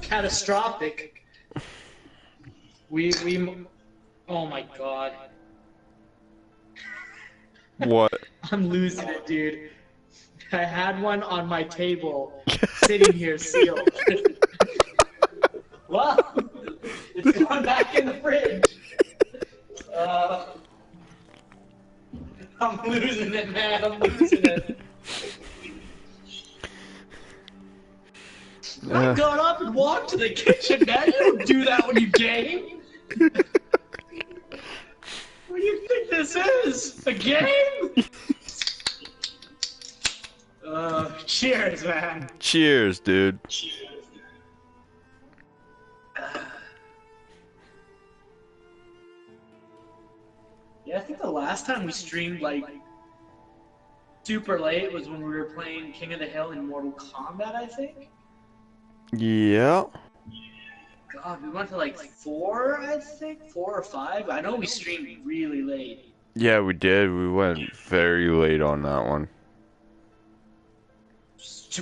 catastrophic. We, oh my god. What? I'm losing it, dude. I had one on my table, sitting here sealed. Well, it's gone back in the fridge. I'm losing it, man. I'm losing it. I got up and walked to the kitchen, man. You don't do that when you game. What do you think this is? A game? Cheers, man. Cheers, dude. Yeah, I think the last time we streamed, like, super late was when we were playing King of the Hill in Mortal Kombat, I think? Yeah. God, we went to like 4, I think? 4 or 5? I know we streamed really late. Yeah, we did. We went very late on that one.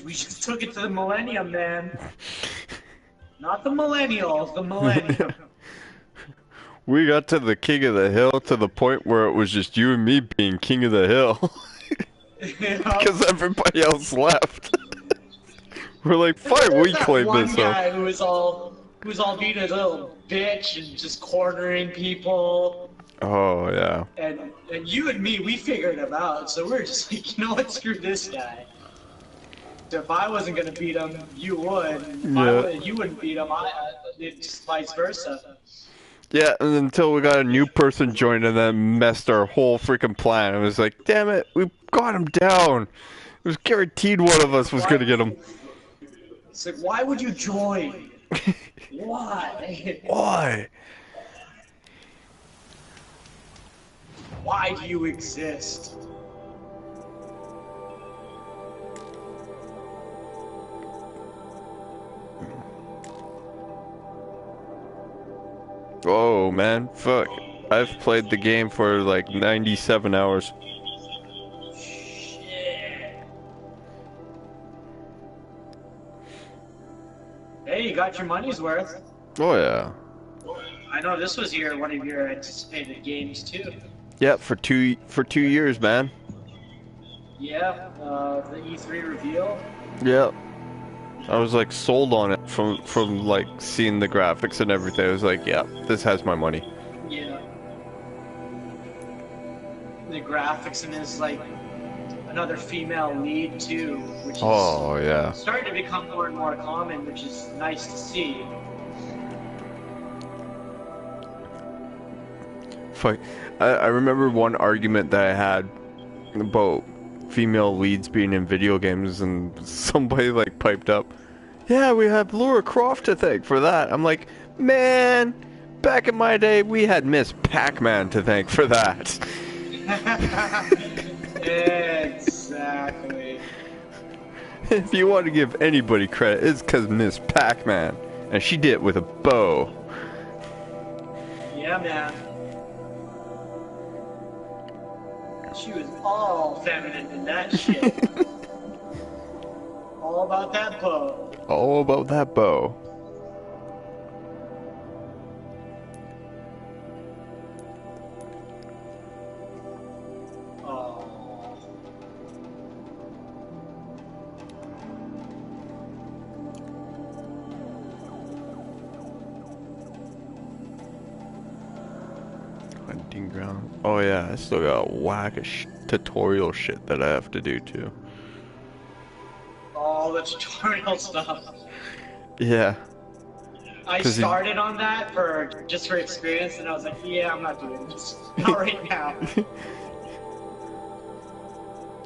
We just took it to the millennium, man. Not the millennials, the millennium. We got to the King of the Hill to the point where it was just you and me being King of the Hill. Because everybody else left. We're like, fine, we claim this one guy who was all being a little bitch and just cornering people. Oh, yeah. And you and me, we figured him out, so we're just like, you know what, screw this guy. So if I wasn't gonna beat him, you would. If you wouldn't beat him, it's just vice versa. Yeah, and until we got a new person joined and then messed our whole freaking plan. It was like, damn it, we got him down. It was guaranteed one of us was gonna get him. It's like, why would you join? Why? Why? Why do you exist? Oh man, fuck. I've played the game for like 97 hours. Shit. Hey, you got your money's worth. Oh yeah. I know this was one of your anticipated games too. Yeah, for two years, man. Yeah, the E3 reveal. Yeah. I was like sold on it from like seeing the graphics and everything. I was like, yeah, this has my money. Yeah. The graphics and is like another female lead too, which is starting to become more and more common, which is nice to see. Fuck. I remember one argument that I had about female leads being in video games, and somebody like piped up, yeah, we have Lara Croft to thank for that. I'm like, man, back in my day we had Miss Pac-Man to thank for that. Exactly. If you want to give anybody credit, it's because Miss Pac-Man, and she did it with a bow. Yeah, man. She was all feminine in that shit. All about that bow. All about that bow. Oh. Hunting ground. Oh yeah, I still got a whack of tutorial shit that I have to do too. All the tutorial stuff. Yeah. I started on that just for experience, and I was like, yeah, I'm not doing this. Not right now.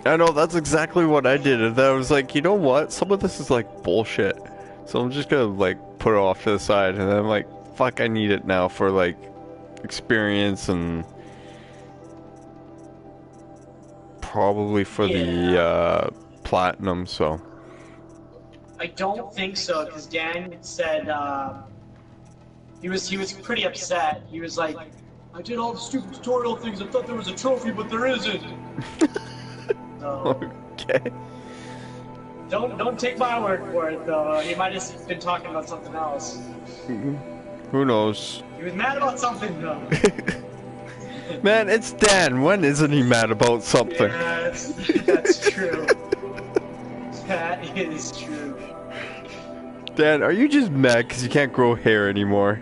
I know, that's exactly what I did, and I was like, you know what? Some of this is like bullshit. So I'm just gonna like put it off to the side, and then I'm like, fuck, I need it now for like experience and probably for the platinum, so. I don't think so, because Dan said he was pretty upset. He was like, I did all the stupid tutorial things. I thought there was a trophy, but there isn't. So, okay. Don't take my word for it though. He might have been talking about something else. Who knows? He was mad about something though. Man, it's Dan. When isn't he mad about something? Yeah, that's true. That is true. Dan, are you just mad because you can't grow hair anymore?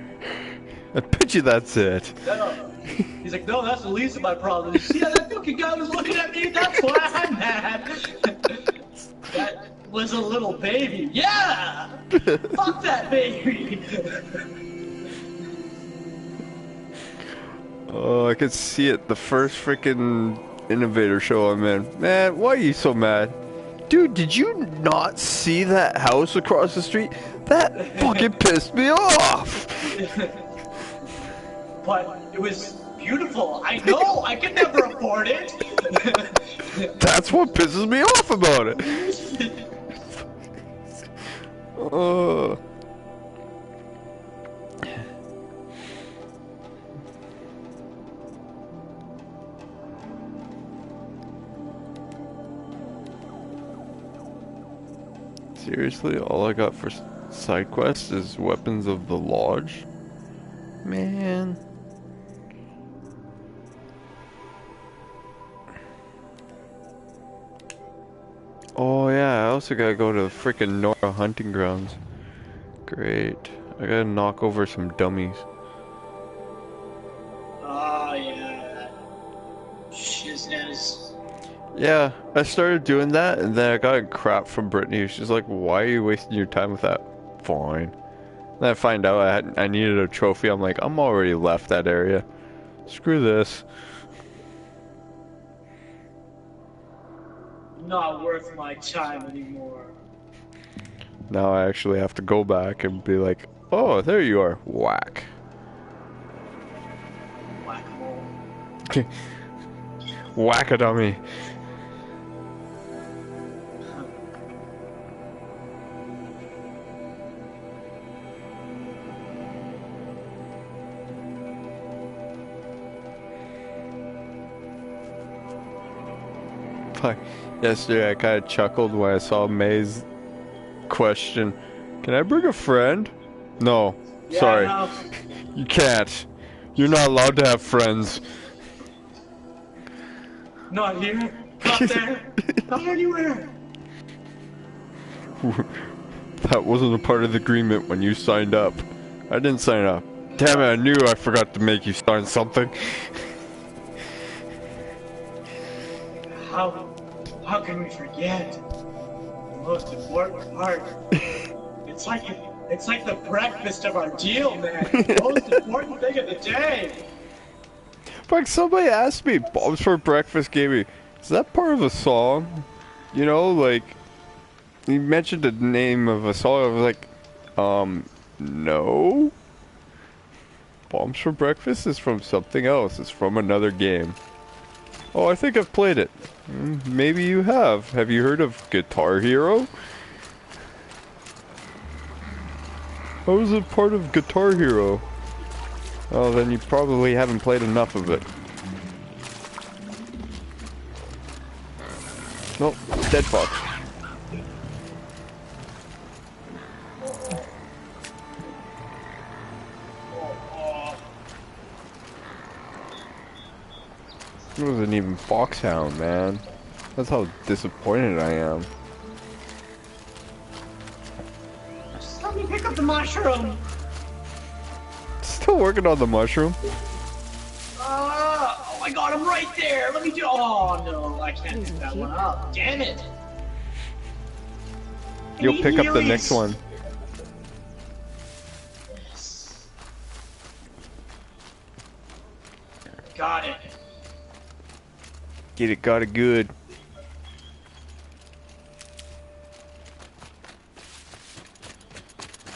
I bet you that's it. No. He's like, no, that's the least of my problems. See how that fucking guy was looking at me? That's why I'm mad. That was a little baby. Yeah! Fuck that baby! Oh, I could see it. The first freaking Innovator show I'm in. Man, why are you so mad? Dude, did you not see that house across the street? That fucking pissed me off! But it was beautiful. I know, I could never afford it. That's what pisses me off about it. Oh. Seriously, all I got for side quests is Weapons of the Lodge? Man. Oh yeah, I also gotta go to the frickin' Nora hunting grounds. Great. I gotta knock over some dummies. Oh yeah. Shizness. Yeah, I started doing that and then I got crap from Brittany. She's like, why are you wasting your time with that? Fine. Then I find out I needed a trophy. I'm like, I'm already left that area. Screw this. Not worth my time anymore. Now I actually have to go back and be like, oh, there you are. Whack. Whack-a-mole. Whack-a-dummy. Yesterday I kind of chuckled when I saw May's question. Can I bring a friend? No. Yeah, Sorry. no. You can't. You're not allowed to have friends. Not here. Not there. Not anywhere. That wasn't a part of the agreement when you signed up. I didn't sign up. Damn it, I knew I forgot to make you sign something. How can we forget? The most important part. It's like the breakfast of our deal, man. The most important thing of the day. Like somebody asked me, Bob's for breakfast gaming. Is that part of a song? You know, like you mentioned the name of a song. I was like, no. Bombs for breakfast is from something else. It's from another game. Oh, I think I've played it. Maybe you have. Have you heard of Guitar Hero? How is it part of Guitar Hero? Oh, then you probably haven't played enough of it. Nope, dead fox. It wasn't even Foxhound, man. That's how disappointed I am. Just let me pick up the mushroom. Still working on the mushroom. Oh, I got him right there. Let me do. Oh no, I can't pick that one up. Damn it. You'll pick up the next one. Yes. Got it. Get it, got it good.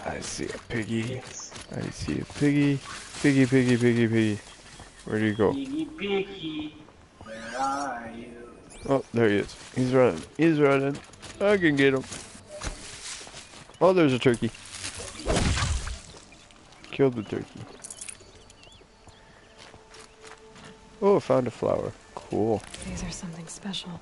I see a piggy. I see a piggy. Piggy, piggy, piggy, piggy. Where do you go? Piggy, piggy, where are you? Oh, there he is. He's running. He's running. I can get him. Oh, there's a turkey. Killed the turkey. Oh, I found a flower. Cool. These are something special.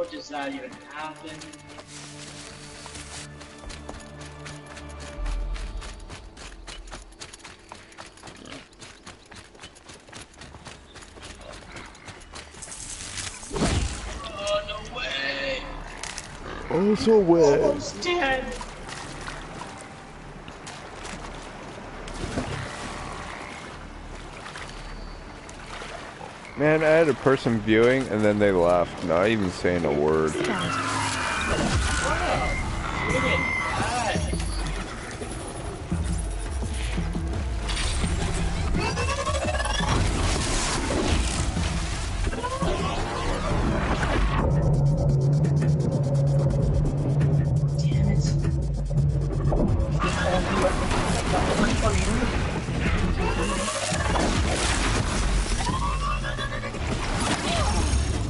How does that even happen? Oh, no way! Oh, so way. Almost dead! Man, I had a person viewing and then they left, not even saying a word.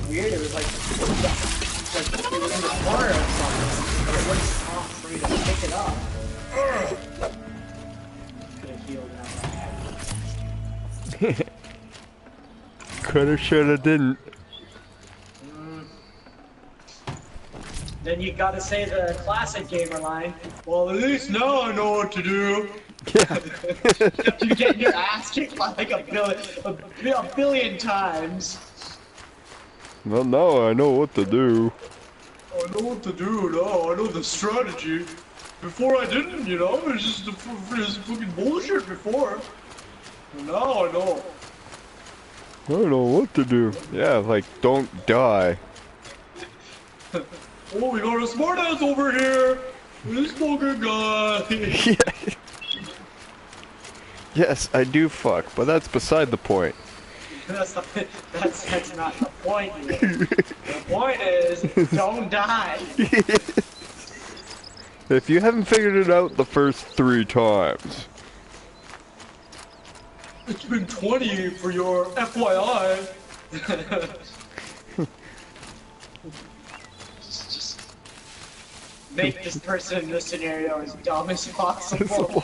Weird, it was like it was in the corner or something, but it wouldn't stop for me to pick it up. Could have healed now. Coulda, shoulda, didn't. Then you gotta say the classic gamer line, well, at least now I know what to do. Yeah. You're getting your ass kicked by like a billion times. Well, now I know what to do. I know what to do now, I know the strategy. Before I didn't, you know, it was just fucking bullshit before. Now I know. I don't know what to do. Yeah, like, don't die. Oh, we got a smartass over here! This fucking guy! Yes, I do fuck, but that's beside the point. that's not the point here. The point is, don't die! If you haven't figured it out the first 3 times. It's been 20 for your FYI! just make this person in this scenario as dumb as possible.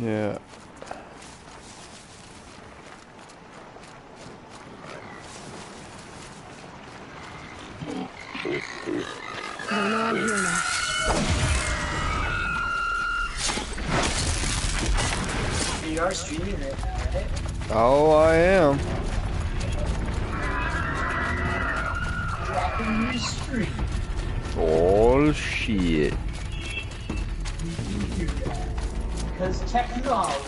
Yeah. I'm here now. You are streaming it now, right? Oh, I am. Dropping new stream. Oh, shit. Because technology.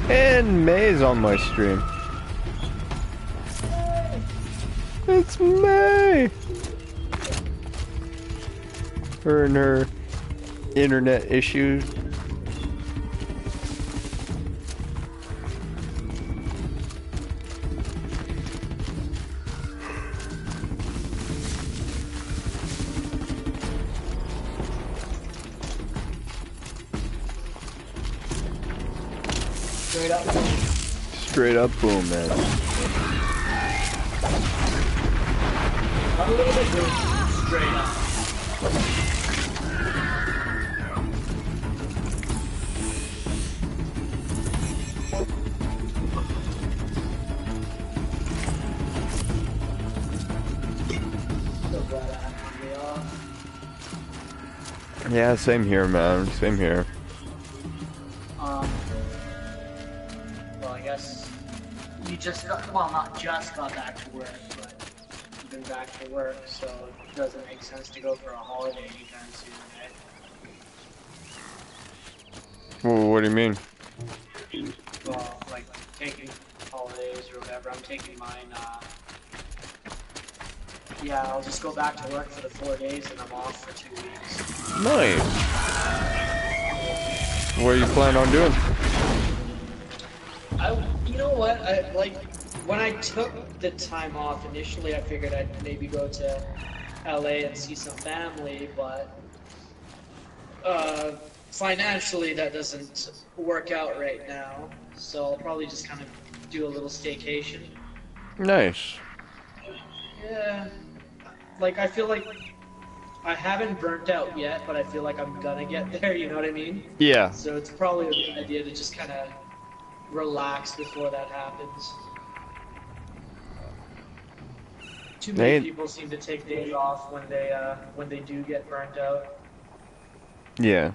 And May's on my stream. It's May! Her and her internet issues. Straight up. Straight up boom, man. A little bit good. Straight up. So glad I had Monday off. Yeah, same here, man. Same here. Well, I guess you just got, well, not just got back to work, but you've been back to work, so it doesn't make sense to go for a holiday anytime soon, right? Well, what do you mean? Well, like taking holidays or whatever. I'm taking mine. Yeah, I'll just go back to work for the 4 days and I'm off for 2 weeks. Nice. What are you planning on doing? You know what? When I took the time off initially, I figured I'd maybe go to LA and see some family, but financially that doesn't work out right now, so I'll probably just kind of do a little staycation. Nice. Yeah, like I feel like I haven't burnt out yet, but I feel like I'm gonna get there, you know what I mean? Yeah. So it's probably a good idea to just kind of relax before that happens. Too many people seem to take days off when they do get burnt out. Yeah.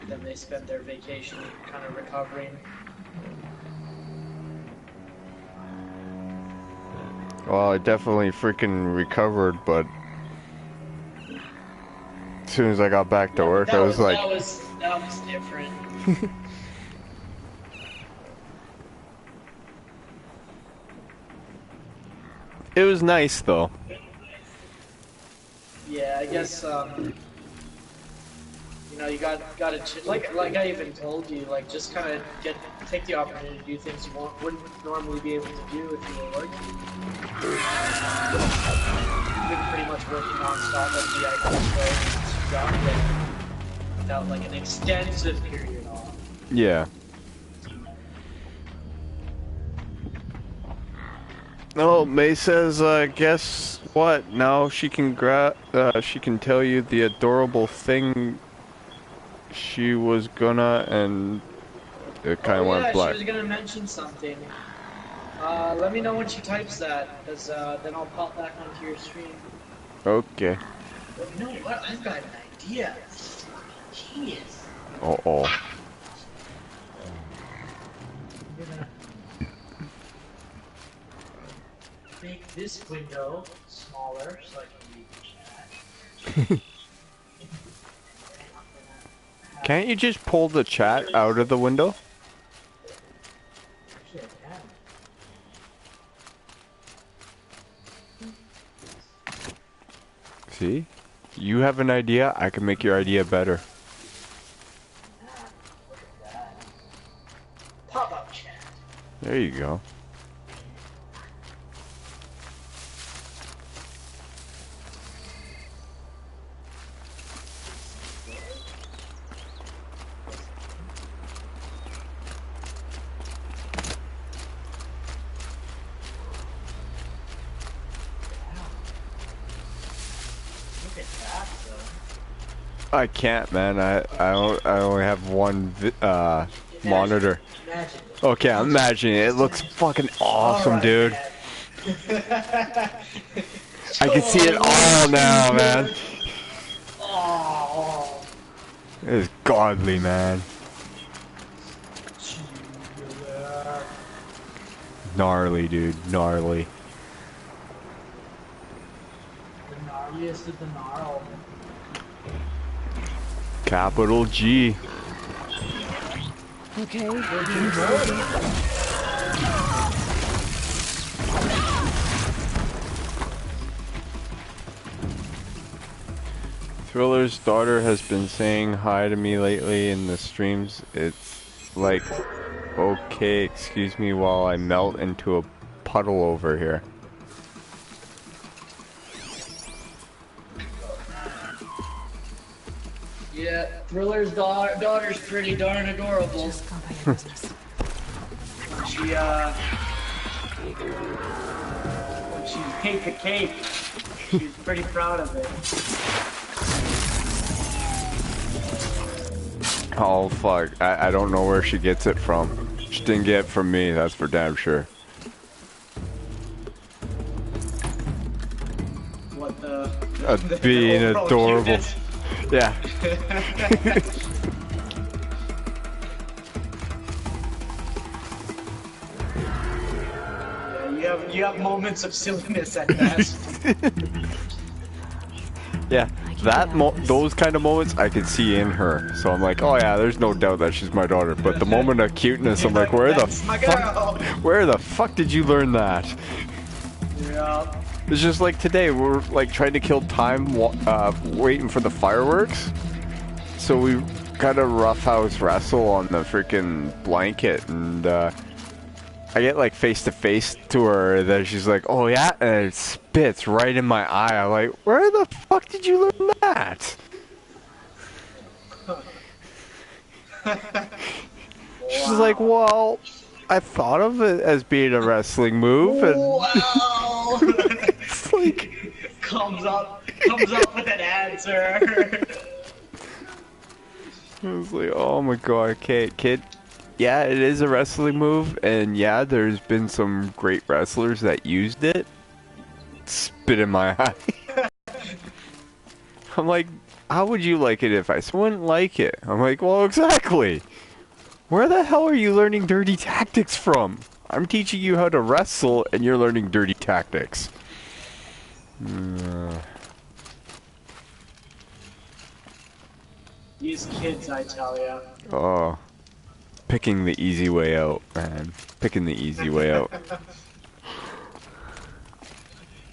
Then they spend their vacation kind of recovering. Well, I definitely freaking recovered, but as soon as I got back to work, I was like... That was different. It was nice, though. Yeah, I guess, you know, you gotta like I even told you, like just kind of take the opportunity to do things you wouldn't normally be able to do if you were working. You've been pretty much working non-stop at the IPS without like an extensive period off. Yeah. Oh, May says, guess what? Now she can she can tell you the adorable thing she was gonna, and it kind of went black. She was gonna mention something. Let me know when she types that, because then I'll pop back onto your stream. Okay. But you know what? I've got an idea. Genius. Uh-oh. I'm gonna make this window smaller so I can read the chat. Can't you just pull the chat out of the window? Actually, I can. See? You have an idea, I can make your idea better. Look at that. Pop-up chat. There you go. I can't, man. I only have one monitor. Imagine. Okay, I'm imagining it. It looks fucking awesome, dude. I can see it all now, man. Oh. It is godly, man. Gnarly, dude. Gnarly. The gnarliest of the gnarl. Capital G. Okay. Thriller's daughter has been saying hi to me lately in the streams. It's like, okay, excuse me while I melt into a puddle over here. Yeah, Thriller's daughter's pretty darn adorable. Just go about your business. When she baked the cake, she was pretty proud of it. Oh fuck, I don't know where she gets it from. She didn't get it from me, that's for damn sure. What the being adorable. Cuteness. Yeah. Yeah, you have moments of silliness at best. Yeah, those kind of moments I can see in her. So I'm like, oh yeah, there's no doubt that she's my daughter. But the moment of cuteness, I'm like, where the fuck did you learn that? Yeah. It's just like today, we're like trying to kill time waiting for the fireworks. So we kind of roughhouse wrestle on the freaking blanket, and I get like face to face to her, and then she's like, oh yeah, and it spits right in my eye. I'm like, where the fuck did you learn that? She's like, well, I thought of it as being a wrestling move, and wow. it's like comes up with an answer. I was like, oh my god, okay, kid. Yeah, it is a wrestling move, and yeah, there's been some great wrestlers that used it. Spit in my eye. I'm like, how would you like it if I wouldn't like it? I'm like, well, exactly. Where the hell are you learning dirty tactics from? I'm teaching you how to wrestle, and you're learning dirty tactics. These kids, I tell ya. Oh, picking the easy way out, man. Picking the easy way out.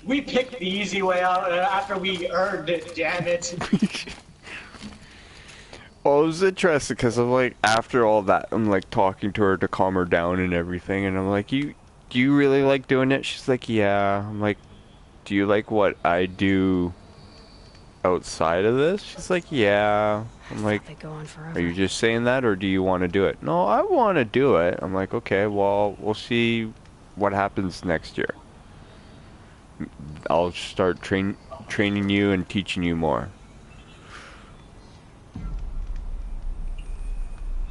We picked the easy way out after we earned it, damn it. Well, it was interesting because I'm like, after all that, I'm like talking to her to calm her down and everything, and I'm like, do you really like doing it? She's like, yeah. I'm like, do you like what I do outside of this? She's like, yeah. I'm like, They go on forever. are you just saying that, or do you want to do it? No, I want to do it. I'm like, okay, well, we'll see what happens next year. I'll start training you and teaching you more.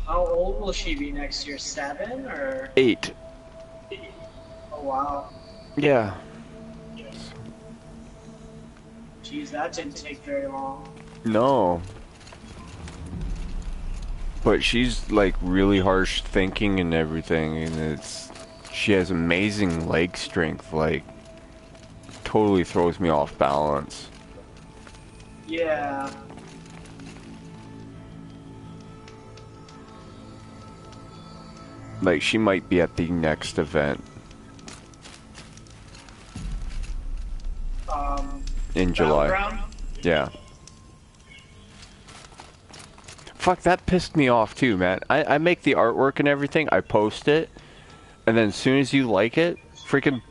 How old will she be next year? 7 or? 8. Oh wow. Yeah. Jeez, that didn't take very long. No. But she's like really harsh thinking and everything, and she has amazing leg strength, like totally throws me off balance. Yeah. Like she might be at the next event in July. Battleground? Yeah. Fuck, that pissed me off too, man. I make the artwork and everything, I post it, and then as soon as you like it, freaking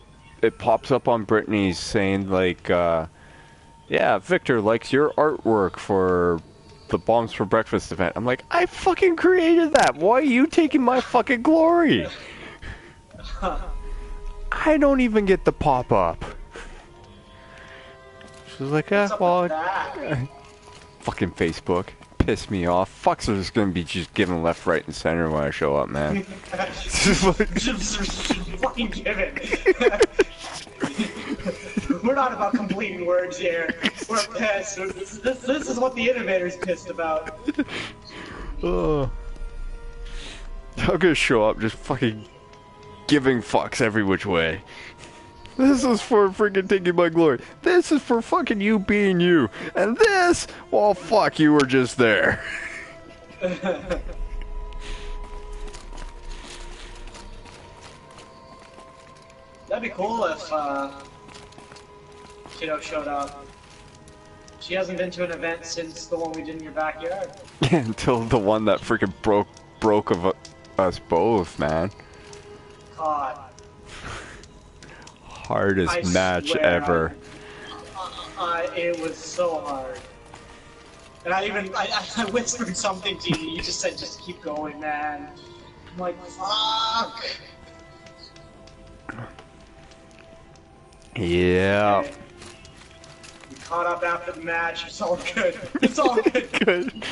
it pops up on Brittany's saying like, yeah, Victor likes your artwork for the Bombs for Breakfast event. I'm like, I fucking created that. Why are you taking my fucking glory? I don't even get the pop-up. She's like, What's up well, with that? fucking Facebook. Piss me off. Fucks are just gonna be just giving left, right, and center when I show up, man. Just fucking give it. We're not about completing words here. We're pissed. This is what the innovator's pissed about. Oh. I'm gonna show up just fucking giving fucks every which way. This is for freaking taking my glory. This is for fucking you being you. And this, well, fuck, you were just there. That'd be cool if Kiddo showed up. She hasn't been to an event since the one we did in your backyard. Until the one that freaking broke of us both, man. God. Hardest match swear ever. It was so hard. And I whispered something to you. You just said, just keep going, man. I'm like, fuck. Yeah. Okay. We caught up after the match. It's all good. It's all good. Good.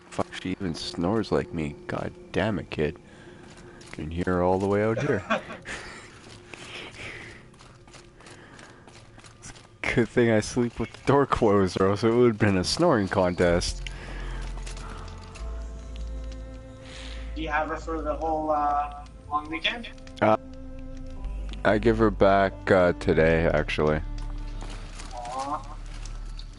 Fuck, she even snores like me. God damn it, kid. Can hear her all the way out here. Good thing I sleep with the door closed, or else it would have been a snoring contest. Do you have her for the whole long weekend? I give her back today, actually. Aww.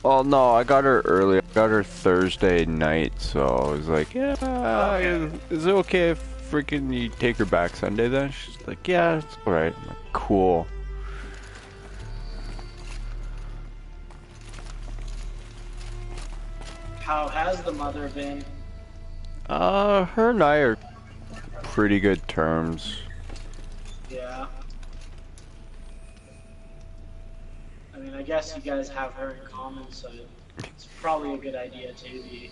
Well, no, I got her early. I got her Thursday night, so I was like, yeah, is it okay if freaking you take her back Sunday then? She's like, yeah, it's alright. I'm like, cool. How has the mother been? Her and I are pretty good terms. Yeah. I mean, I guess you guys have her in common, so it's probably a good idea to be.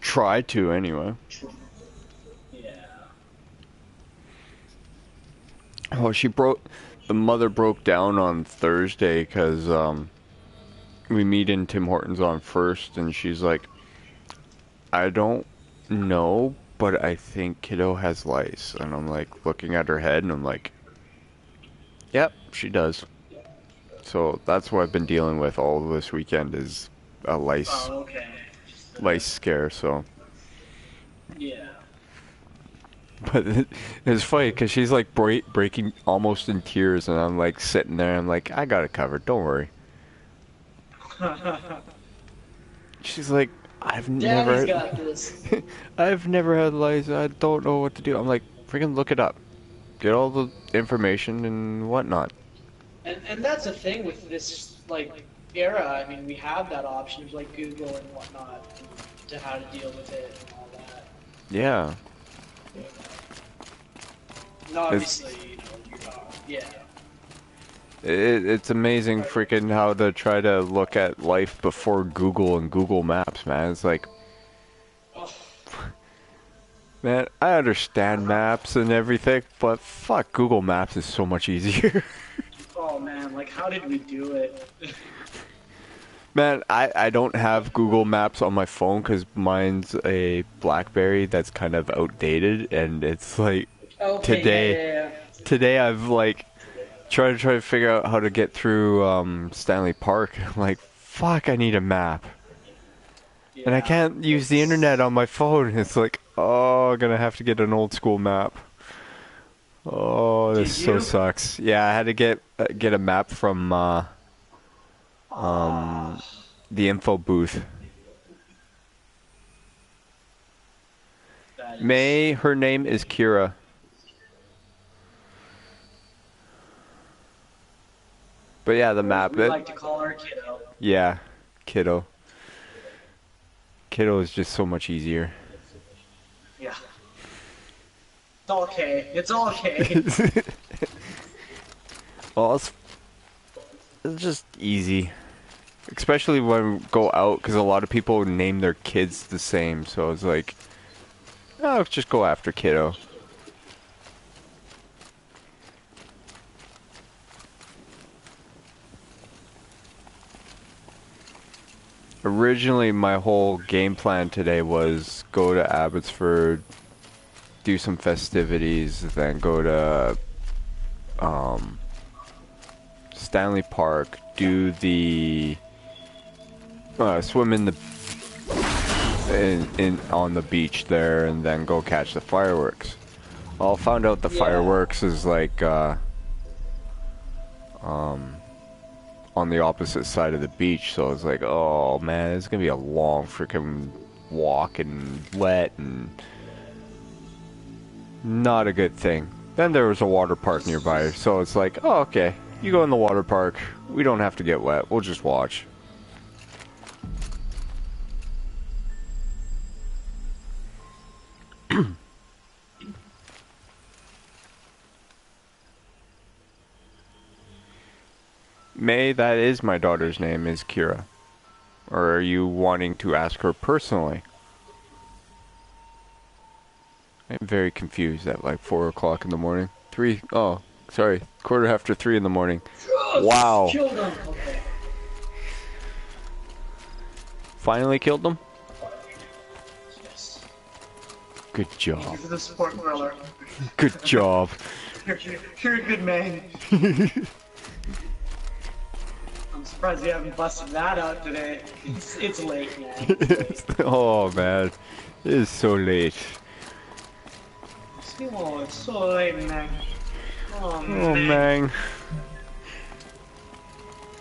Try to, anyway. Yeah. Oh, the mother broke down on Thursday because, we meet in Tim Hortons on first, and she's like, I don't know, but I think kiddo has lice. And I'm like, looking at her head, and I'm like, yep, she does. So that's what I've been dealing with all this weekend is a lice, Oh, okay. lice scare, so. Yeah. But it's funny because she's like breaking almost in tears, and I'm like sitting there. I'm like, I got it covered. Don't worry. She's like, Daddy's got this. I've never had lice. I don't know what to do. I'm like, freaking look it up, get all the information and whatnot. And that's the thing with this like era. I mean, we have that option like Google and whatnot to how to deal with it and all that. Yeah. And obviously, yeah. It's amazing freaking how to try to look at life before Google and Google Maps, man. It's like, man, I understand maps and everything, but fuck, Google Maps is so much easier. Oh man, like how did we do it? Man, I don't have Google Maps on my phone because mine's a BlackBerry that's kind of outdated, and it's like, Okay, today I've like try to figure out how to get through Stanley Park. I'm like, fuck, I need a map. Yeah, And I can't use the internet on my phone. It's like, oh, I'm gonna have to get an old school map. Oh, this Did so you? sucks. Yeah, I had to get a map from the info booth. that is- May, her name is Kira. But yeah, the map. We like to call her kiddo. Yeah, kiddo. Kiddo is just so much easier. Yeah. It's okay. It's okay. Well, it's just easy. Especially when we go out, because a lot of people name their kids the same. So it's like, oh, just go after kiddo. Originally, my whole game plan today was go to Abbotsford, do some festivities, then go to Stanley Park, do the swim in the on the beach there, and then go catch the fireworks. Well, I found out the fireworks is like on the opposite side of the beach, so it's like, oh man, it's gonna be a long freaking walk and wet and not a good thing. Then there was a water park nearby, so it's like, oh okay, you go in the water park, we don't have to get wet, we'll just watch. May, that is my daughter's name, is Kira. Or are you wanting to ask her personally? I'm very confused at like 4 o'clock in the morning. 3, oh, sorry, 3:15 in the morning. Wow. Killed him. Okay. Finally killed them? Yes. Good Thank job. you for the support, brother. Good job. You're a good man. I'm surprised you haven't busted that out today. It's late, man. It's late. Oh man, it is so late. Oh, it's so late, man. Oh, Oh man. man.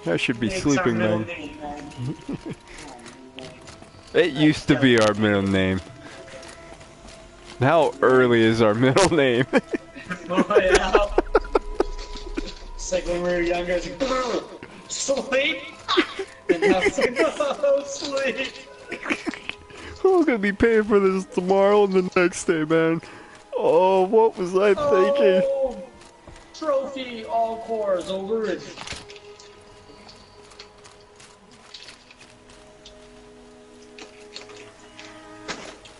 I should be It's our sleeping, middle man. name, man. Oh, man. It used to be our middle name. How early is our middle name? Oh, yeah. It's like when we were younger, it's like, sleep! And now it's like, oh, sleep! I'm gonna be paying for this tomorrow and the next day, man. Oh, what was I thinking? Oh, trophy, all cores, already.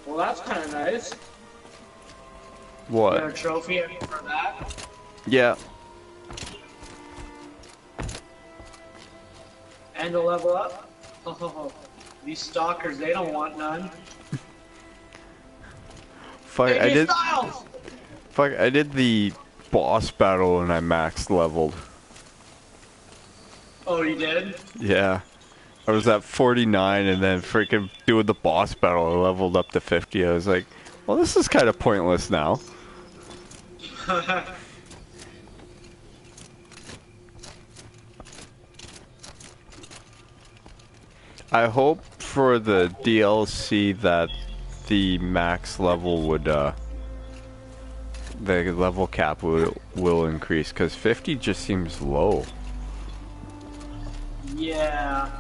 Well, that's kind of nice. You got a What? trophy for that? Yeah. And a level up? Oh, these stalkers, they don't want none. Fuck, I AJ did. Styles! Fuck, I did the boss battle and I max leveled. Oh, you did? Yeah. I was at 49 and then freaking doing the boss battle, I leveled up to 50. I was like, well, this is kind of pointless now. I hope for the DLC that the max level would, the level cap will increase, because 50 just seems low. Yeah.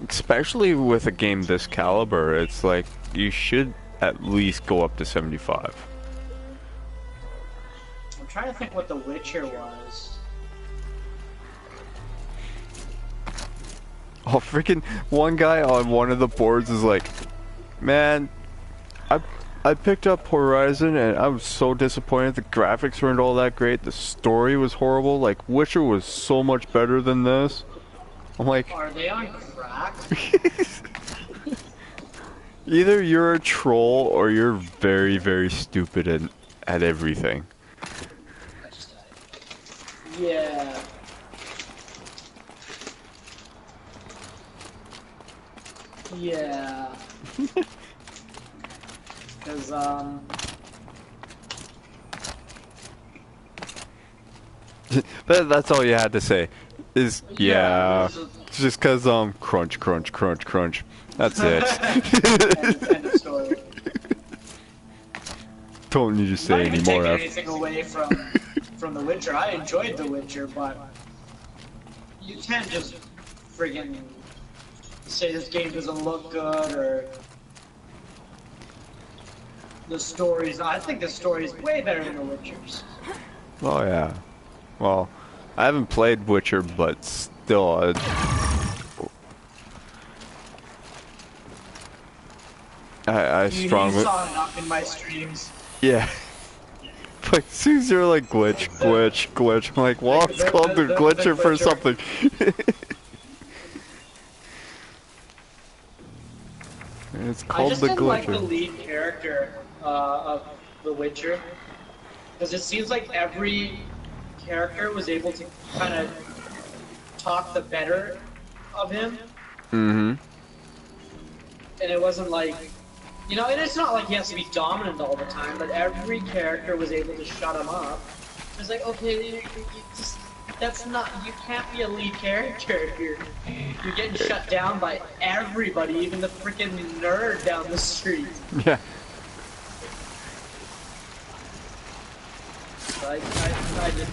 Especially with a game this caliber, it's like, you should at least go up to 75. I'm trying to think what The Witcher was. Oh, freaking one guy on one of the boards is like, man, I picked up Horizon and I was so disappointed. The graphics weren't all that great. The story was horrible. Like, Witcher was so much better than this. I'm like, Are they on crack? either you're a troll or you're very, very stupid at everything. Yeah. Yeah. Cause, That's all you had to say. Is yeah. this is- Just cause crunch, crunch, crunch, crunch. That's it. end of story. Don't need to Not say even any taking more. anything away from The Witcher. I enjoyed The Witcher, but you can't just friggin' say this game doesn't look good or the stories. I think the story is way better than The Witcher's. Oh yeah. Well, I haven't played Witcher, but still, I You strongly, saw enough in my streams. yeah. Like, as soon as you're like glitch, glitch, glitch, I'm like, well, it's called the glitcher for glitcher. something. It's I called just the didn't like the glitcher. lead character of The Witcher, because it seems like every character was able to kind of talk the better of him, Mm-hmm. and it wasn't like, you know, and it's not like he has to be dominant all the time, but every character was able to shut him up. It's like, okay, you just, that's not, you can't be a lead character if you're getting shut down by everybody, even the freaking nerd down the street. Yeah. So I just.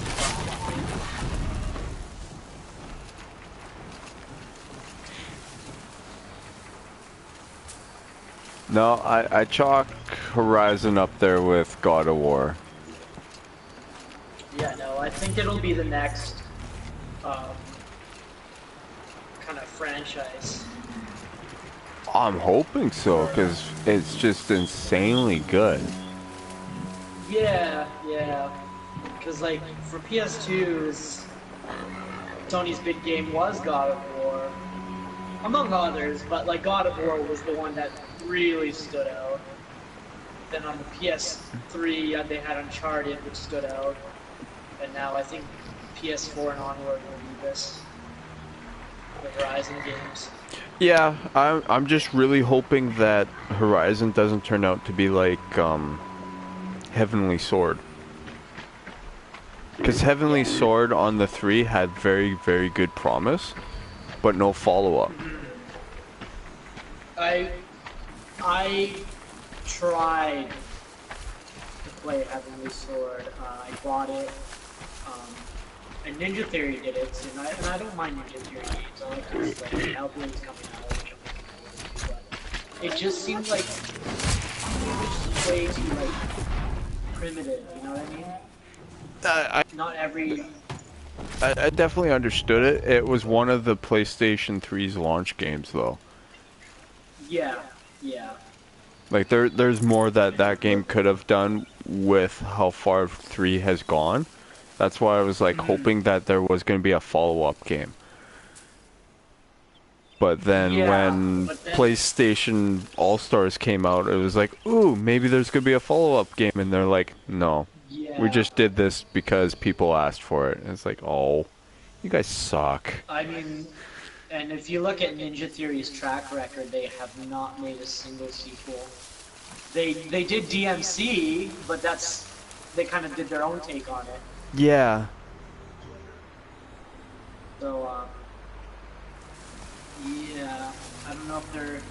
No, I chalk Horizon up there with God of War. Yeah, no, I think it'll be the next kind of franchise. I'm hoping so, because it's just insanely good. Yeah, yeah. Because, like, for PS2's, Sony's big game was God of War. Among others, but, like, God of War was the one that really stood out. Then on the PS3, they had Uncharted, which stood out. And now I think PS4 and onward will be this. The Horizon games. Yeah, I'm just really hoping that Horizon doesn't turn out to be like Heavenly Sword. Because Heavenly Sword on the 3 had very, very good promise, but no follow-up. I tried to play Heavenly Sword. I bought it. And Ninja Theory did it, and I don't mind Ninja Theory games. I like this, like, Hellblade's coming out, which I'm looking forward to, but it just seems like way too like primitive. You know what I mean? Not every. I definitely understood it. It was one of the PlayStation 3's launch games, though. Yeah, yeah. Like there's more that game could have done with how far 3 has gone. That's why I was like hoping that there was going to be a follow-up game. But then when PlayStation All-Stars came out, it was like, ooh, maybe there's going to be a follow-up game. And they're like, no. Yeah. We just did this because people asked for it. And it's like, oh, you guys suck. I mean, and if you look at Ninja Theory's track record, they have not made a single sequel. They did DMC, but they kind of did their own take on it. Yeah. So, yeah, I don't know if they're...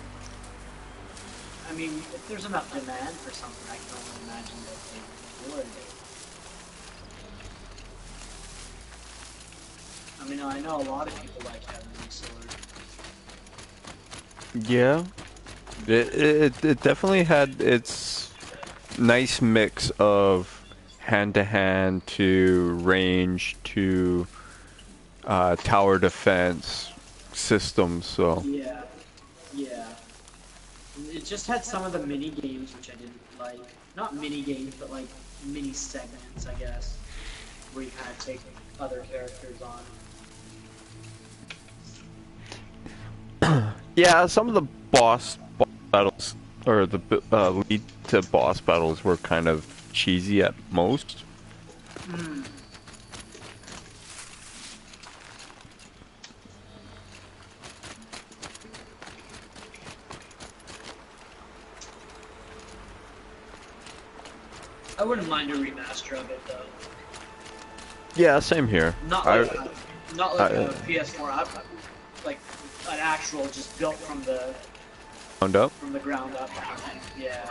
I mean, if there's enough demand for something, I can only imagine that they would. I mean, I know a lot of people like Heavenly Sword. Yeah. It definitely had its nice mix of hand-to-hand to range to tower defense systems, so... Yeah, yeah. It just had some of the mini games which I didn't like. Not mini games, but like mini segments, I guess, where you kind of take other characters on. Yeah, some of the boss battles, or the lead to boss battles were kind of cheesy at most. Mm. I wouldn't mind a remaster of it, though. Yeah, same here. Not like a PS4, like an actual, just built from the ground up. Yeah.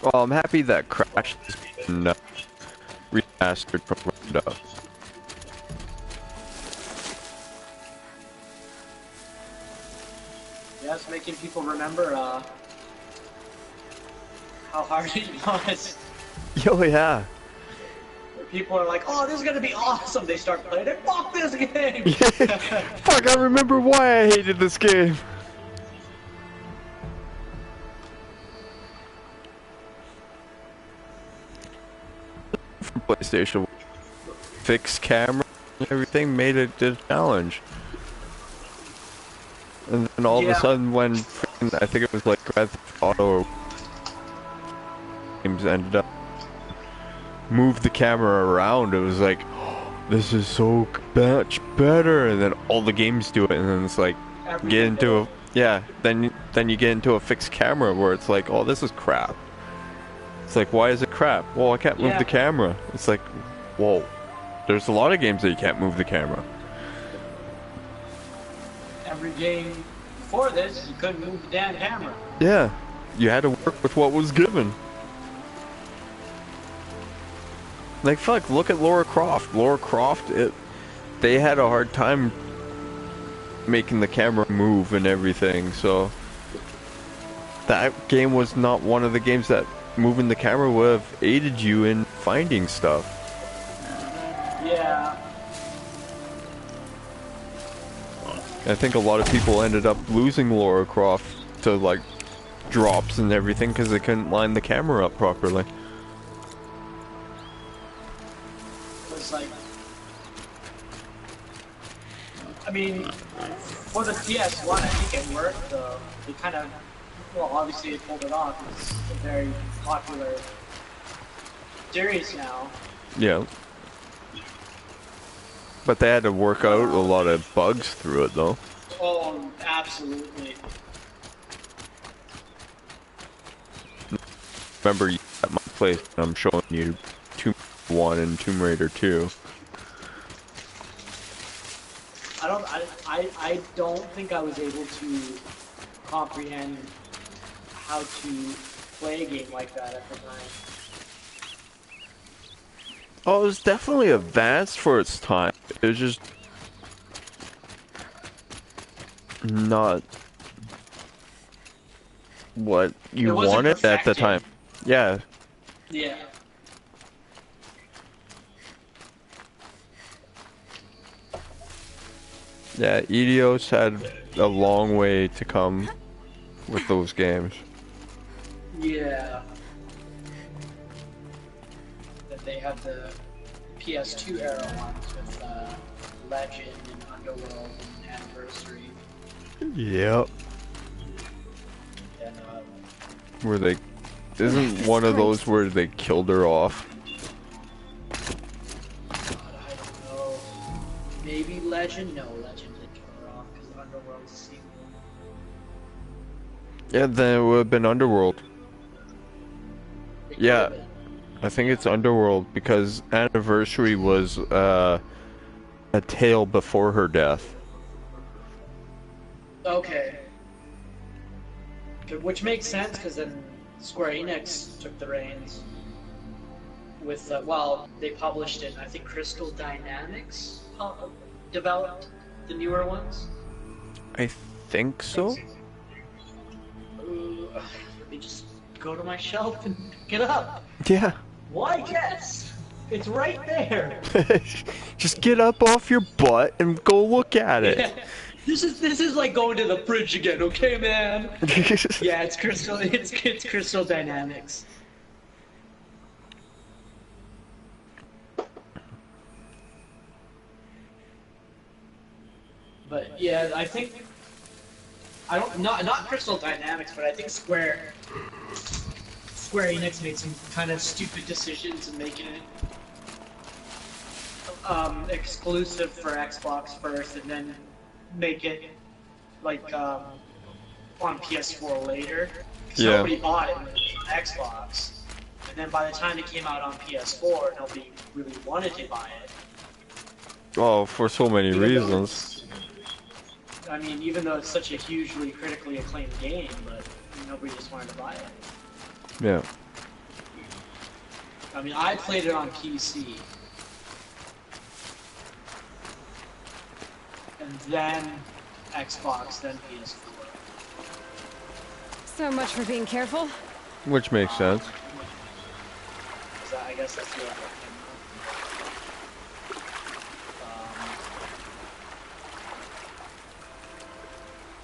Well, I'm happy that Crash has been remastered from ground up. Yeah, it's making people remember how hard it was. Oh yeah. People are like, oh, this is gonna be awesome. They start playing it. Fuck this game! Fuck, I remember why I hated this game. From PlayStation, fixed camera and everything made it a challenge. And then all of a sudden, when I think it was like Grand Theft Auto or games ended up move the camera around, it was like, oh, this is so much better. And then all the games do it, and then it's like get into a then you get into a fixed camera where it's like, oh, this is crap. It's like, why is it crap? Well, I can't move the camera. It's like, whoa, there's a lot of games that you can't move the camera. Every game before this, you couldn't move the damn camera. Yeah, you had to work with what was given. Like, fuck, look at Lara Croft. Lara Croft, they had a hard time making the camera move and everything, so... That game was not one of the games that moving the camera would have aided you in finding stuff. Yeah. I think a lot of people ended up losing Lara Croft to, like, drops and everything because they couldn't line the camera up properly. It's like... I mean, for the PS1, I think it worked, though. It kind of... Well, obviously it pulled it off. It's a very popular series now. Yeah. But they had to work out a lot of bugs through it, though. Oh, absolutely. Remember, you at my place, I'm showing you Tomb Raider 1 and Tomb Raider 2. I don't think I was able to comprehend how to play a game like that at the time. Oh, it was definitely advanced for its time. It was just... not what you It wasn't wanted at the perfected. time. Yeah. Yeah. Yeah, Eidos had a long way to come with those games. Yeah. Then they had the PS2 era ones with Legend and Underworld and Anniversary. Yep. And Where they... This Isn't is one of great. those where they killed her off? God, I don't know. Maybe Legend? No, Legend didn't kill her off because Underworld's a sequel. Yeah, then it would have been Underworld. It Yeah. could've been. I think it's Underworld because Anniversary was a tale before her death. Okay. Which makes sense because then Square Enix took the reins with, well, they published it. I think Crystal Dynamics developed the newer ones. I think so? Let me just go to my shelf and pick it up. Yeah. Why, yes! It's right there! Just get up off your butt and go look at it. Yeah. This is like going to the fridge again, okay, man? Yeah, it's Crystal Dynamics. But yeah, I think not Crystal Dynamics, but I think Square Enix made some kind of stupid decisions in making it exclusive for Xbox first, and then make it like on PS4 later. 'Cause Yeah. nobody bought it when it was on Xbox, and then by the time it came out on PS4, nobody really wanted to buy it. Oh, for so many Even though reasons. I mean, even though it's such a hugely critically acclaimed game, but nobody just wanted to buy it. Yeah. I mean, I played it on PC. And then Xbox, then PS4. So much for being careful. Which makes sense. I guess that's the order.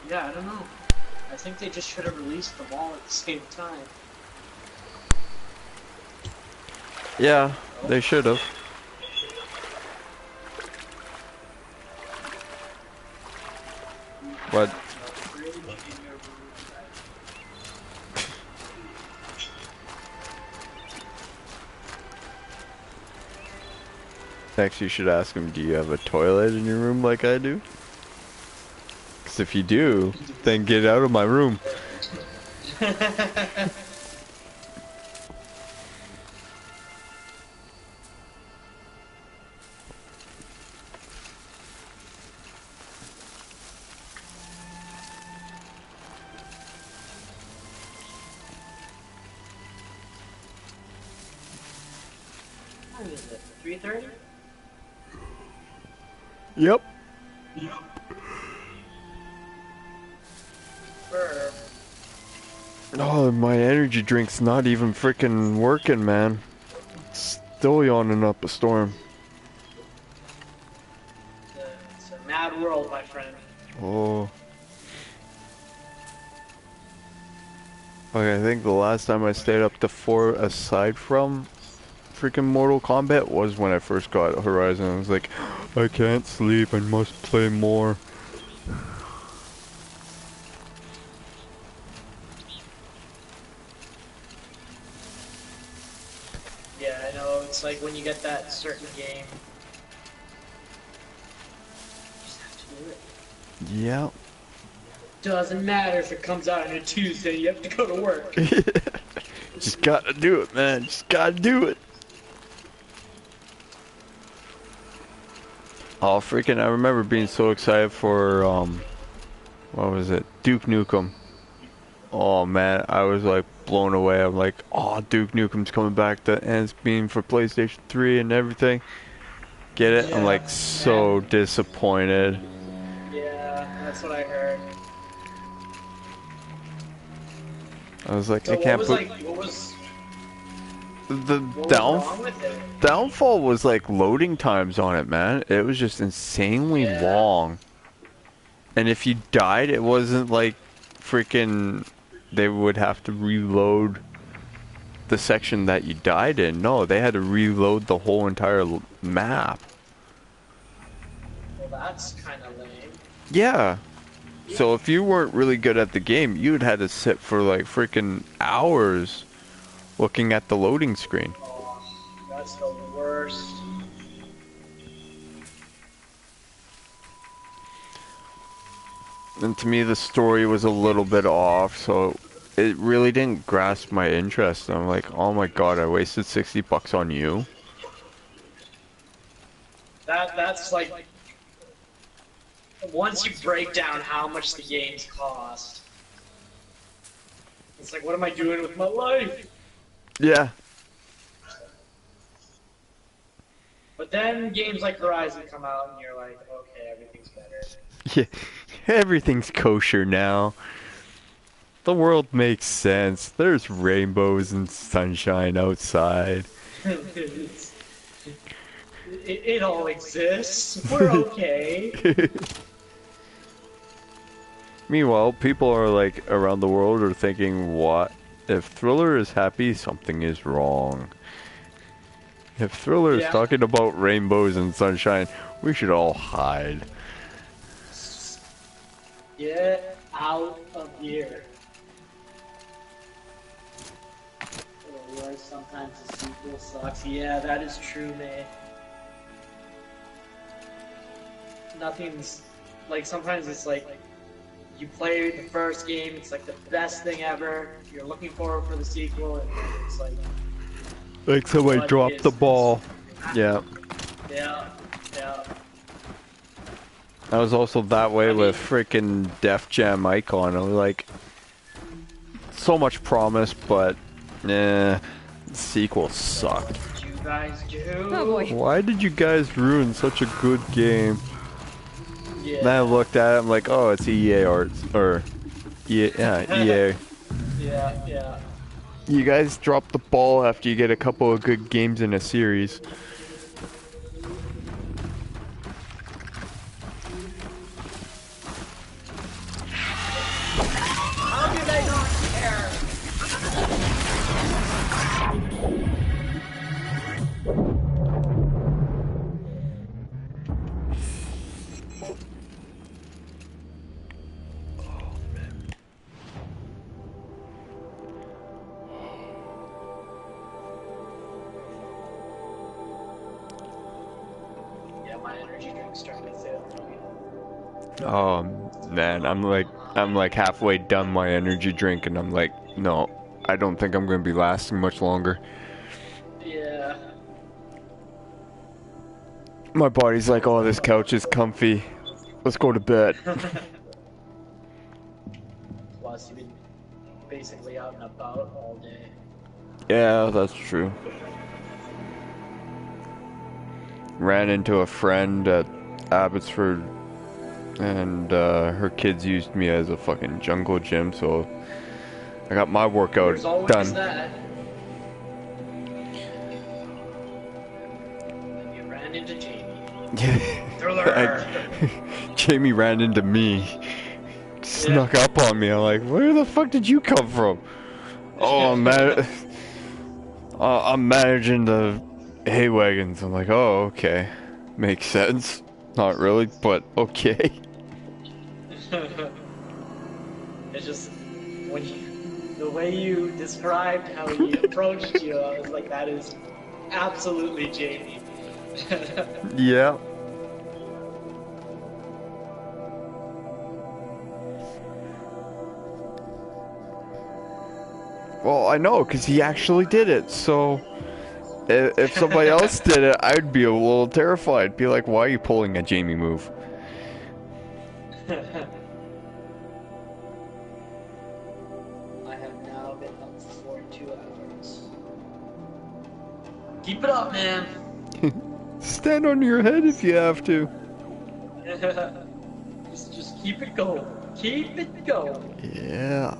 Yeah, I don't know. I think they just should have released them all at the same time. Yeah, they should have. But next you should ask him, do you have a toilet in your room like I do? Because if you do, then get out of my room. What is it? 3:30? Yep. Or Oh, my energy drink's not even freaking working, man. It's still yawning up a storm. it's a mad world, my friend. Oh. Okay, I think the last time I stayed up to 4 aside from freaking Mortal Kombat was when I first got Horizon. I was like, I can't sleep, I must play more. Yeah, I know. It's like when you get that certain game, you just have to do it. Yeah. Doesn't matter if it comes out on a Tuesday, you have to go to work. Just gotta do it, man. Just gotta do it. Oh, freaking, I remember being so excited for, what was it? Duke Nukem. Oh, man, I was, like, blown away. I'm like, oh, Duke Nukem's coming back to, and it's being for PlayStation 3 and everything. Get it? I'm, like, so disappointed. Yeah, that's what I heard. I was like, So I can't put... what was The wrong with it? downfall was like loading times on it, man. It was just insanely long. And if you died, it wasn't like freaking... They would have to reload the section that you died in. No, they had to reload the whole entire map. Well, that's kind of lame. Yeah. So if you weren't really good at the game, you'd had to sit for like freaking hours looking at the loading screen. Oh, that's the worst. And to me, the story was a little bit off, so it really didn't grasp my interest. I'm like, oh my god, I wasted $60 on you. That's like, once you break down how much the games cost, it's like, what am I doing with my life? Yeah. But then games like Horizon come out and you're like, okay, everything's better. Yeah, everything's kosher now. The world makes sense. There's rainbows and sunshine outside. It all exists. We're okay. Meanwhile, people are like around the world are thinking, what? If Thriller is happy, something is wrong. If Thriller is talking about rainbows and sunshine, we should all hide. Get out of here. Or sometimes the sequel sucks. Yeah, that is true, man. Nothing's like, sometimes it's like you play the first game, it's like the best thing ever. You're looking forward for the sequel, and it's like somebody dropped the ball. Yeah. Yeah. I was also that way with freaking Def Jam Icon. I was like, so much promise, but the sequel sucked. What did you guys do? Oh boy. Why did you guys ruin such a good game? Yeah. Then I looked at it, I'm like, oh, it's EA Arts, or EA. Yeah. You guys dropped the ball after you get a couple of good games in a series. How did I not care? Yeah, my energy drink's starting to fail. Oh man, I'm like halfway done my energy drink, and I'm like, no, I don't think I'm gonna be lasting much longer. Yeah. My body's like, oh, this couch is comfy. Let's go to bed. Plus, you've been basically out and about all day. Yeah, that's true. Ran into a friend at Abbotsford, and her kids used me as a fucking jungle gym, so I got my workout There's always done. that. And you ran into Jamie. Thriller. Jamie ran into me, snuck up on me. I'm like, where the fuck did you come from? Oh, I'm managing the hay wagons. I'm like, oh, okay, makes sense. Not really, but okay. It's just when the way you described how he approached you, I was like, that is absolutely Jamie. Yeah. Well, I know, because he actually did it, so if somebody else did it, I'd be a little terrified. Be like, why are you pulling a Jamie move? I have now been up for 2 hours. Keep it up, man. Stand on your head if you have to. just Keep it going. Keep it going. Yeah.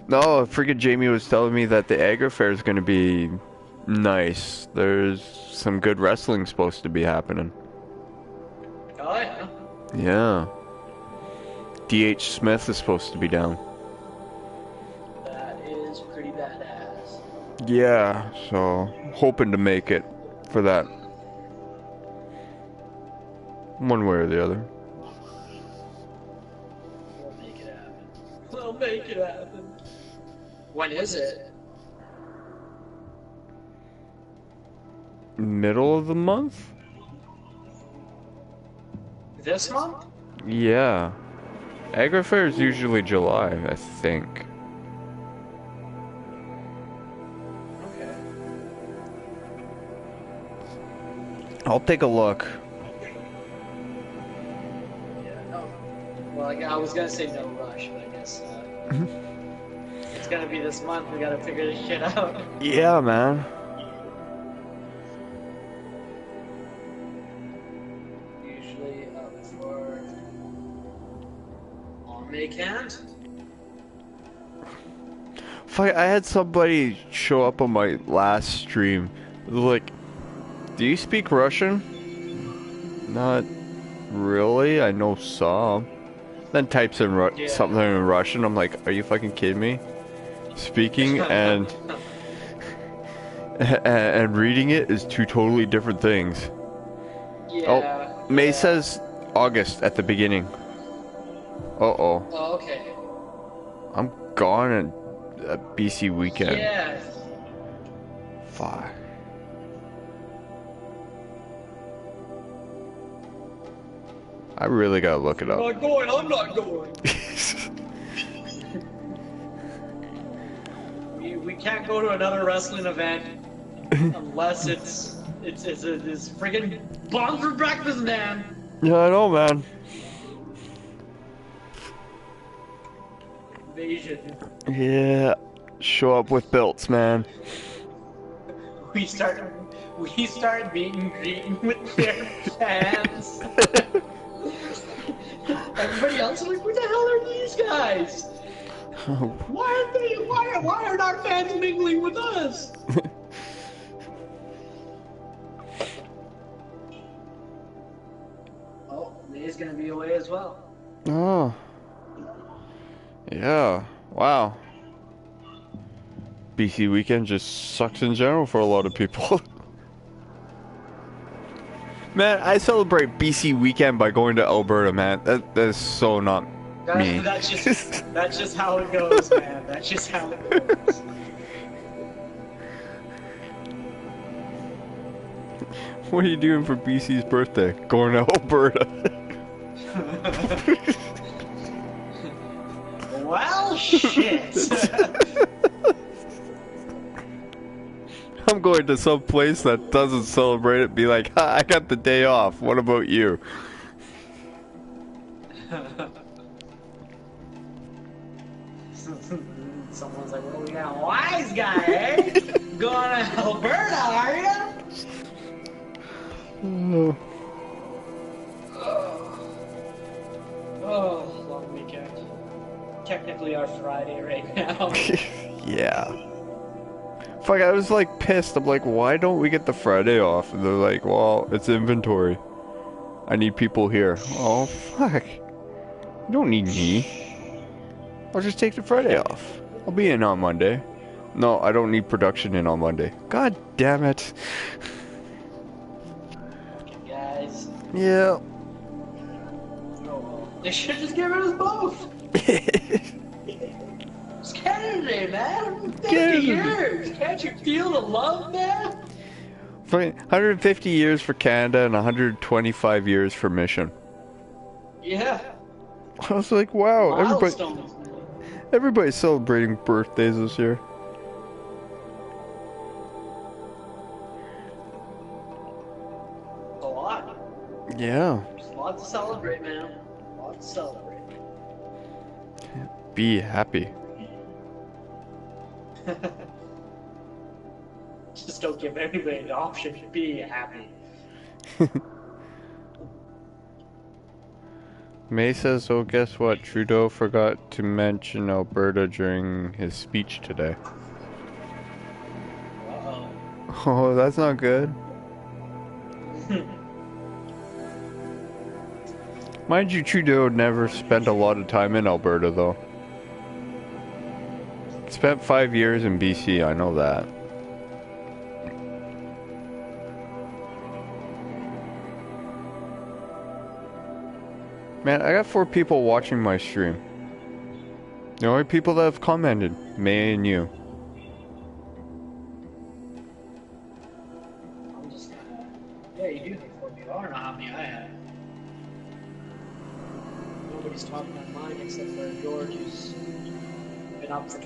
No, freaking Jamie was telling me that the Agri Fair is gonna be nice. There's some good wrestling supposed to be happening. Oh, yeah. Yeah. D.H. Smith is supposed to be down. That is pretty badass. Yeah, so hoping to make it for that. One way or the other. We'll make it happen. We'll make it happen. When is it? Middle of the month? This month? Yeah. Agri Fair is usually July, I think. Okay. I'll take a look. Yeah, no. Well, I was gonna say no rush, but I guess it's gonna be this month. We gotta figure this shit out. Yeah, man. Usually up for on May can't. I had somebody show up on my last stream. Like, do you speak Russian? Not really. I know some. Then types in something in Russian. I'm like, are you fucking kidding me? Speaking and and reading it is two totally different things. Yeah. Oh, May says August at the beginning. Uh-oh. Oh, okay. I'm gone at BC weekend. Yes. Fuck. I really gotta look it up. I'm not going. I'm not going. We can't go to another wrestling event unless it's this friggin' bomb for breakfast, man. Yeah, I know, man. Invasion. Yeah. Show up with belts, man. We start meeting greeting with their fans. Everybody else is like, what the hell are these guys? Why aren't our fans mingling with us? Oh, May's gonna be away as well. Oh. Yeah. Wow. BC weekend just sucks in general for a lot of people. Man, I celebrate BC weekend by going to Alberta, man. That is so not me. That's just how it goes, man. That's just how it goes. What are you doing for BC's birthday? Going to Alberta. Well, shit. I'm going to some place that doesn't celebrate it. Be like, ha, I got the day off. What about you? Someone's like, well, we got a wise guy, eh? Going to Alberta, are you? Oh, long weekend. Technically our Friday right now. Yeah. Fuck, I was like pissed. I'm like, why don't we get the Friday off? And they're like, well, it's inventory. I need people here. Oh, fuck. You don't need me. I'll just take the Friday off. I'll be in on Monday. No, I don't need production in on Monday. God damn it. Guys. Yeah. Oh, they should just give us both. It's Canada, man. 50 years. Can't you feel the love, man? 150 years for Canada and 125 years for Mission. Yeah. I was like, wow, Milestones. everybody's celebrating birthdays this year. A lot. Yeah. There's a lot to celebrate, man. A lot to celebrate. Be happy. Just don't give anybody the option to be happy. May says, oh, guess what? Trudeau forgot to mention Alberta during his speech today. Uh-oh. Oh, that's not good. Mind you, Trudeau never spent a lot of time in Alberta, though. Spent 5 years in BC, I know that. Man, I got 4 people watching my stream. The only people that have commented, May and you. I'm just gonna... Yeah, you do have 4 people. I don't know how many I have. Nobody's talking on mine except for George, who's been up for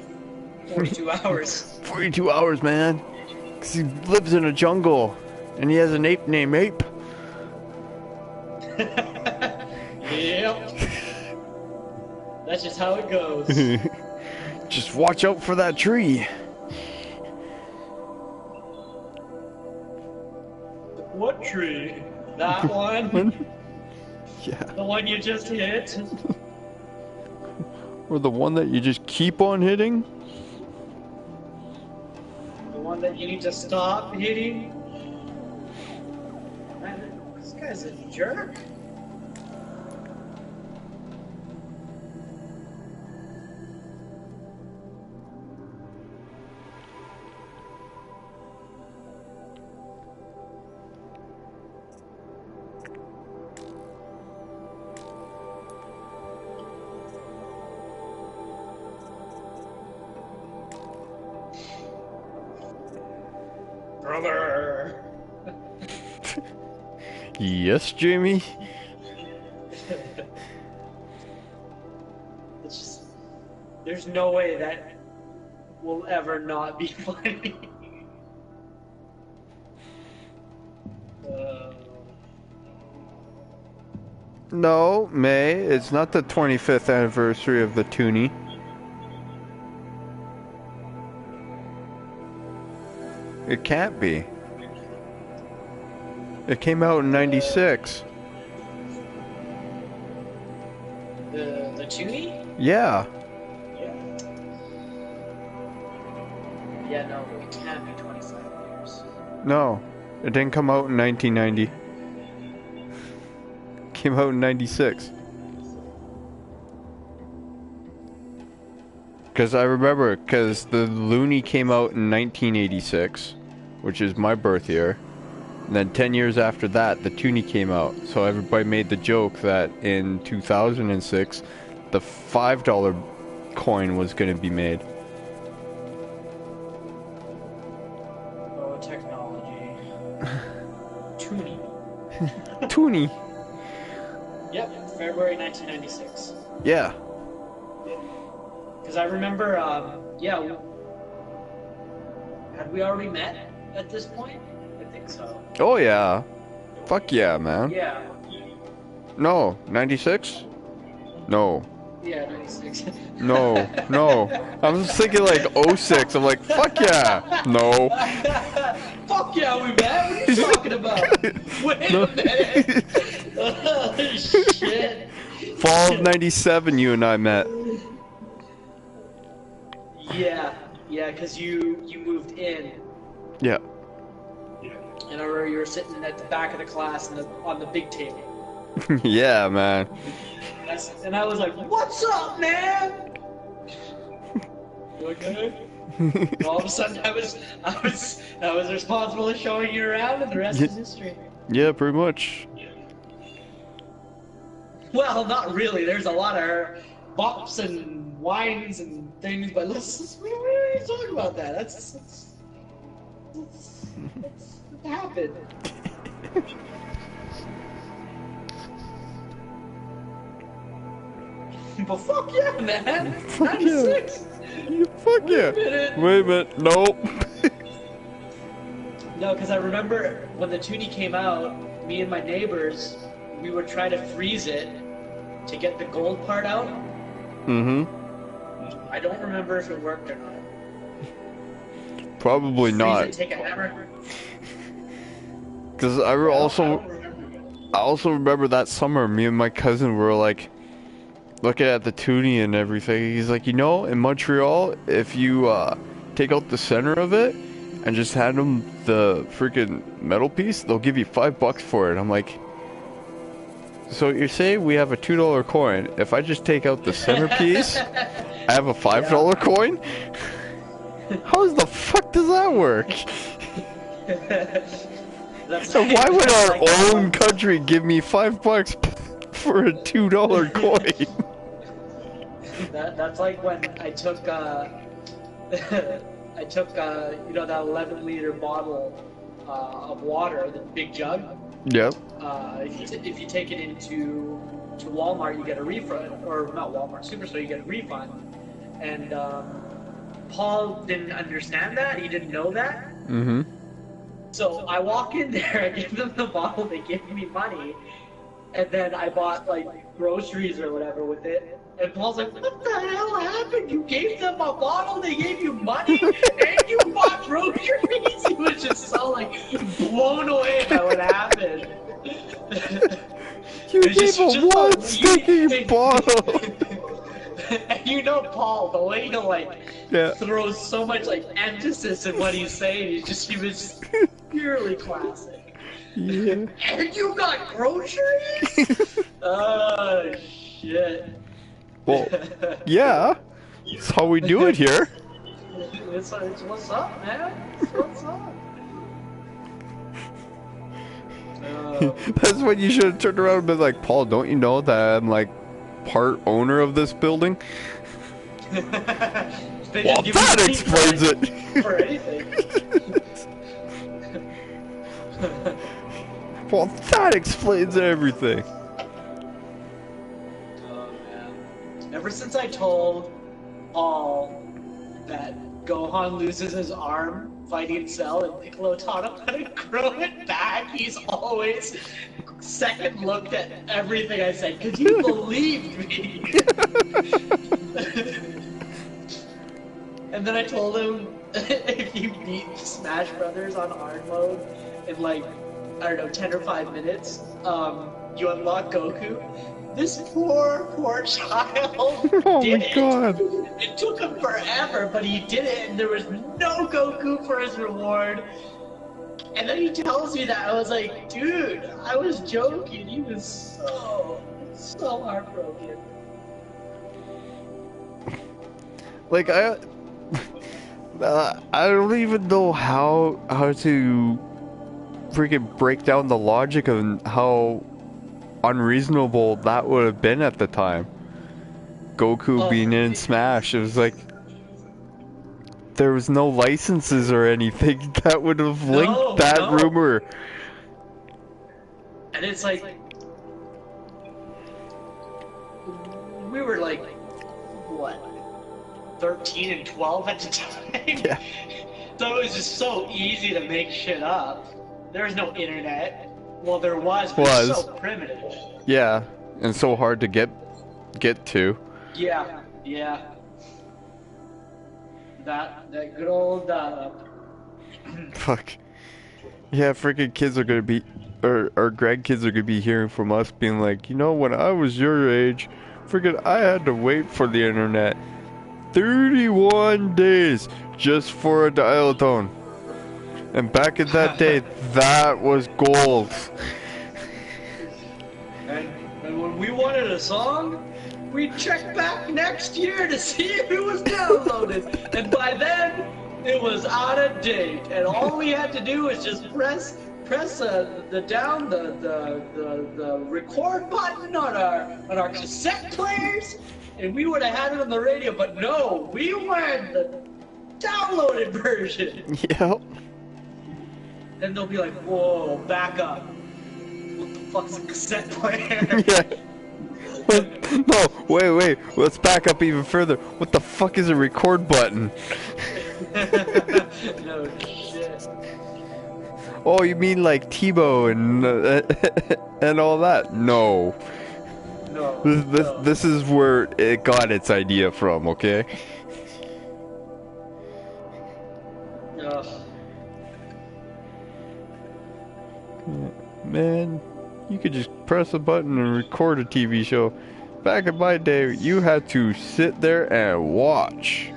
42 hours. 42 hours, man. 'Cause he lives in a jungle. And he has an ape named Ape. Yep. That's just how it goes. Just watch out for that tree. What tree? That one? Yeah. The one you just hit? Or the one that you just keep on hitting? The one that you need to stop hitting? Man, this guy's a jerk. Brother. Yes, Jamie. It's just, there's no way that will ever not be funny. No, May, it's not the 25th anniversary of the Toonie. It can't be. It came out in 96. The Toonie? Yeah. Yeah, no, it can't be 25 years. No, it didn't come out in 1990. Came out in 96. Because I remember, because the Looney came out in 1986, which is my birth year. And then 10 years after that, the Toonie came out. So everybody made the joke that in 2006, the $5 coin was going to be made. Oh, technology. Toonie. Toonie? Yep, February 1996. Yeah. Because I remember, yeah, had we already met at this point? I think so. Oh yeah. Fuck yeah, man. Yeah. No, 96? No. Yeah, 96. No, no. I was thinking like 06. I'm like, fuck yeah. No. Fuck yeah, we met? What are you talking about? Wait a minute. Oh, shit. Fall of 97 you and I met. Yeah, because you moved in. Yeah. And I remember you were sitting at the back of the class on the big table. Yeah, man. And I was like, "What's up, man?" You okay? And all of a sudden, I was responsible for showing you around, and the rest is history. Yeah, pretty much. Well, not really. There's a lot of bops and wines and things, but we don't even talk about that. That's what happened. But fuck yeah, man! Fuck 96! Yeah. Fuck yeah! Wait a minute. Nope. No, because I remember when the Toonie came out, me and my neighbors, we would try to freeze it to get the gold part out. Mm-hmm. I don't remember if it worked or not. Probably Freeze not. it, take a hammer. Because I also remember that summer, me and my cousin were like, looking at the toonie and everything. He's like, you know, in Montreal, if you take out the center of it and just hand them the freaking metal piece, they'll give you $5 for it. I'm like, so you're saying we have a $2 coin? If I just take out the center piece, I have a $5 coin? How the fuck does that work? So why would our own country give me $5 for a $2 coin? That's like when I took I took you know, that 11-liter bottle of water, the big jug. Yep. If you take it into Walmart, you get a refund, or not Walmart, Superstore, you get a refund. And Paul didn't understand that. He didn't know that. Mm-hmm. So I walk in there, I give them the bottle, they give me money, and then I bought like groceries or whatever with it. And Paul's like, what the hell happened? You gave them a bottle, they gave you money, and you bought groceries? He was just so like blown away by what happened. You gave a one sticky bottle. And you know Paul, the way he like throws so much like emphasis in what he's saying, he was purely classic. Yeah. And you got groceries? Oh shit. Well, yeah. That's how we do it here. It's what's up, man? What's up? That's when you should have turned around and been like, Paul, don't you know that I'm like part owner of this building? Well, that explains it. For anything. Well, that explains everything. Oh man! Ever since I told Paul that Gohan loses his arm fighting Cell and Piccolo taught him how to grow it back, he's always second looked at everything I said because he believed me. And then I told him if you beat Smash Brothers on hard mode in like, I don't know, 10 or 5 minutes, you unlock Goku. This poor child Oh did my it. god. It took him forever, but he did it, and there was no Goku for his reward. And then he tells me that, I was like, dude, I was joking. He was so heartbroken. Like, I don't even know how to freaking break down the logic of how unreasonable that would have been at the time. Goku being in Smash, it was like there was no licenses or anything that would have linked that rumor. And it's like, we were like, what, 13 and 12 at the time? Yeah. So it was just so easy to make shit up. There was no internet. Well, there was, but it was so primitive. Yeah, and so hard to get to. Yeah. That good old Fuck. Yeah, freaking kids are gonna be, or grandkids are gonna be hearing from us being like, you know, when I was your age, freaking I had to wait for the internet 31 days just for a dial tone. And back in that day, that was gold. And when we wanted a song, we'd check back next year to see if it was downloaded. And by then, it was out of date. And all we had to do was just press the record button on our cassette players, and we would have had it on the radio. But no, we wanted the downloaded version. Yep. Then they'll be like, whoa, back up. What the fuck's a cassette player? Yeah. No, wait, let's back up even further. What the fuck is a record button? No shit. Oh, you mean like Tebow and all that? No. No. This is where it got its idea from, okay? Ugh. Man, you could just press a button and record a TV show. back in my day, you had to sit there and watch.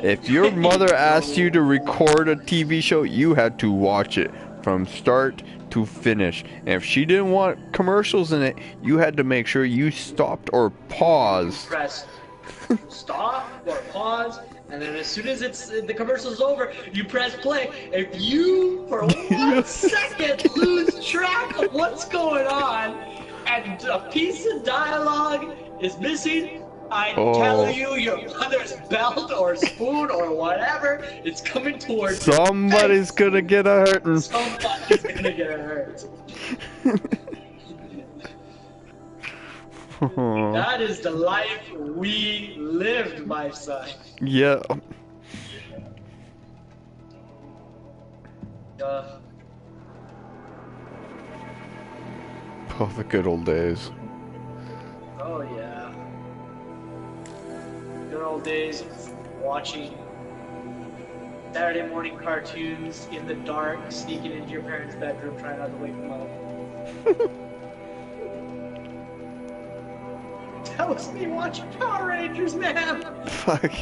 If your mother asked you to record a TV show, you had to watch it from start to finish. And if she didn't want commercials in it, you had to make sure you stopped or paused. Press stop or pause, and then as soon as the commercial's over, you press play. If you, for 1 second, lose track of what's going on, and a piece of dialogue is missing, I tell you, your mother's belt or spoon or whatever is coming towards you. Somebody's gonna get hurt. Somebody's gonna get hurt. That is the life we lived, my son. Yeah. Oh, the good old days. Oh yeah. Good old days of watching Saturday morning cartoons in the dark, sneaking into your parents' bedroom, trying not to wake them up. That was me watching Power Rangers, man! Fuck.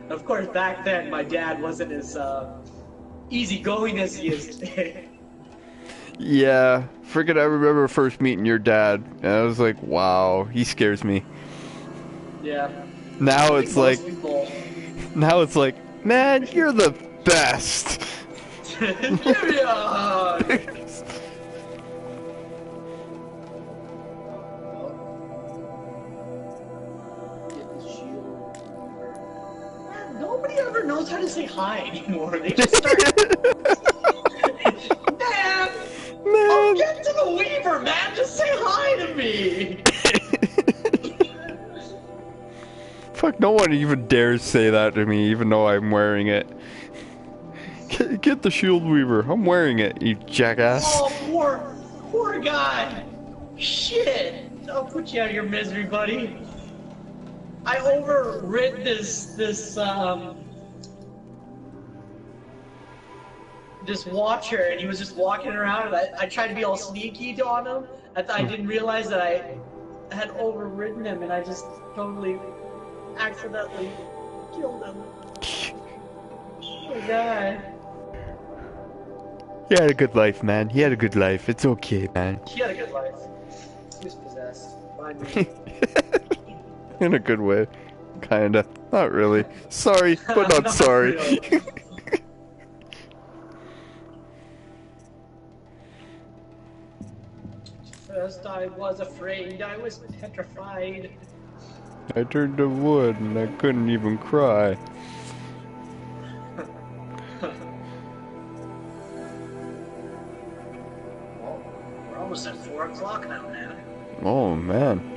Of course, back then, my dad wasn't as easygoing as he is today. Yeah, freaking I remember first meeting your dad, and I was like, wow, he scares me. Yeah. Now it's like, man, you're the best. Give me a hug! Nobody ever knows how to say hi anymore. They just start. Man! Oh, get to the Weaver, man! Just say hi to me! Fuck, no one even dares say that to me, even though I'm wearing it. Get the shield weaver. I'm wearing it, you jackass. Oh, poor guy. Shit. I'll put you out of your misery, buddy. I overrid this watcher, and he was just walking around, and I tried to be all sneaky on him. I didn't realize that I had overridden him, and I just totally accidentally killed him. Poor guy. He had a good life, man. He had a good life. It's okay, man. He had a good life. He was possessed by me. In a good way. Kinda. Not really. Sorry, but not sorry. Really. First I was afraid, I was petrified. I turned to wood and I couldn't even cry. Well, we're almost at 4 o'clock now, man. Oh, man.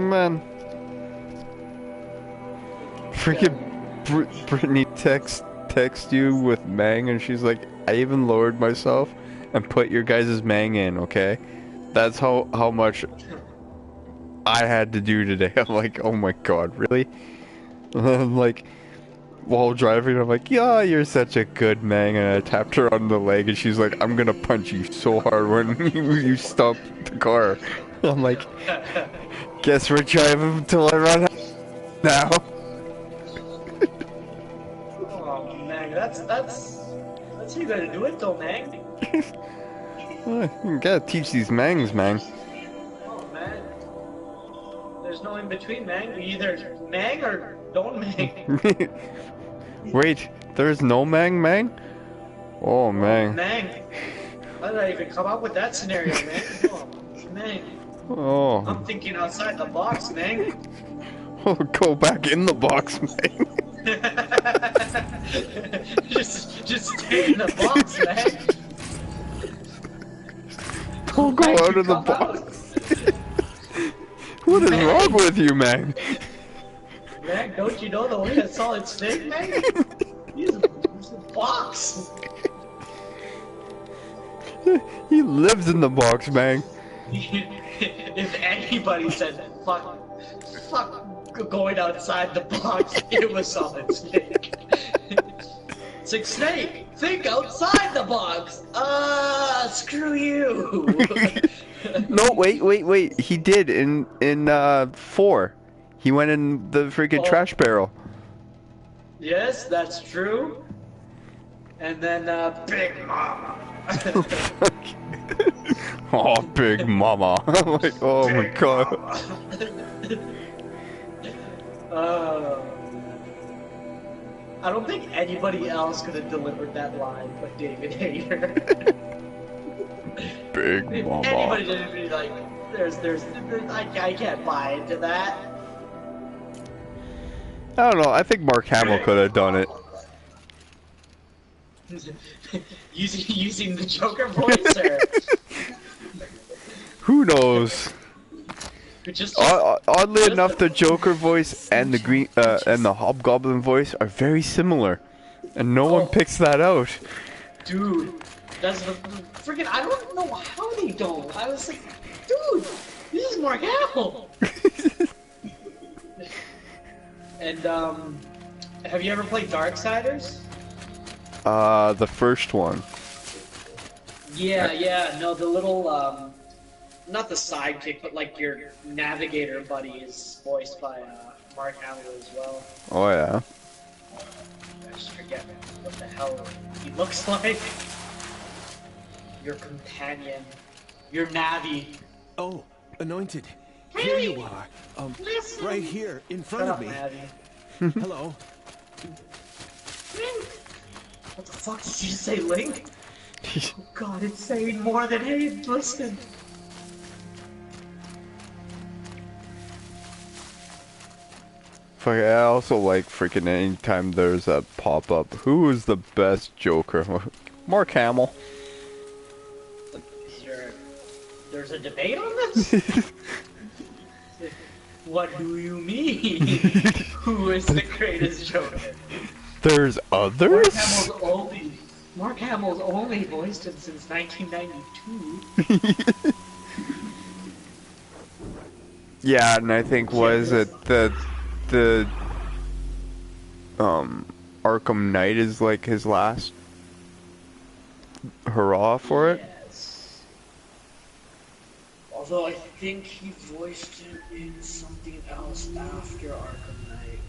Man. Freaking Brittany text you with Mang, and she's like, I even lowered myself and put your guys' Mang in, okay? That's how much I had to do today. I'm like, oh my god, really? And I'm like, while driving, I'm like, yeah, you're such a good Mang, and I tapped her on the leg, and she's like, I'm gonna punch you so hard when you stop the car. I'm like, guess we're driving until I run out now. Oh, man, that's how you gotta do it, though, man. You gotta teach these Mangs, man. Oh, man. There's no in between, man. You either Mang or don't Mang. Wait, there's no Mang? Oh, Mang. Mang. How did I even come up with that scenario, man? Oh, Mang. Oh. I'm thinking outside the box, Mang. Oh, go back in the box, Mang. just stay in the box, man. Don't go out of the box. What is wrong with you, man? Man, don't you know the way a solid snake, man? He's a box. He lives in the box, man. If anybody said fuck going outside the box, it was Solid Snake. It's like, Snake, think outside the box. Screw you. No, wait. He did in 4. He went in the freaking trash barrel. Yes, that's true. And then, Big Mama. Oh, Big Mama. I'm like, oh my god. I don't think anybody else could have delivered that line but David Hayter. Big If Mama. anybody didn't be like, I can't buy into that. I don't know. I think Mark Hamill could have done it. using the Joker voice, or Who knows? just Oddly just enough, the Joker voice and the green and the Hobgoblin voice are very similar, and no one picks that out. dude, that's the freaking. I don't know how they don't. I was like, dude, this is Mark Hamill. And have you ever played Darksiders? The first one. Yeah, no, the little, not the sidekick, but like your navigator buddy is voiced by, Mark Hamill as well. Oh yeah. I just forget what the hell he looks like. Your companion. Your Navi. Oh, Anointed. Hey! Here you are. Listen. Right here, in front Shut of up, me. Navi. Hello. What the fuck did you say, Link? Oh god, it's saying more than hey, listen. Fuck, I also like freaking anytime there's a pop-up. Who is the best Joker? Mark Hamill. There's a debate on this? What do you mean? Who is the greatest Joker? There's others? Mark Hamill's only voiced him since 1992. Yeah, and I think was it the Arkham Knight is like his last hurrah for it. Yes. Although I think he voiced it in something else after Arkham Knight.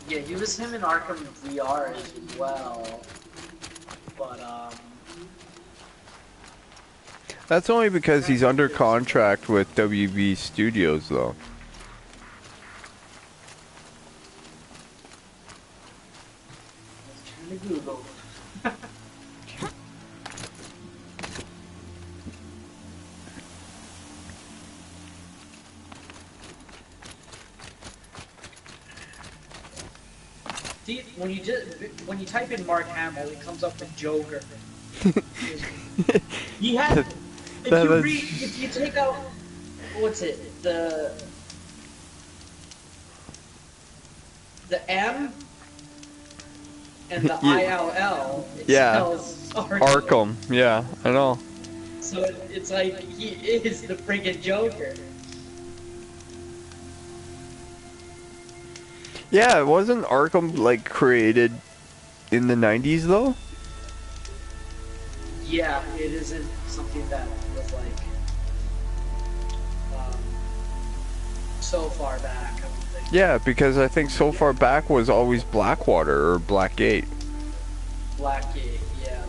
Yeah, he was him in Arkham VR as well. But That's only because he's under contract with WB Studios, though. let's turn to Google. See, when you type in Mark Hamill, it comes up with Joker. He had. If you take out, what's it, the M and the ILL, it spells Arkham. Yeah, I know. So it's like he is the friggin' Joker. Yeah, wasn't Arkham like created in the 90s though? Yeah, it isn't something that was like so far back. I don't think. Yeah, because I think so far back was always Blackwater or Blackgate. Blackgate, yeah.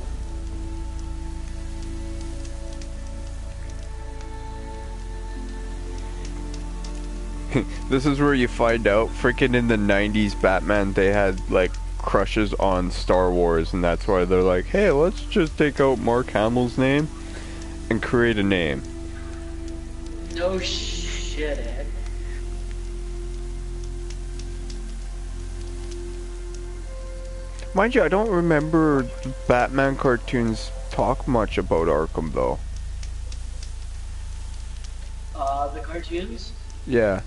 This is where you find out, freaking in the 90s Batman, they had like crushes on Star Wars, and that's why they're like, hey, let's just take out Mark Hamill's name and create a name. No shit, Ed. Mind you, I don't remember the Batman cartoons talk much about Arkham though. The cartoons? Yeah.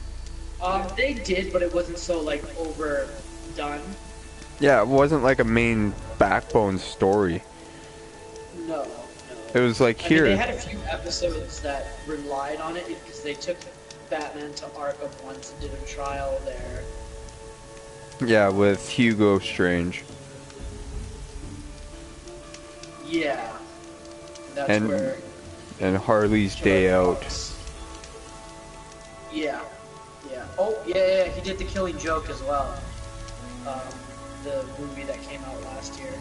They did, but it wasn't so like overdone. Yeah, it wasn't like a main backbone story. No. It was like I here. mean, they had a few episodes that relied on it because they took Batman to Arkham once and did a trial there. Yeah, with Hugo Strange. Yeah. That's And- where And Harley's Day Out. Yeah. Yeah. Oh, yeah, he did The Killing Joke as well. The movie that came out last year.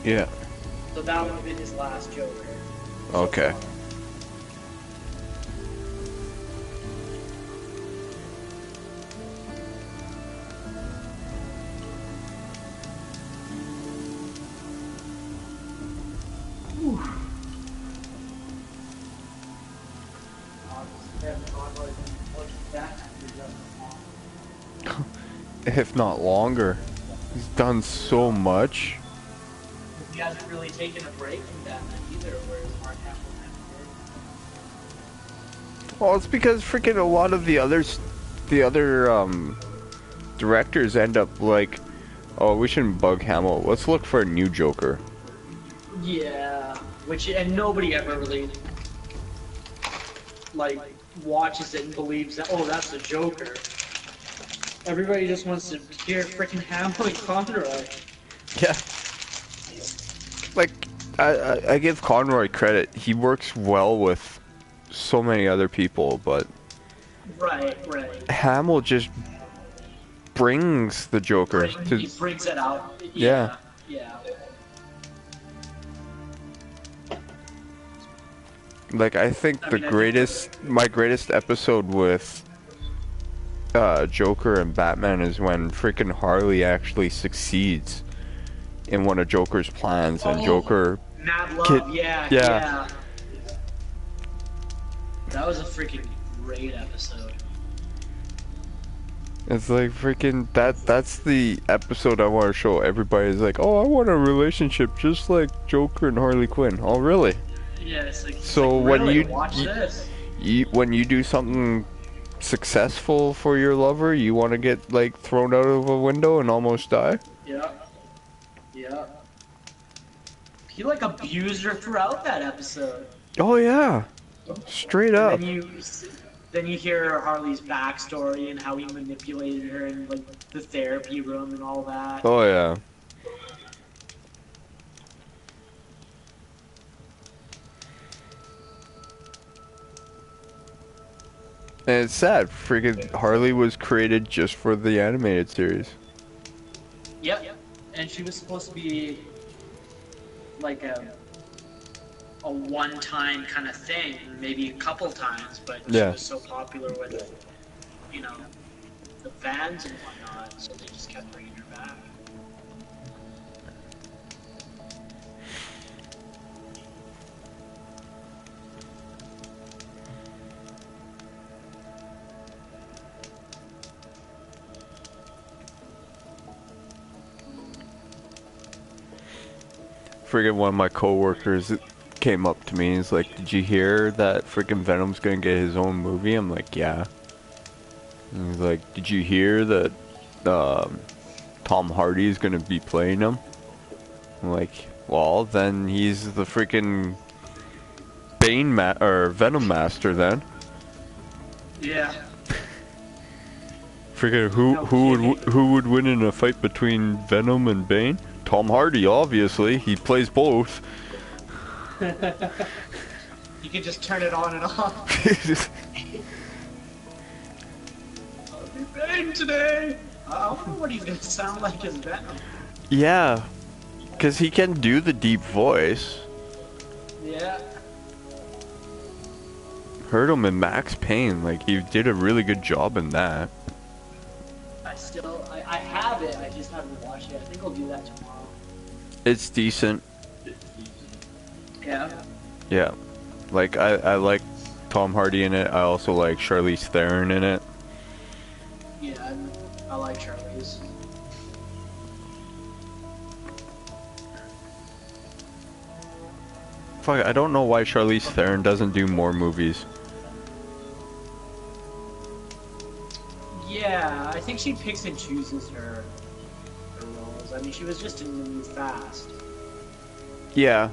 Yeah. So that would have been his last Joker. so Okay. far. If not longer. He's done so much. He hasn't really taken a break from Batman either, whereas Mark Hamill did. Well, it's because freaking a lot of the other directors end up like, oh, we shouldn't bug Hamill. Let's look for a new Joker. Yeah, and nobody ever really like watches it and believes that, oh, that's the Joker. Everybody just wants to hear freaking Hamill and Conroy. Yeah. Like, I give Conroy credit. He works well with so many other people, but Right. Hamill just brings the Joker He brings it out. Yeah. Yeah. Like, I think my greatest episode with Joker and Batman is when freaking Harley actually succeeds in one of Joker's plans, and Joker. Mad Love, yeah. That was a freaking great episode. It's like freaking that's the episode I want to show everybody. Is like, oh, I want a relationship just like Joker and Harley Quinn. Oh, really? Yeah, it's like, So like, when really? Watch this. when you do something successful for your lover, you want to get like thrown out of a window and almost die? Yeah. He like abused her throughout that episode. Oh yeah, straight up. Then you hear Harley's backstory and how he manipulated her in like the therapy room and all that. Oh yeah. And it's sad. Freaking Harley was created just for the animated series. Yep. And she was supposed to be like a one-time kind of thing, maybe a couple times, but she was so popular with, the fans and whatnot, so they just kept bringing her back. Friggin' one of my coworkers came up to me and he's like, did you hear that freaking Venom's gonna get his own movie? I'm like, yeah. And he's like, did you hear that Tom Hardy is gonna be playing him? I'm like, well, then he's the freaking Venom Master then. Yeah. Freaking who would win in a fight between Venom and Bane? Tom Hardy, obviously. He plays both. You can just turn it on and off. I'll be Bane today. I wonder what he's gonna sound like as Venom. Yeah, because he can do the deep voice. Yeah. Heard him in Max Payne. Like, he did a really good job in that. I have it. I just haven't watched it. I think I'll do that tomorrow. It's decent. Yeah. Yeah. Like, I like Tom Hardy in it. I also like Charlize Theron in it. Yeah, I like Charlize. Fuck, I don't know why Charlize Theron doesn't do more movies. Yeah, I think she picks and chooses her roles. I mean, she was just in the movie Fast. Yeah.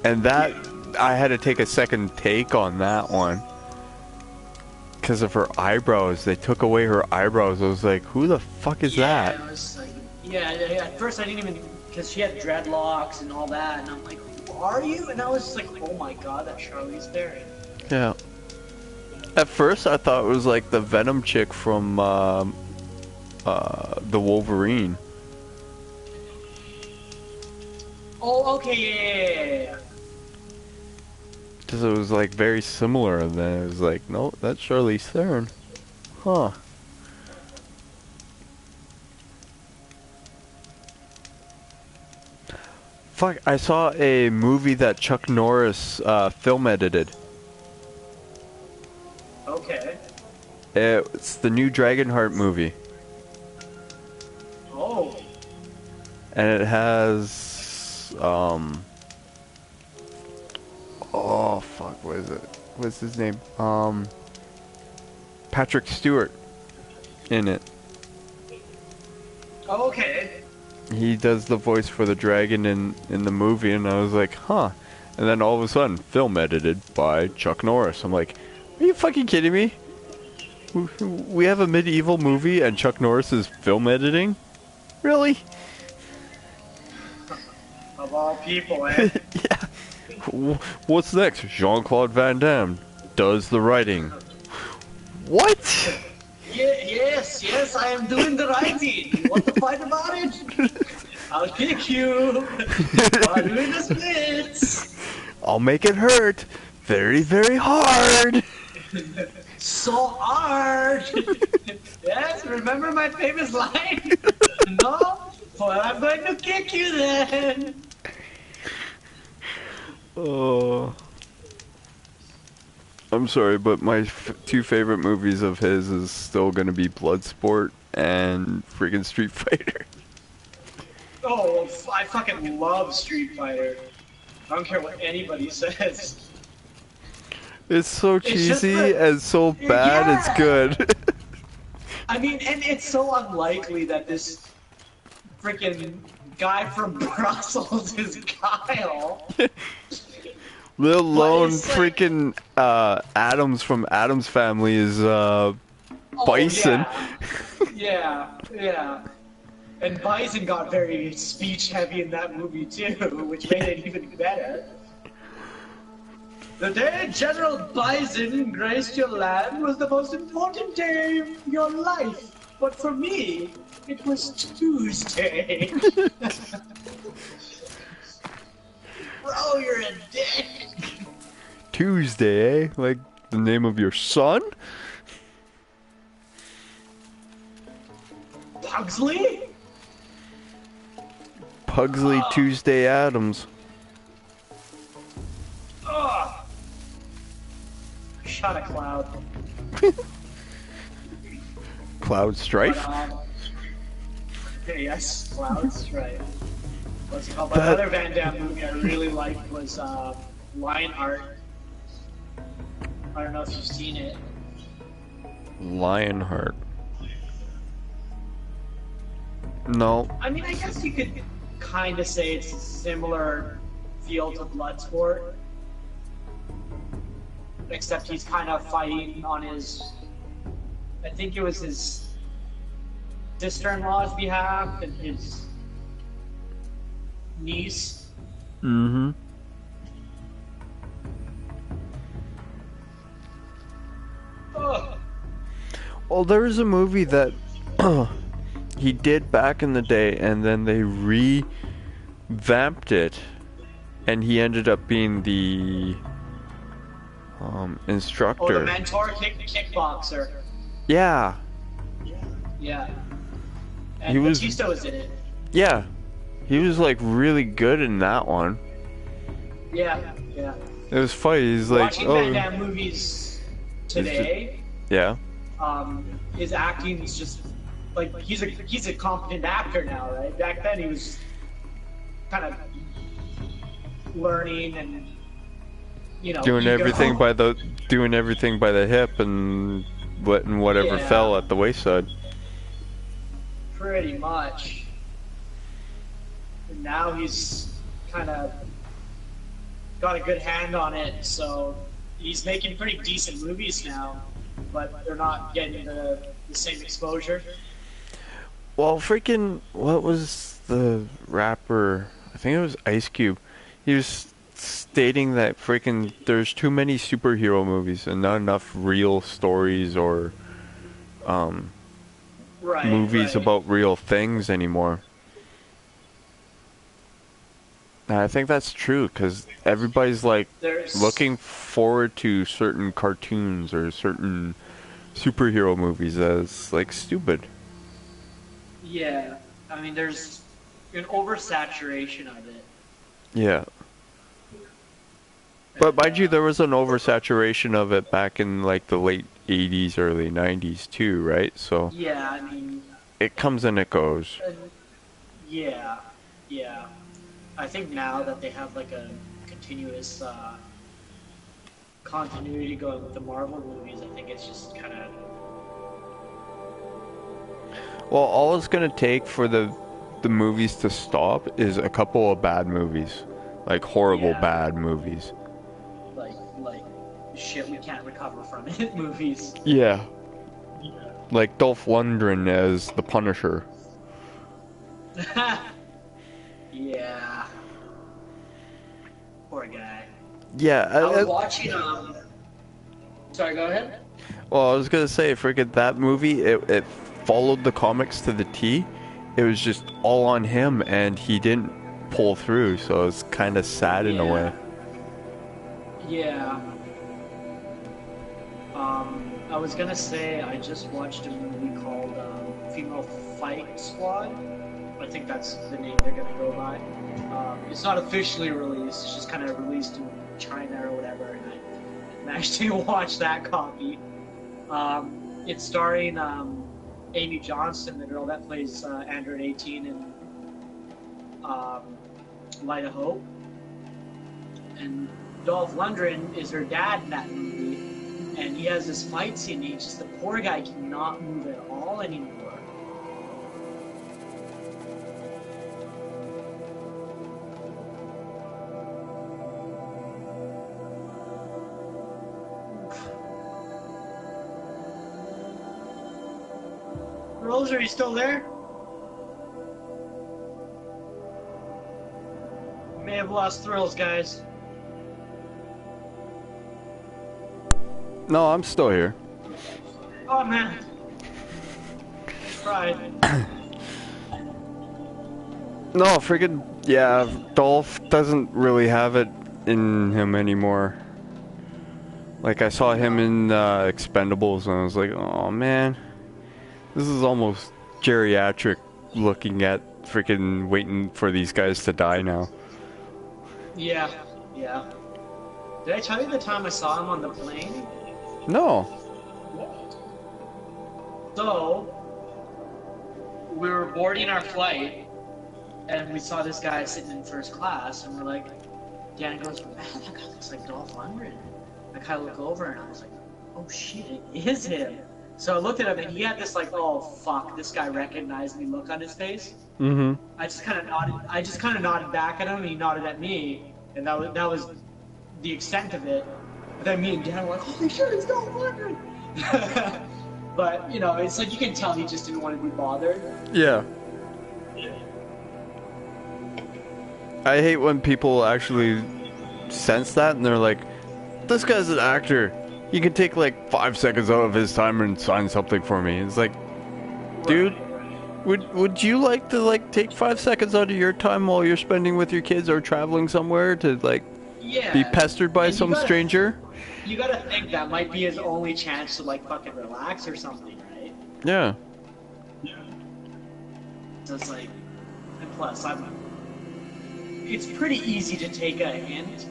And that, I had to take a second take on that one. because of her eyebrows. They took away her eyebrows. I was like, who the fuck is that? It was like, at first I didn't even, because she had dreadlocks and all that, and I'm like, who are you? And I was just like, oh my god, that's Charlize Theron. Yeah. At first I thought it was like the Venom chick from the Wolverine. Oh, okay, yeah. Because it was like very similar, and then it was like, no, that's Charlize Theron. Huh. Fuck, I saw a movie that Chuck Norris film edited. Okay. It's the new Dragonheart movie. Oh. And it has, oh fuck, what is it? What's his name? Patrick Stewart in it. Oh, okay. He does the voice for the dragon in the movie, and I was like, huh. And then all of a sudden, film edited by Chuck Norris. I'm like, are you fucking kidding me? We have a medieval movie and Chuck Norris is film editing? Really? Of all people, eh? Yeah. What's next? Jean-Claude Van Damme does the writing. What? Yes, I am doing the writing. You want to fight about it? I'll kick you while doing the splits. I'll make it hurt. Very, very hard. So hard. Yes, remember my famous line? No? Well, I'm going to kick you then. Oh. I'm sorry, but my two favorite movies of his is still gonna be Bloodsport and freaking Street Fighter. Oh, I fucking love Street Fighter. I don't care what anybody says. It's so cheesy and so bad, Yeah. it's good. I mean, and it's so unlikely that this freaking guy from Brussels is Kyle. Let alone it's like- freaking Adams from Adam's Family is Bison. Yeah. And Bison got very speech heavy in that movie too, which made it even better. The day General Bison graced your land was the most important day of your life. But for me, it was Tuesday. Bro, you're a dick. Tuesday, eh? Like the name of your son? Pugsley? Pugsley Tuesday Adams. Ugh. Shot a cloud. Cloud Strife? Yes, Clouds, right. What's it called? That- Another Van Damme movie I really liked was Lionheart. I don't know if you've seen it. Lionheart. No. I mean, I guess you could kind of say it's a similar feel to Bloodsport. Except he's kind of fighting on his... I think it was his sister-in-law's behalf and his niece. Mm-hmm. Ugh. Well, there was a movie that he did back in the day, and then they revamped it, and he ended up being the instructor. Oh, the mentor kickboxer. Yeah, Yeah. And He was- Batista was in it. yeah. He was like really good in that one. Yeah. It was funny. He's like, Watching oh, Van Damme movies today, yeah. his acting is just like he's a competent actor now, right? Back then he was kind of learning and Doing ego. everything by the hip and letting whatever Yeah. fell at the wayside. Pretty much. And now he's kind of got a good hand on it, so he's making pretty decent movies now. but they're not getting the same exposure. Well, freaking, what was the rapper? I think it was Ice Cube. He was stating that freaking there's too many superhero movies and not enough real stories or movies Right. about real things anymore. And I think that's true because everybody's like looking forward to certain cartoons or certain superhero movies as like stupid. Yeah, I mean, there's an oversaturation of it. Yeah. But mind you, there was an oversaturation of it back in like the late 80s, early 90s too, right? So Yeah, I mean, it comes and it goes. yeah. I think now that they have like a continuous continuity going with the Marvel movies, I think it's just kind of. Well, all it's gonna take for the movies to stop is a couple of bad movies, like horrible bad movies. Like shit we can't recover from it movies. Yeah. Like Dolph Lundgren as the Punisher. Yeah. Poor guy. Yeah. I was watching. Sorry, go ahead. Well, I was gonna say, freaking that movie, it followed the comics to the T. It was just all on him, and he didn't pull through, so it's kind of sad in a way. Yeah. I was gonna say I just watched a movie called Female Fight Squad. I think that's the name they're gonna go by. It's not officially released; it's just kind of released in China or whatever, and I managed to watch that copy. It's starring Amy Johnston, the girl that plays Android 18 in Light of Hope, and Dolph Lundgren is her dad in that movie. And he has this fight scene, and he's just, the poor guy cannot move at all anymore. Rose, are you still there? May have lost Thrills, guys. No, I'm still here. Oh man. Tried. No, freaking yeah, Dolph doesn't really have it in him anymore. Like I saw him in Expendables, and I was like, oh man, this is almost geriatric. Looking at freaking waiting for these guys to die now. Yeah. Did I tell you the time I saw him on the plane? No. So, we were boarding our flight, and we saw this guy sitting in first class, and we're like, Dan goes, man, that guy looks like Dolph Lundgren. I kind of look over, and I was like, oh shit, it is him. So I looked at him, and he had this like, oh fuck, this guy recognized me look on his face. Mm-hmm. I just kind of nodded back at him, and he nodded at me, and that was the extent of it. But then me and Dan were like, holy shit, it's Dolph Lundgren! But, you know, it's like you can tell he just didn't want to be bothered. Yeah. I hate when people actually sense that and they're like, this guy's an actor. He can take like 5 seconds out of his time and sign something for me. It's like, dude, would you like to like take 5 seconds out of your time while you're spending with your kids or traveling somewhere to like be pestered by some stranger? You gotta think that might be his only chance to like fucking relax or something, right? Yeah. So it's like, and plus, it's pretty easy to take a hint.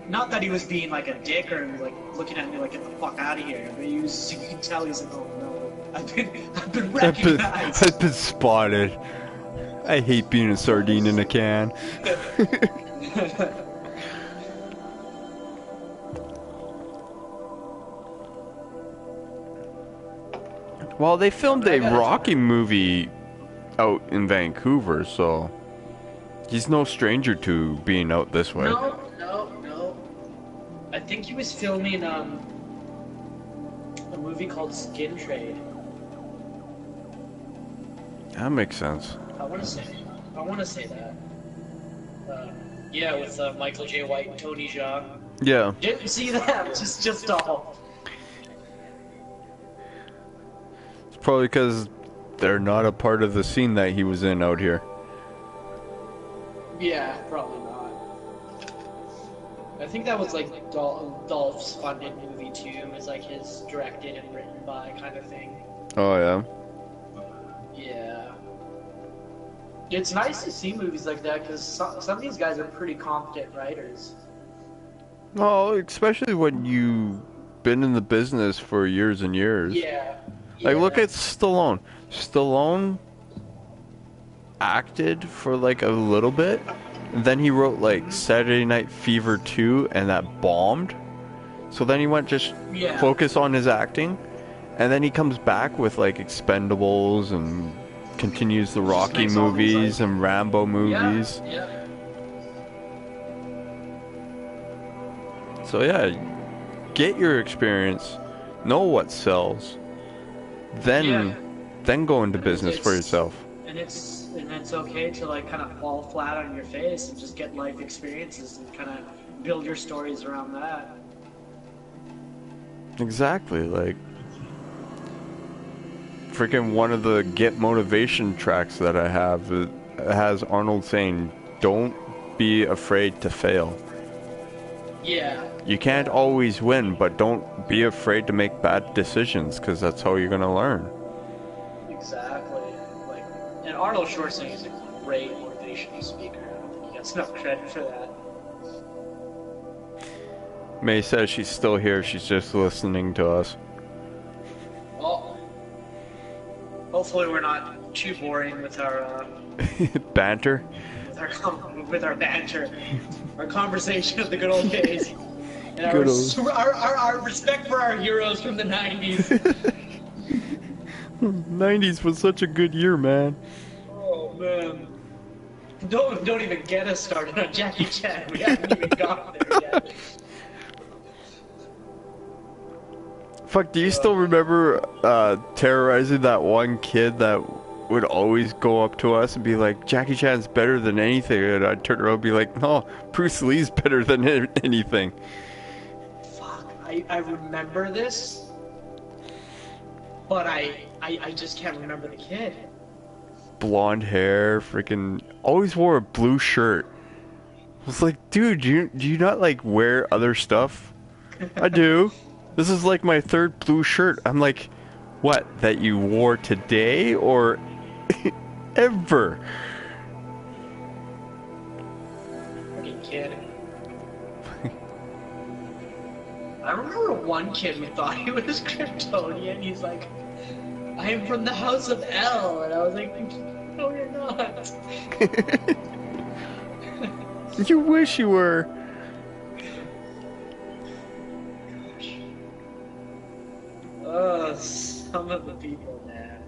Not that he was being like a dick or like looking at me like get the fuck out of here, but you can tell he's like, oh no, I've been recognized. I've been spotted. I hate being a sardine in a can. Well, they filmed a Rocky movie out in Vancouver, so he's no stranger to being out this way. No. I think he was filming a movie called Skin Trade. That makes sense. I want to say that. Yeah, with Michael J. White and Tony Jaa. Yeah. Didn't see that. Just all. It's probably because they're not a part of the scene that he was in out here. Yeah, probably not. I think that was like Dolph's funded movie too. It was like his directed and written by kind of thing. Oh, yeah. Yeah. It's nice to see movies like that because some of these guys are pretty competent writers. Oh, especially when you've been in the business for years and years. Yeah. Like, look at Stallone. Stallone acted for like a little bit, and then he wrote like Saturday Night Fever 2, and that bombed. So then he went just focus on his acting, and then he comes back with like Expendables and continues the Rocky movies and Rambo movies. Yeah. So yeah, get your experience, know what sells, then go into business for yourself. And it's okay to like kind of fall flat on your face and just get life experiences and kind of build your stories around that. Exactly, like freaking one of the Get Motivation tracks that I have has Arnold saying, "Don't be afraid to fail." Yeah. You can't always win, but don't be afraid to make bad decisions, because that's how you're gonna learn. Exactly. Like, and Arnold Schwarzenegger is a great motivational speaker. I don't think he gets enough credit for that. May says she's still here. She's just listening to us. Well, hopefully we're not too boring with our Banter. with our banter, our conversation of the good old days, and Good our respect for our heroes from the 90s. 90s was such a good year, man. Oh man. Don't even get us started on Jackie Chan. We haven't even gotten there yet. Fuck, do you still remember terrorizing that one kid that would always go up to us and be like, Jackie Chan's better than anything? And I'd turn around and be like, no, Bruce Lee's better than anything. Fuck, I remember this, but I just can't remember the kid. Blonde hair, freaking always wore a blue shirt. I was like, dude, do you not like wear other stuff? I do. This is like my third blue shirt. I'm like, what, that you wore today or ever? Fucking kid. I remember one kid who thought he was Kryptonian. He's like, I am from the House of L. And I was like, no, you're not. You wish you were. Some of the people, man.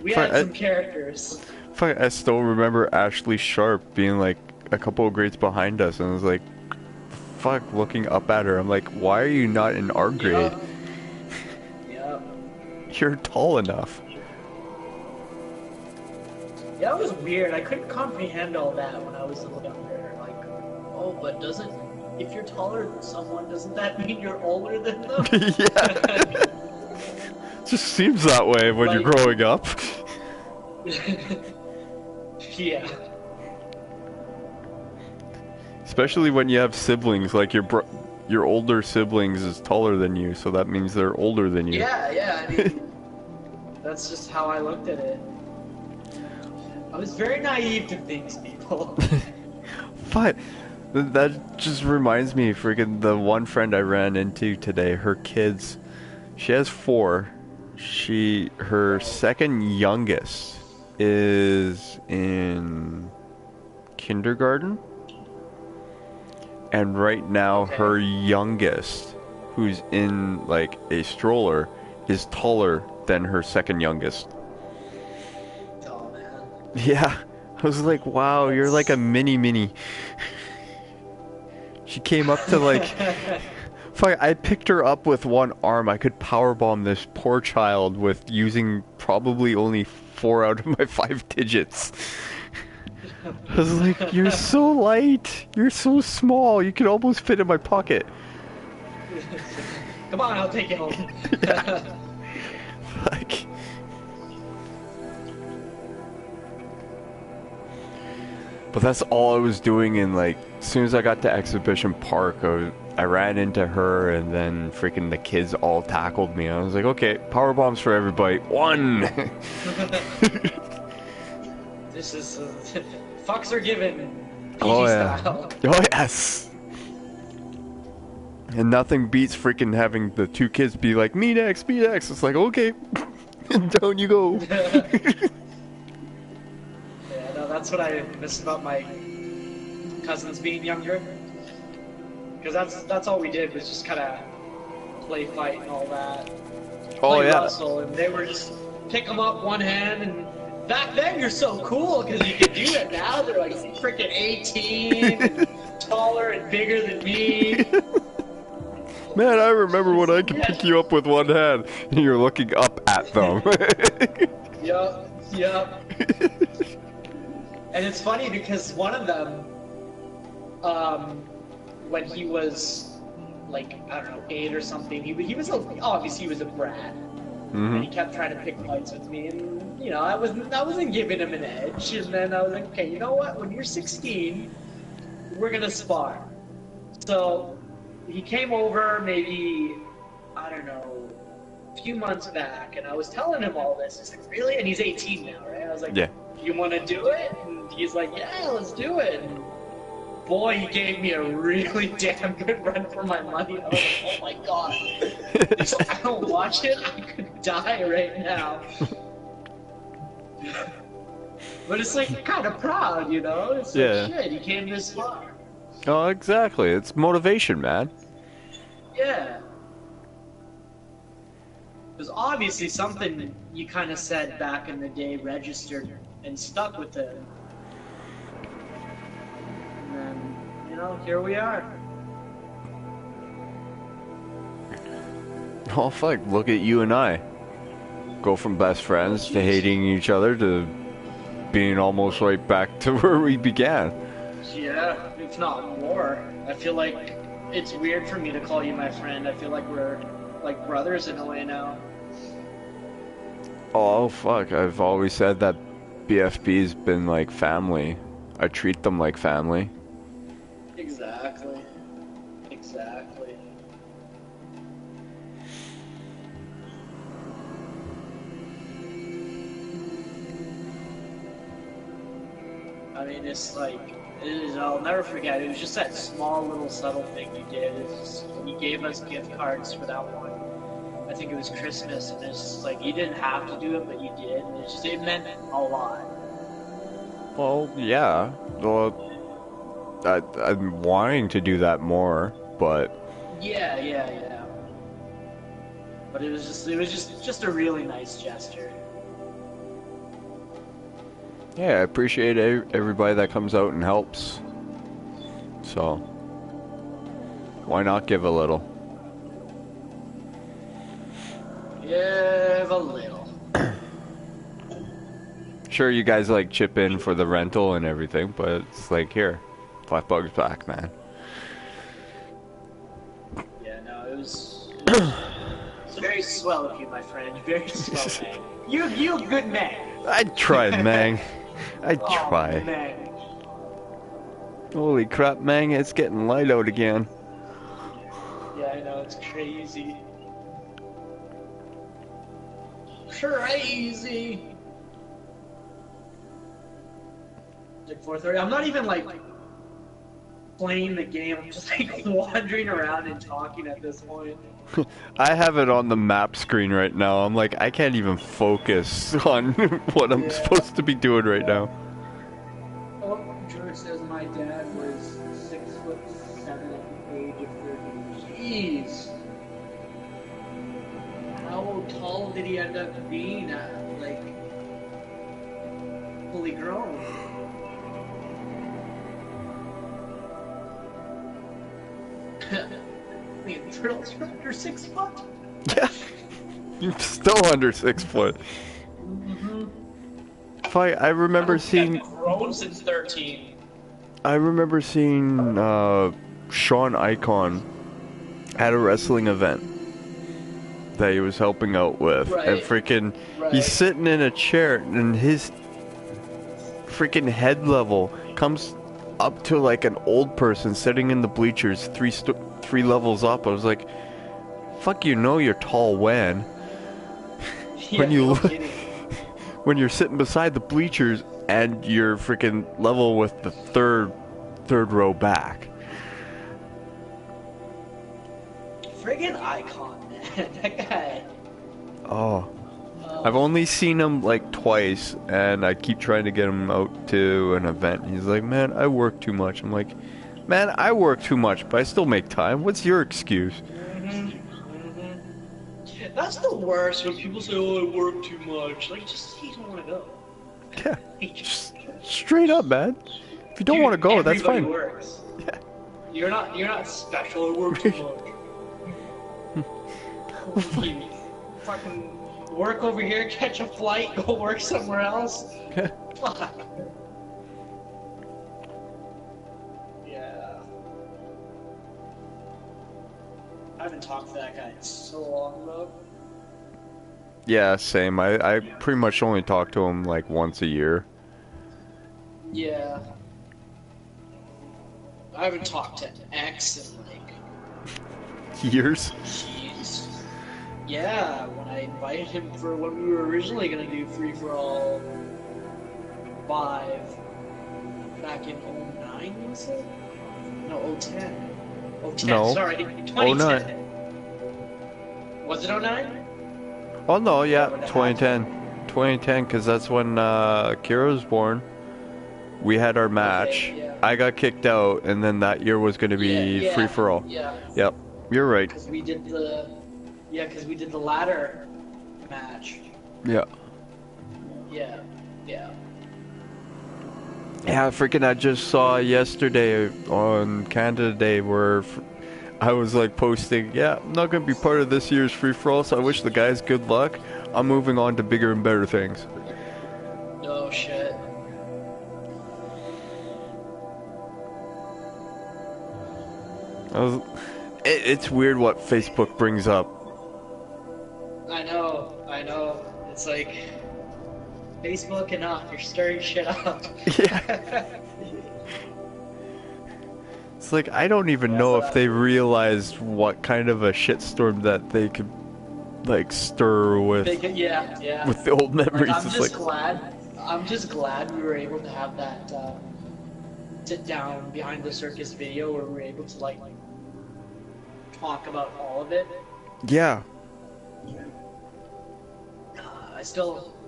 We had some characters. I still remember Ashley Sharp being like a couple of grades behind us, and I was like, fuck, looking up at her. I'm like, why are you not in our grade? Yep. You're tall enough. Yeah, it was weird. I couldn't comprehend all that when I was a little younger. Like, oh, but if you're taller than someone, doesn't that mean you're older than them? Yeah. Just seems that way when you're growing up. Yeah. Especially when you have siblings, like your older siblings is taller than you, so that means they're older than you. Yeah, I mean, that's just how I looked at it. I was very naive to things, people. But that just reminds me, freaking the one friend I ran into today, her kids, she has 4. Her second youngest is in kindergarten, and right now her youngest, who's in like a stroller, is taller than her second youngest. Oh man. Yeah, I was like, wow, you're like a mini. She came up to like Fuck, I picked her up with one arm. I could powerbomb this poor child with using probably only 4 out of my 5 digits. I was like, you're so light. You're so small. You could almost fit in my pocket. Come on, I'll take you home. Like... But that's all I was doing in, like, as soon as I got to Exhibition Park, I ran into her, and then freaking the kids all tackled me. I was like, okay, power bombs for everybody. 1! This is... fucks are given. PG Oh, yeah. style. Oh, yes! And nothing beats freaking having the 2 kids be like, me next, me next. It's like, okay, down you go. Yeah, no, that's what I miss about my cousins being younger. Because that's all we did was just kind of play fight and all that. Oh, Play yeah. wrestle, and they were just pick them up one hand, and back then you're so cool because you could do it. Now they're like freaking 18, and taller and bigger than me. Man, I remember when I could pick you up with one hand, and you're looking up at them. Yup. And it's funny because one of them, when he was like, I don't know, 8 or something, he was obviously he was a brat. And he kept trying to pick fights with me, and you know, I wasn't giving him an edge. And then I was like, okay, you know what? When you're 16, we're gonna spar. So he came over maybe, I don't know, a few months back, and I was telling him all this. He's like, really? And he's 18 now, right? I was like, Yeah. You want to do it? And he's like, yeah, let's do it. And boy, he gave me a really damn good run for my money. I was like, oh my god. If I don't watch it, I could die right now. But it's like kind of proud, you know? It's like, shit, he came this far. Oh, exactly. It's motivation, man. Yeah. Because obviously something you kind of said back in the day registered and stuck with it. And then, you know, here we are. Oh, fuck. Look at you and I. Go from best friends to hating each other to being almost right back to where we began. Yeah, if not more. I feel like it's weird for me to call you my friend. I feel like we're like brothers in a way now. Oh, fuck. I've always said that BFB's been like family. I treat them like family. Exactly. Exactly. I mean, it's like, I'll never forget, it was just that small little subtle thing you did. You gave us gift cards for that one. I think it was Christmas, and it's just like, you didn't have to do it, but you did. And it meant a lot. Well, yeah. Well, I'm wanting to do that more, but... Yeah. But it was just a really nice gesture. Yeah, I appreciate everybody that comes out and helps. So, why not give a little? Give a little. Sure, you guys like chip in for the rental and everything, but it's like, here, $5 back, man. Yeah, no, it was very swell of you, my friend. Very swell, man. You a good man. I tried, man. I try. Oh, man. Holy crap, man, it's getting light out again. Yeah, I know, it's crazy. Crazy. Like 4:30. I'm not even like playing the game. I'm just like wandering around and talking at this point. I have it on the map screen right now. I'm like, I can't even focus on what I'm supposed to be doing right now. Oh, George says my dad was 6'7" at the age of 30. Jeez. How tall did he end up being at, like, fully grown? I mean, turtles are under 6 foot. Yeah. You're still under 6 foot. I remember seeing. I've grown since 13. I remember seeing Sean Icon at a wrestling event that he was helping out with, and freaking, he's sitting in a chair, and his freaking head level comes up to like an old person sitting in the bleachers, three levels up. I was like, "Fuck, you know you're tall when." When you look, when you're sitting beside the bleachers and you're freaking level with the third row back. Friggin' Icon, man. That guy. Oh. I've only seen him like twice, and I keep trying to get him out to an event. He's like, "Man, I work too much." I'm like, "Man, I work too much, but I still make time. What's your excuse?" That's the worst, when people say, "Oh, I work too much." Like, just say you don't want to go. Yeah. Just straight up, man. If you don't want to go, that's fine. Works. Yeah. You're not special. I work too much. You fucking work over here, catch a flight, go work somewhere else. Fuck. Yeah. I haven't talked to that guy in so long though. Yeah, same. I pretty much only talk to him like once a year. Yeah. I haven't talked to X in like years. Jeez. Yeah, when I invited him for when we were originally gonna do Free for All 5 back in 09, was it? No, 010. 010, No. sorry, 2010. 09. Was it 09? Oh no, yeah, 2010. 2010, because that's when Kira was born. We had our match. Okay, yeah. I got kicked out, and then that year was going to be free for all. Yeah. Yep, you're right. Because we did the ladder match. Yeah. Yeah. Yeah. Yeah, freaking! I just saw yesterday on Canada Day where I was like posting, "Yeah, I'm not gonna be part of this year's free for all, so I wish the guys good luck. I'm moving on to bigger and better things." Oh shit. It's weird what Facebook brings up. I know. It's like Facebook enough. You're stirring shit up. Yeah. It's like, I don't even know if they realized what kind of a shitstorm that they could, like, stir with. Yeah. With the old memories. Like, I'm just glad we were able to have that sit down behind the circus video where we were able to like talk about all of it. Yeah.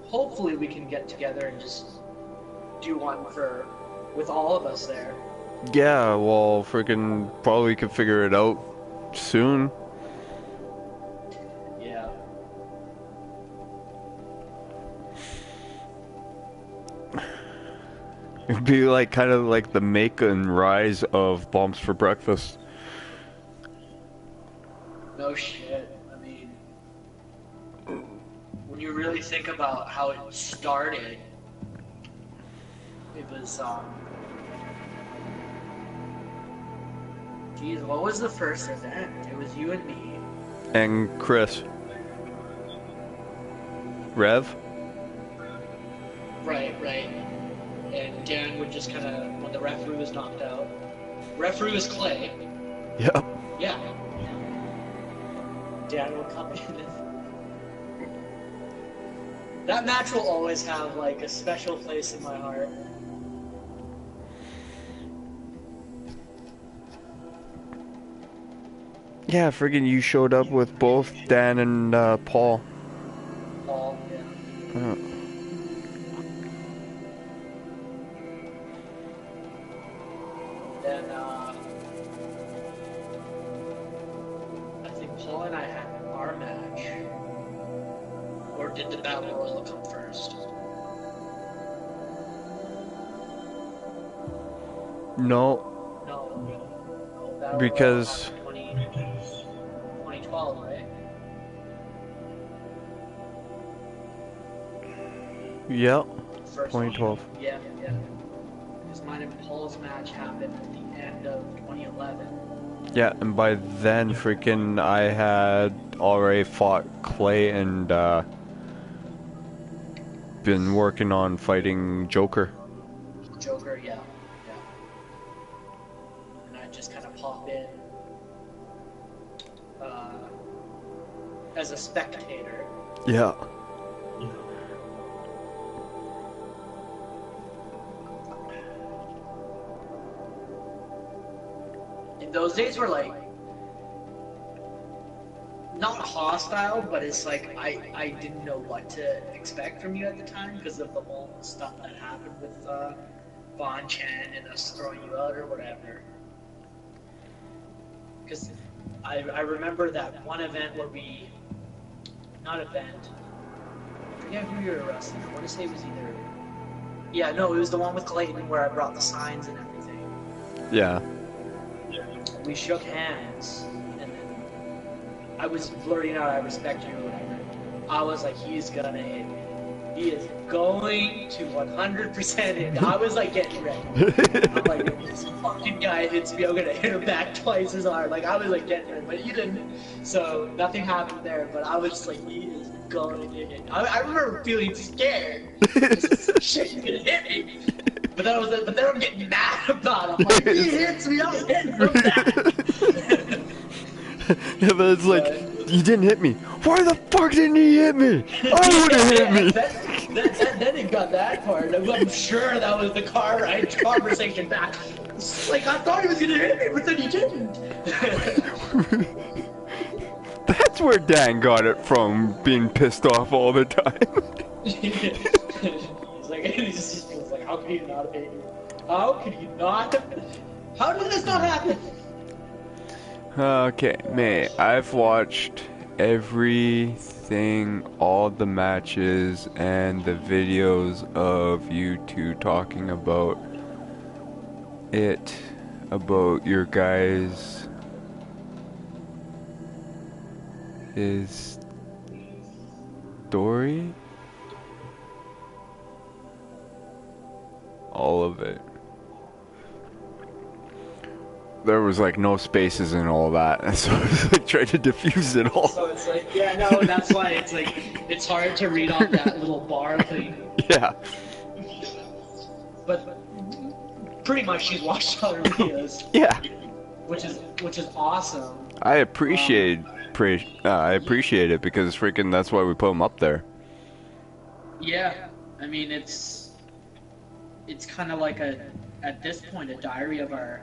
Hopefully we can get together and just do one with all of us there. Yeah, well, freaking probably could figure it out soon. Yeah. It'd be like kind of like the make and rise of Bombs for Breakfast. No shit. I mean, when you really think about how it started, it was geez, what was the first event? It was you and me. And Chris. Rev? Right. And Dan would just kind of, when the referee was knocked out. Referee was Clay. Yep. Yeah. Dan would come in and... That match will always have, like, a special place in my heart. Yeah, friggin' you showed up with both Dan and Paul. Paul, yeah. Then, I think Paul and I had our match. Or did the Battle Royal come first? No. No. Battle Because... Royal 2012, right? Yeah, First 2012. one. Yeah. Because mine and Paul's match happened at the end of 2011. Yeah, and by then, freaking, I had already fought Clay and been working on fighting Joker. Joker, yeah. And I just kind of pop in as a spectator. Yeah. And those days were like not hostile, but it's like I didn't know what to expect from you at the time because of the whole stuff that happened with Von Chen and us throwing you out or whatever. Because I remember that one event where not event, I forget who you were wrestling. I want to say it was it was the one with Clayton where I brought the signs and everything. Yeah. We shook hands, and then I was blurting out, I respect you, or whatever. I was like, he's gonna hit me. He is going to 100% hit. I was like getting ready. I'm like, if this fucking guy hits me, I'm gonna hit him back twice as hard. Like, I was like getting ready, but he didn't. So, nothing happened there, but I was just like, he is going to hit. I remember feeling scared. Shit, he's gonna hit me. But then I'm getting mad about him. Like, he hits me, I'm hitting him back. Yeah, but it's like, you didn't hit me. Why the fuck didn't he hit me? I would have hit me. Then it got that part. I'm sure that was the conversation back. Like, I thought he was gonna hit me, but then he didn't. That's where Dan got it from, being pissed off all the time. He's like, how could he not have hit you? How could he not? How did this not happen? Okay, mate, I've watched everything, all the matches, and the videos of you two talking about your guys' his story? All of it. There was like no spaces and all that, so I was like trying to diffuse it all. So it's like, that's why it's like, it's hard to read off that little bar thing. Yeah. But pretty much she's watched other videos. Yeah. Which is awesome. I appreciate it because freaking that's why we put them up there. Yeah, I mean it's kind of like at this point a diary of our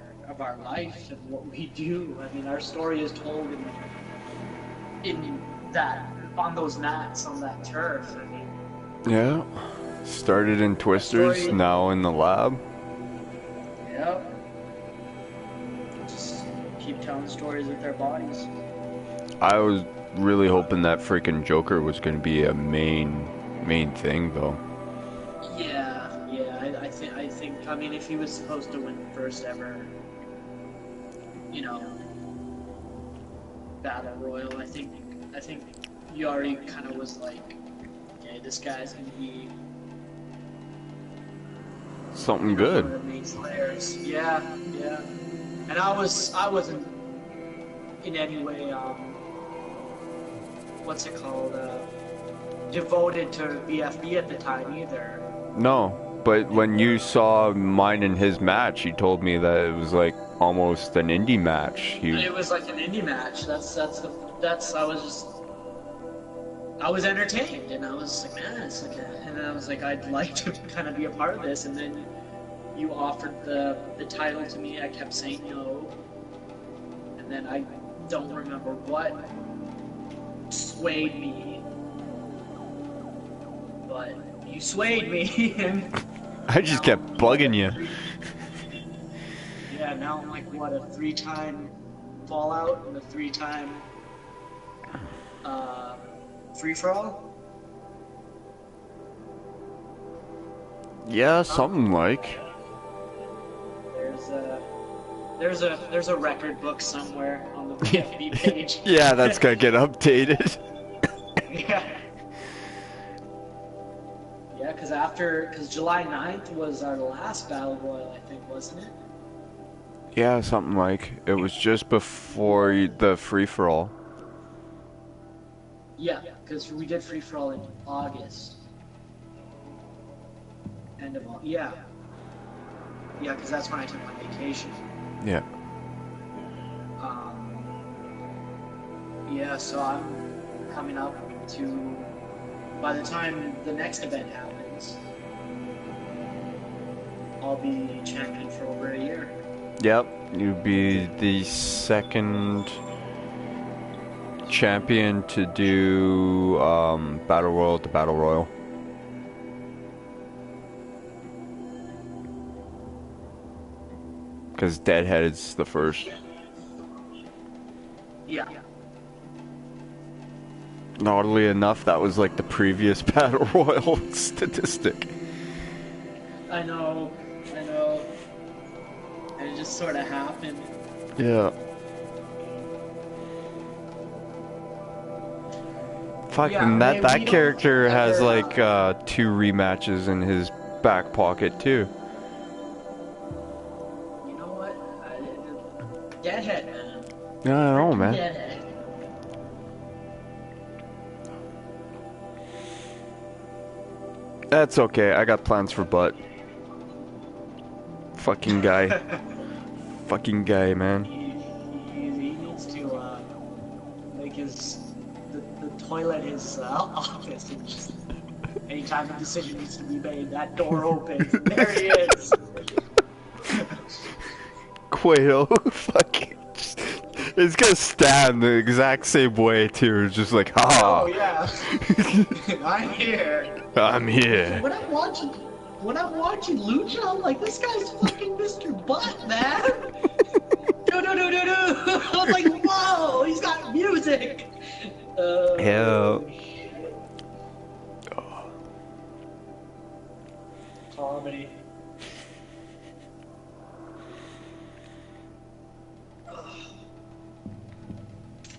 life and what we do. I mean, our story is told in that, on those mats, on that turf. I mean, Yeah. Started in Twisters, now in the lab. Yep. Just keep telling stories with their bodies. I was really hoping that freaking Joker was going to be a main thing, though. Yeah. I think. I mean, if he was supposed to win the first ever, battle royal, I think Yari kind of was like, okay, this guy's gonna be Something good. one of the main players. Yeah. And I wasn't in any way, what's it called, devoted to BFB at the time either. No, but when you saw mine and his match, you told me that it was like almost an indie match. It was like an indie match. I was entertained, and I was like, man, and I was like, I'd like to kind of be a part of this. And then you offered the title to me. I kept saying no, and then I don't remember what swayed me, but you swayed me. And I just kept bugging you. Yeah, now I'm like, what, a 3-time Fallout and a 3-time free-for-all? Yeah, something like. There's a record book somewhere on the PFB page. Yeah, that's gotta get updated. Yeah. Yeah, because July 9th was our last Battle Royal, I think, wasn't it? Yeah, something like. It was just before the free-for-all. Yeah, because we did free for all in August. End of August. Yeah. Yeah, because that's when I took my vacation. Yeah. Yeah, so I'm coming up to, by the time the next event happens, I'll be champion for over a year. Yep, you'd be the second champion to do Battle Royal to Battle Royal. Because Deadhead's the first. Yeah. Oddly enough, that was like the previous Battle Royal statistic. I know. And it just sort of happened. Yeah. Fucking Yeah, that we character don't has ever, like 2 rematches in his back pocket too. You know what? Deadhead, man. I don't know, man. Deadhead. That's okay. I got plans for butt. Fucking guy. Fucking guy, man. He needs to make the toilet his office, and just anytime a decision needs to be made, that door opens. And there he is. Quato, fucking. It's gonna stand the exact same way too. Just like, ha. Oh yeah. I'm here. I'm here. When I'm watching Lucha, I'm like, this guy's fucking Mr. Butt, man. Do. I'm like, whoa, he's got music. Hell. Comedy.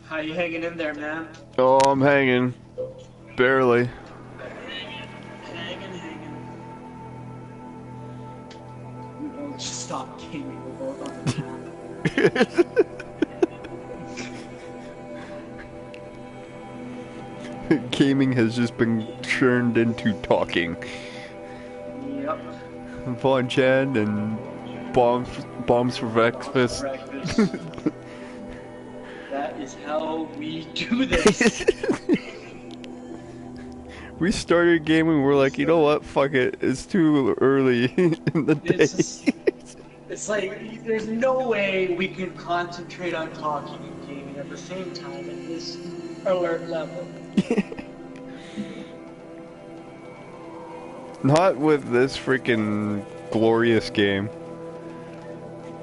How you hanging in there, man? Oh, I'm hanging. Barely. Hanging. We both just stopped gaming. We're both on the map. Gaming has just been turned into talking. Yep. Von Chan and bombs for breakfast. That is how we do this. We started gaming, we're like, you know what, fuck it, it's too early in the day. It's like, there's no way we can concentrate on talking and gaming at the same time at this alert level. Not with this freaking glorious game.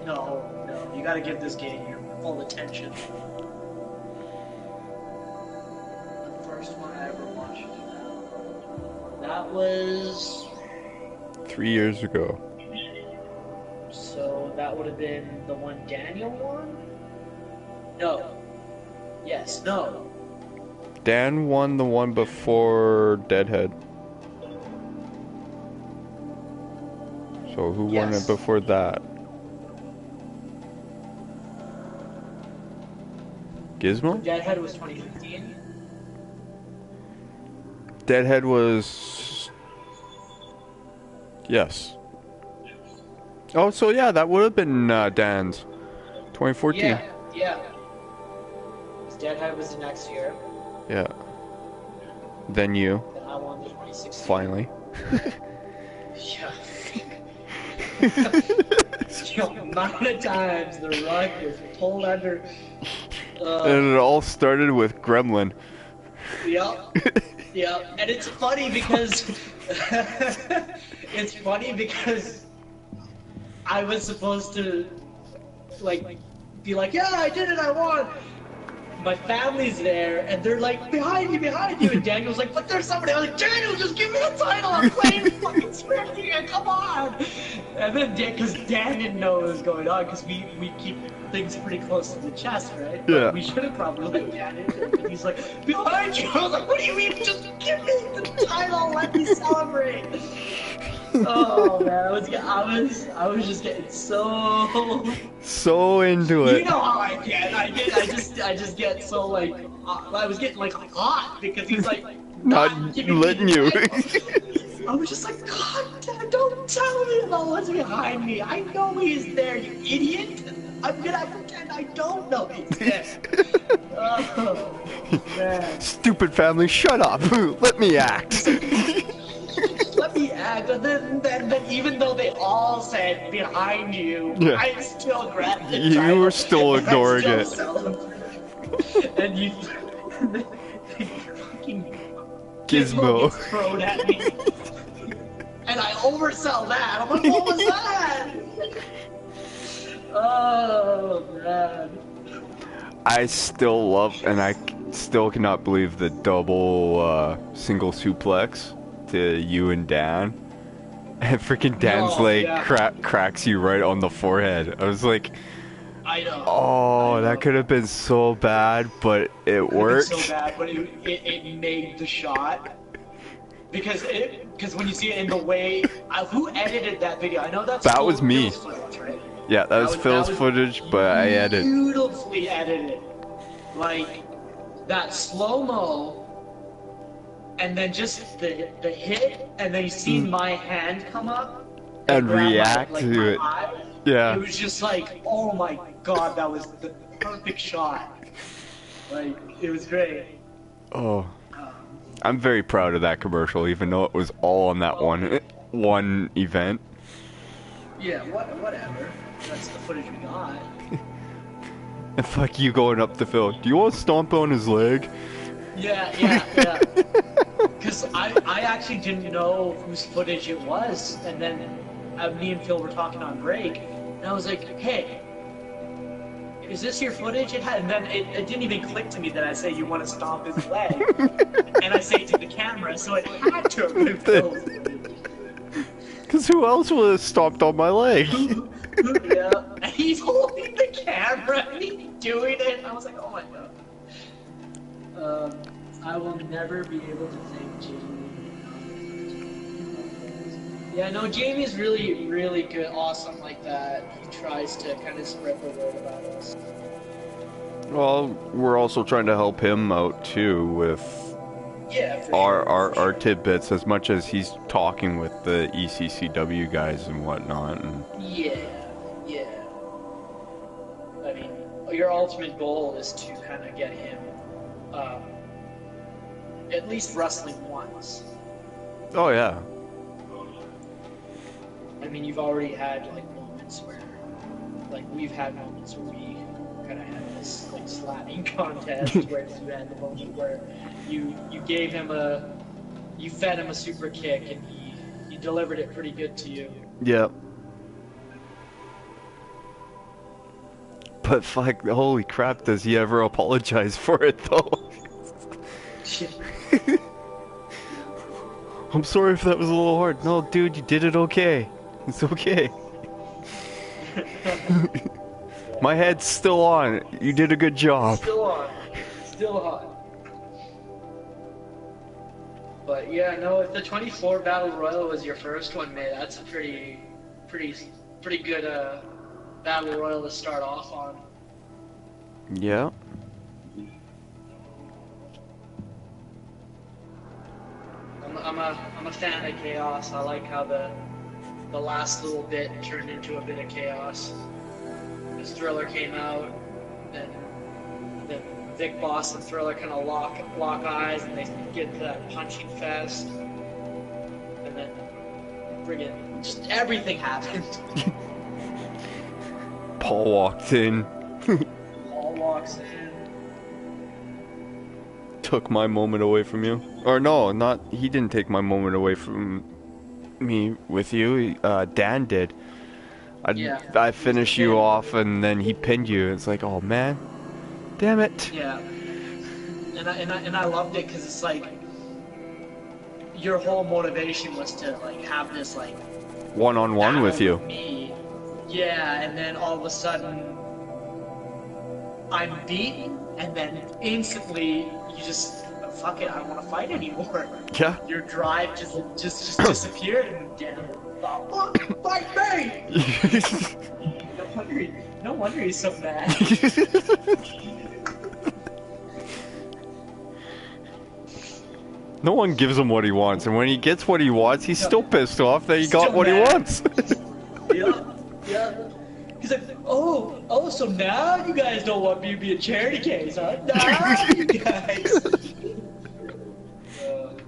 No, you gotta give this game your full attention. The first one I ever watched, that was... 3 years ago. So that would have been the one Daniel won? No. Yes, no. Dan won the one before Deadhead. So who won it before that? Gizmo? Deadhead was 2015. Deadhead was... Yes. Oh, so yeah, that would have been Dan's. 2014. Yeah. Deadhead was the next year. Yeah. Then you. Then I won the 2016. Finally. Yeah. The amount of times the rug was pulled under. And it all started with Gremlin. Yep. And it's funny because I was supposed to be like, yeah, I did it, I won. my family's there, and they're like, behind you, and Daniel's like, but there's somebody. I was like, Daniel, just give me the title. I'm playing fucking script here. Come on. And then because Dan didn't know what was going on, because we keep things pretty close to the chest, right? But Yeah. we should have probably let Dan in. And he's like, behind you. I was like, what do you mean? Just give me the title. Let me celebrate. Oh man, I was just getting so into it. you know how I get. I just get so like I was getting like hot because he's like Not giving me letting the you. title. I was just like, God, Dad, don't tell me about what's behind me. I know he's there, you idiot. I'm gonna pretend I don't know he's there. Oh man. Stupid family, shut up. Let me act. Let me act, and then even though they all said behind you, Yeah. I still grabbed the You title, were still and I ignoring still it. celebrated. And you fucking Gizmo. gets thrown at me, and I oversell that. I'm like, what was that? Oh man. I still love, and I still cannot believe the double single suplex to you and Dan. And freaking Dan's No, leg yeah. cracks you right on the forehead. I was like, I know. oh, I know. that could have been so bad, but it worked. So bad, but it made the shot. Because when you see it in the way, who edited that video? I know that's That was me. Phil's footage, right? Yeah, that was Phil's footage, but I edited. Beautifully edited, like that slow mo, and then just the hit, and then you see my hand come up And grab react my to it. eye. Yeah. It was just like, oh my god, that was the perfect shot. Like it was great. Oh, I'm very proud of that commercial, even though it was all on that one event. Yeah, whatever. That's the footage we got. And fuck you going up to Phil. Do you want to stomp on his leg? Yeah. Because I actually didn't know whose footage it was, and then me and Phil were talking on break, and I was like, hey, is this your footage? And then it didn't even click to me that I say you want to stomp his leg, and I say it to the camera, so it had to have been Phil's footage. Because who else would have stomped on my leg? Yeah, and he's holding the camera and he's doing it. And I was like, oh my god. I will never be able to thank Jamie. Yeah, no, Jamie's really, really good, awesome like that. He tries to kind of spread the word about us. Well, we're also trying to help him out too with Yeah, for our sure. tidbits, as much as he's talking with the ECCW guys and whatnot. And Yeah. I mean, your ultimate goal is to kind of get him at least wrestling once. oh yeah, I mean, you've already had like moments where, like we've had moments where we kind of had this like slapping contest where you had the moment where you gave him you fed him a super kick and he delivered it pretty good to you. yeah. But fuck, holy crap, does he ever apologize for it though? I'm sorry if that was a little hard. No, dude, you did it okay. It's okay. My head's still on. You did a good job. Still on. But yeah, no, if the 24 Battle Royal was your first one, man, that's a pretty good Battle Royal to start off on. Yeah. I'm a fan of chaos. I like how the last little bit turned into a bit of chaos. This Thriller came out, and then Vic Boss and Thriller kind of lock eyes, and they get into that punching fest, and then friggin' just everything happened. Paul walked in, Paul walks in. took my moment away from you. Or no, he didn't take my moment away from me with you. Dan did. I finished you off and then he pinned you. It's like, oh man, Damn it. Yeah. And I loved it because it's like your whole motivation was to like have this like One-on-one battle with you. me. Yeah, and then all of a sudden I'm beaten, and then instantly you just fuck it, I don't want to fight anymore. Yeah. Your drive just disappeared, and yeah, oh, fuck, fight me! No wonder he's so mad. No one gives him what he wants, and when he gets what he wants, he's still pissed off that he got Still what he mad. wants. Yeah. He's like, oh, so now you guys don't want me to be a charity case, huh? Nah, you guys.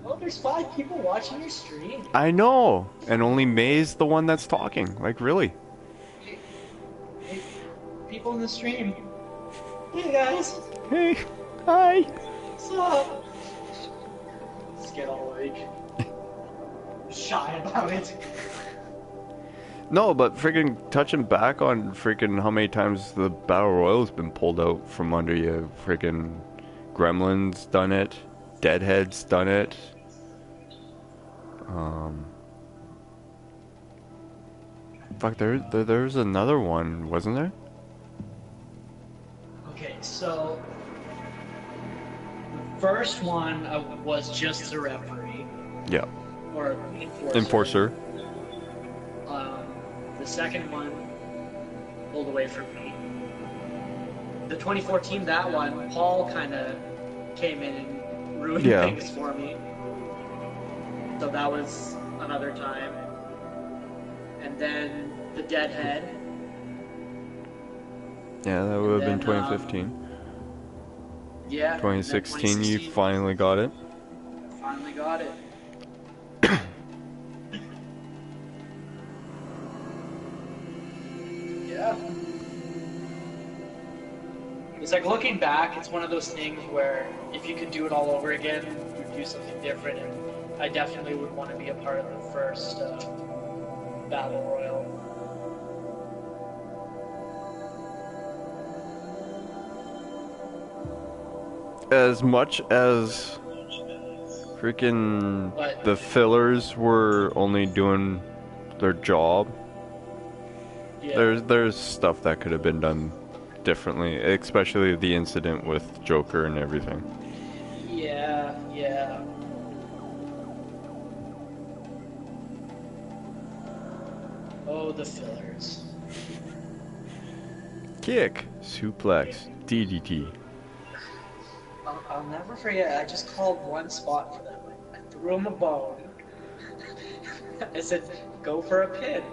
Well, there's 5 people watching your stream. I know, and only May's the one that's talking. Like, really? Hey, people in the stream. Hey guys, Hey, hi. what's up? Just get all like shy about it. No, but freaking touching back on freaking how many times the Battle Royale's been pulled out from under you. Freaking Gremlin's done it. Deadhead's done it. Fuck, there's another one, wasn't there? Okay, so the first one was just the referee Yeah. or enforcer. Enforcer. The second one pulled away from me. The 2014, that one, Paul kind of came in and ruined things for me. So that was another time. And then the Deadhead. Yeah, that would have been 2015. Yeah. 2016, you finally got it. Finally got it. Yeah. It's like looking back, it's one of those things where if you could do it all over again, you'd do something different, and I definitely would want to be a part of the first Battle Royale. As much as freaking the fillers were only doing their job, Yeah. there's stuff that could have been done differently, especially the incident with Joker and everything. Yeah, yeah. Oh, the fillers. Kick, suplex, DDT. I'll never forget, I just called one spot for them. I threw him a bone. I said, go for a pin.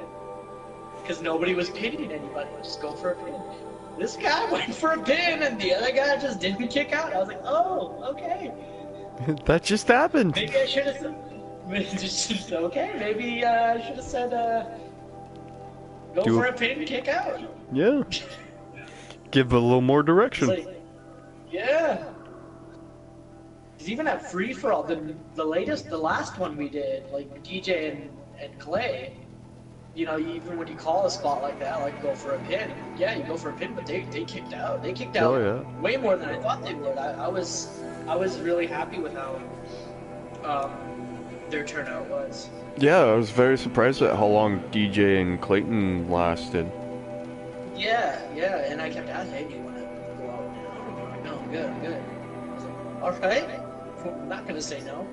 Because nobody was pinning anybody, just go for a pin. This guy went for a pin, and the other guy just didn't kick out. I was like, oh, okay. That just happened. Maybe I should have said, okay, maybe I should have said, go for a pin, kick out. Yeah. Give it a little more direction. It's like, yeah. Because even at Free For All, the last one we did, like DJ and Clay, you know, even when you call a spot like that, like go for a pin, yeah, you go for a pin, but they kicked out. They kicked out way more than I thought they would. I was really happy with how their turnout was. Yeah, I was very surprised at how long DJ and Clayton lasted. Yeah, and I kept asking, hey, do you want to go out now? No, I'm good. I was like, all right, I'm not gonna say no.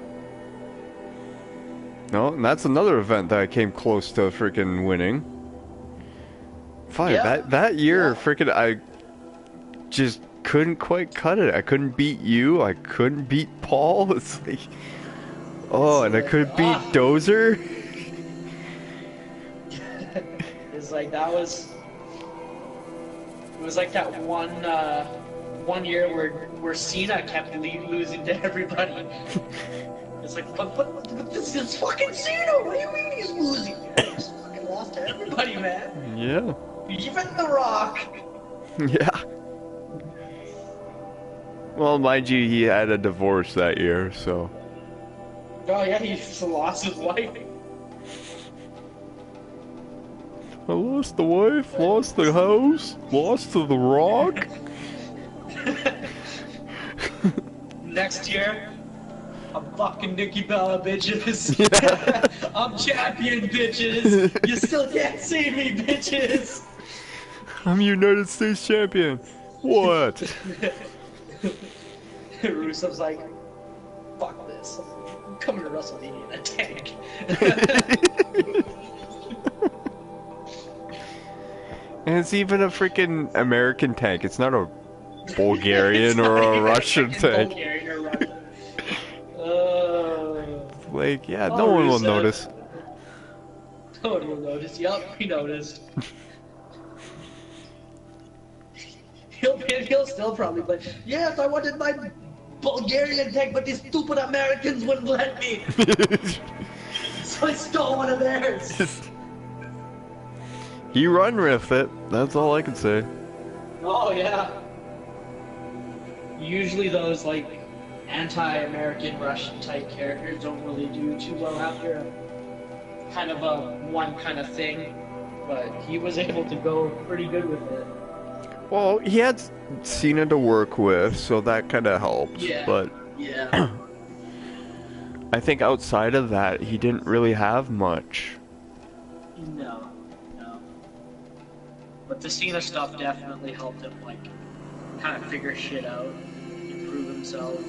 No, and that's another event that I came close to freaking winning. Fuck, Yeah. that year, freaking, I just couldn't quite cut it. I couldn't beat you. I couldn't beat Paul. It's like, oh, and I couldn't beat Dozer. It's like it was like that one year where Cena kept losing to everybody. It's like, but this is fucking Cena. What do you mean he's losing? He just fucking lost to everybody, man. Yeah. Even The Rock. Yeah. Well, mind you, he had a divorce that year, so. Oh yeah, he lost his wife. I lost the wife, lost the house, lost to The Rock. Next year, I'm fucking Nikki Bella, bitches. Yeah. I'm champion, bitches. You still can't see me, bitches. I'm United States champion. What? Rusev's like, fuck this. I'm coming to WrestleMania in a tank. And it's even a freaking American tank. It's not a Bulgarian or a Russian tank. Bulgarian or Russian. Like, yeah, Oh, no one will Rusev. notice. No one will notice. Yup, we noticed. He'll still probably play. Yes, I wanted my Bulgarian tank, but these stupid Americans wouldn't let me. So I stole one of theirs. He run with it. That's all I can say. Oh yeah. Usually those like anti-American Russian type characters don't really do too well after a kind of a one kind of thing, but he was able to go pretty good with it. Well, he had Cena to work with, so that kind of helped. Yeah. But Yeah. I think outside of that, he didn't really have much. No. But the Cena stuff definitely helped him, like, kind of figure shit out, improve himself.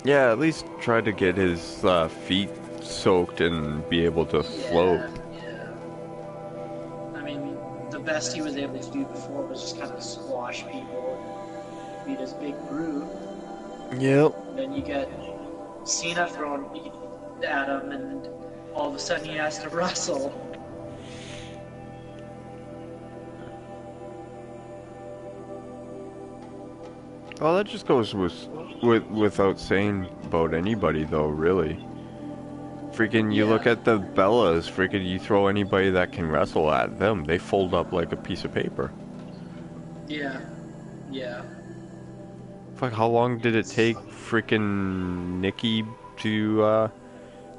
Yeah, at least try to get his feet soaked and be able to float. Yeah. I mean, the best he was able to do before was just kind of squash people and beat his big brute. Yep. Then you get Cena throwing at him, and all of a sudden he has to wrestle. Well, that just goes without saying about anybody, though, really. Freaking, you look at the Bellas, freaking, you throw anybody that can wrestle at them, they fold up like a piece of paper. Yeah. Fuck, how long did it take freaking Nikki to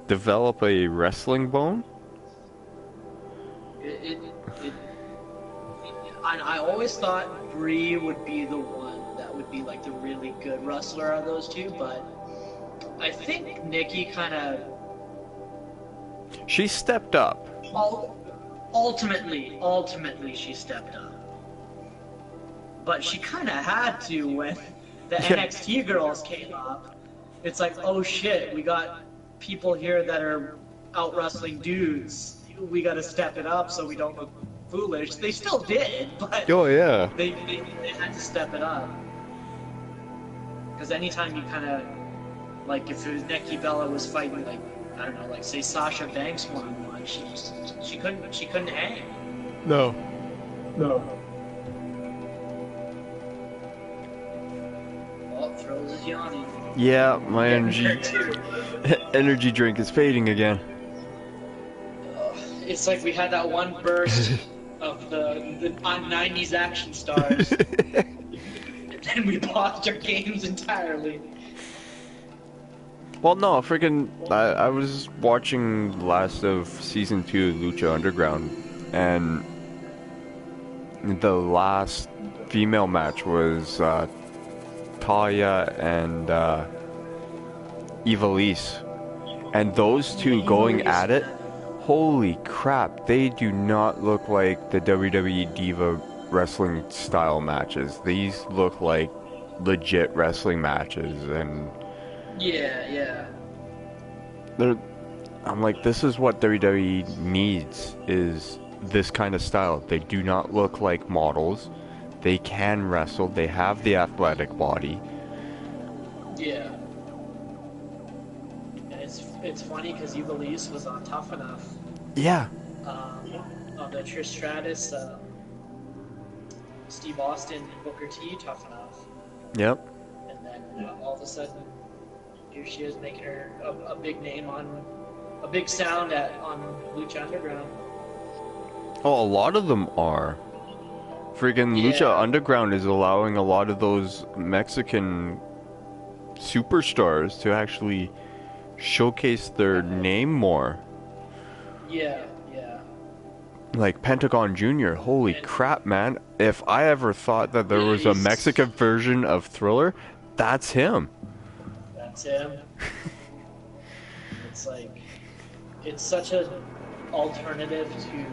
develop a wrestling bone? I always thought Brie would be the one that would be like the really good wrestler of those two, but I think Nikki kind of She stepped up. ultimately she stepped up, but she kind of had to when the NXT girls came up. It's like, oh shit, we got people here that are out wrestling dudes. We got to step it up so we don't look foolish. They still did, but Oh yeah. they had to step it up. Because anytime you kind of, like, if it was Nikki Bella was fighting, like, I don't know, like say Sasha Banks one-on-one, she couldn't hang. No. Oh, Throws is yawning. Yeah, my energy drink is fading again. It's like we had that one burst of the on 90s action stars, and then we paused our games entirely. Well, no, freaking, I was watching the last of Season 2 of Lucha Underground, and the last female match was Talia and Ivelisse. And those two going at it, holy crap, they do not look like the WWE Diva wrestling style matches. These look like legit wrestling matches, and Yeah. I'm like, this is what WWE needs, is this kind of style. They do not look like models. They can wrestle. They have the athletic body. Yeah. And it's funny because Ivelisse was on Tough Enough. Yeah. On the Trish Stratus, Steve Austin, and Booker T Tough Enough. Yep. And then all of a sudden, here she is making her a big name on a big sound on Lucha Underground. Oh, a lot of them are. Freaking Lucha Underground is allowing a lot of those Mexican superstars to actually showcase their name more. Yeah. Like Pentagon Jr., holy crap, man. If I ever thought that there was a Mexican version of Thriller, that's him. That's him. It's like, it's such an alternative to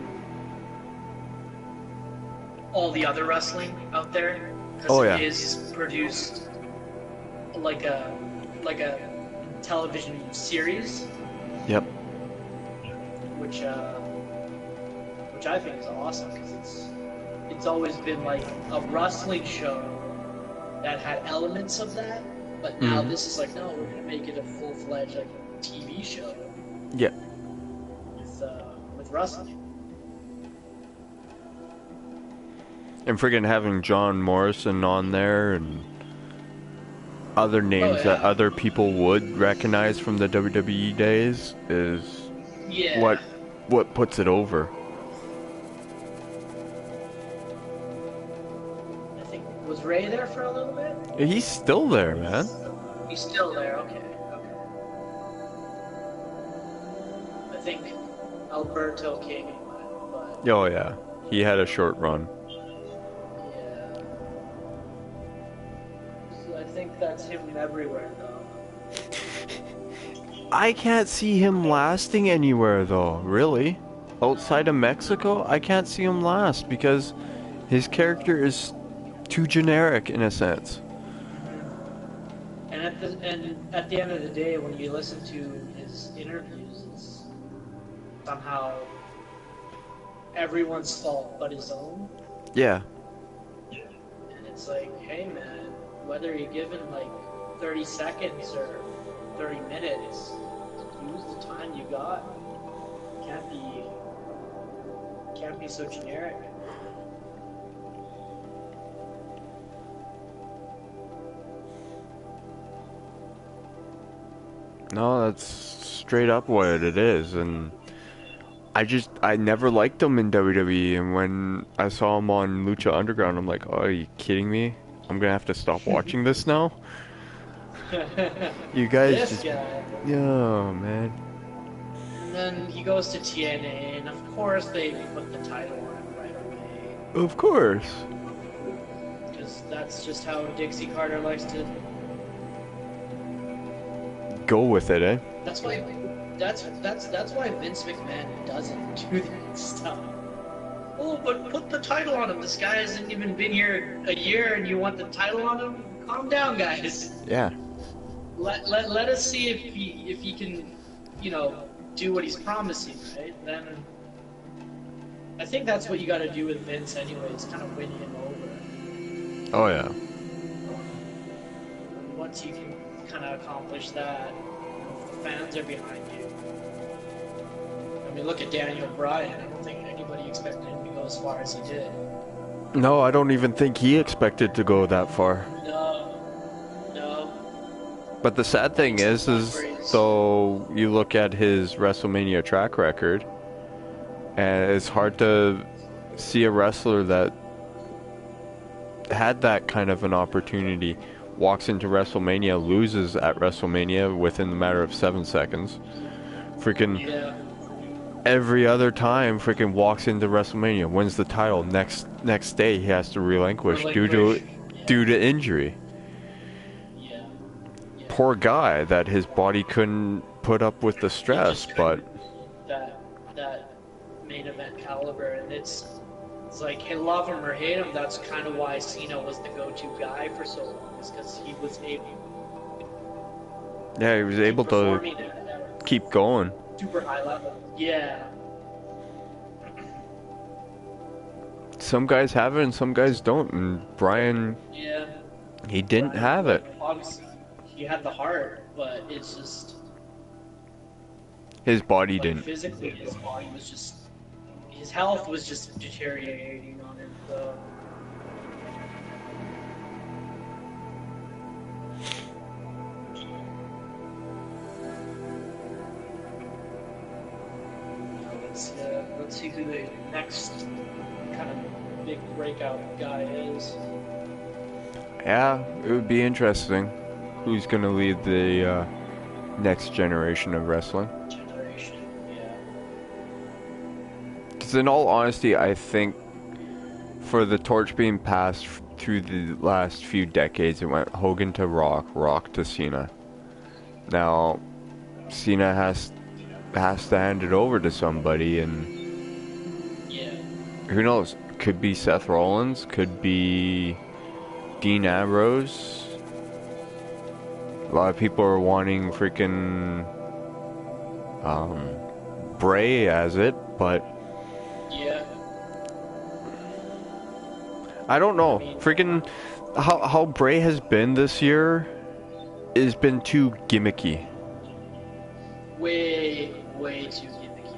all the other wrestling out there. Oh, Because yeah. it is produced like a television series, Yep. which I think is awesome because it's always been like a wrestling show that had elements of that, but now this is like, no, we're gonna make it a full-fledged like TV show Yep. with wrestling. And friggin' having John Morrison on there and other names that other people would recognize from the WWE days is what puts it over. I think, was Ray there for a little bit? He's still there, man. He's still there. Okay. I think Alberto came and went, but Oh yeah, he had a short run. yeah. So I think that's him everywhere, though. I can't see him lasting anywhere though, really. Outside of Mexico, I can't see him last because his character is too generic in a sense. And at the end of the day, when you listen to his interviews, it's somehow everyone's fault but his own. Yeah. And it's like, hey man, whether you're given like 30 seconds or 30 minutes, use the time you got. Can't be so generic. No, that's straight up what it is, and I never liked him in WWE, and when I saw him on Lucha Underground, I'm like, oh, are you kidding me? I'm gonna have to stop watching this now? You guys This just... guy. Oh, man. And then he goes to TNA, and of course they put the title on him right away. Of course. Because that's just how Dixie Carter likes to. Go with it, eh? That's why Vince McMahon doesn't do that stuff. Oh, but put the title on him. This guy hasn't even been here a year, and you want the title on him? Calm down, guys. Yeah. Let us see if he can, do what he's promising, right? Then I think that's what you got to do with Vince, anyways. Kind of win him over. Oh, yeah. Once you can kind of accomplish that, the fans are behind you. I mean, look at Daniel Bryan. I don't think anybody expected him to go as far as he did. No, I don't even think he expected to go that far. No. But the sad thing is so you look at his WrestleMania track record, and it's hard to see a wrestler that had that kind of an opportunity, walks into WrestleMania, loses at WrestleMania within the matter of 7 seconds. Freaking every other time, freaking walks into WrestleMania, wins the title. Next day, he has to relinquish due to injury. Poor guy that his body couldn't put up with the stress, but that main event caliber, and it's like, hey, love him or hate him, that's kind of why Cena was the go-to guy for so long, is because he was able to keep going. Super high level. Yeah. Some guys have it and some guys don't, and Brian, he didn't have it. Obviously, he had the heart, but it's just his body didn't. Physically, his body was just, his health was just deteriorating on him. So. Let's see who the next kind of big breakout guy is. Yeah, it would be interesting. Who's going to lead the next generation of wrestling? Because in all honesty, I think for the torch being passed through the last few decades, it went Hogan to Rock, Rock to Cena. Now, Cena has to hand it over to somebody, and Yeah. who knows? Could be Seth Rollins, could be Dean Ambrose. A lot of people are wanting freaking Bray as it, but Yeah. I don't know. Freaking how Bray has been this year has been too gimmicky. Way too gimmicky.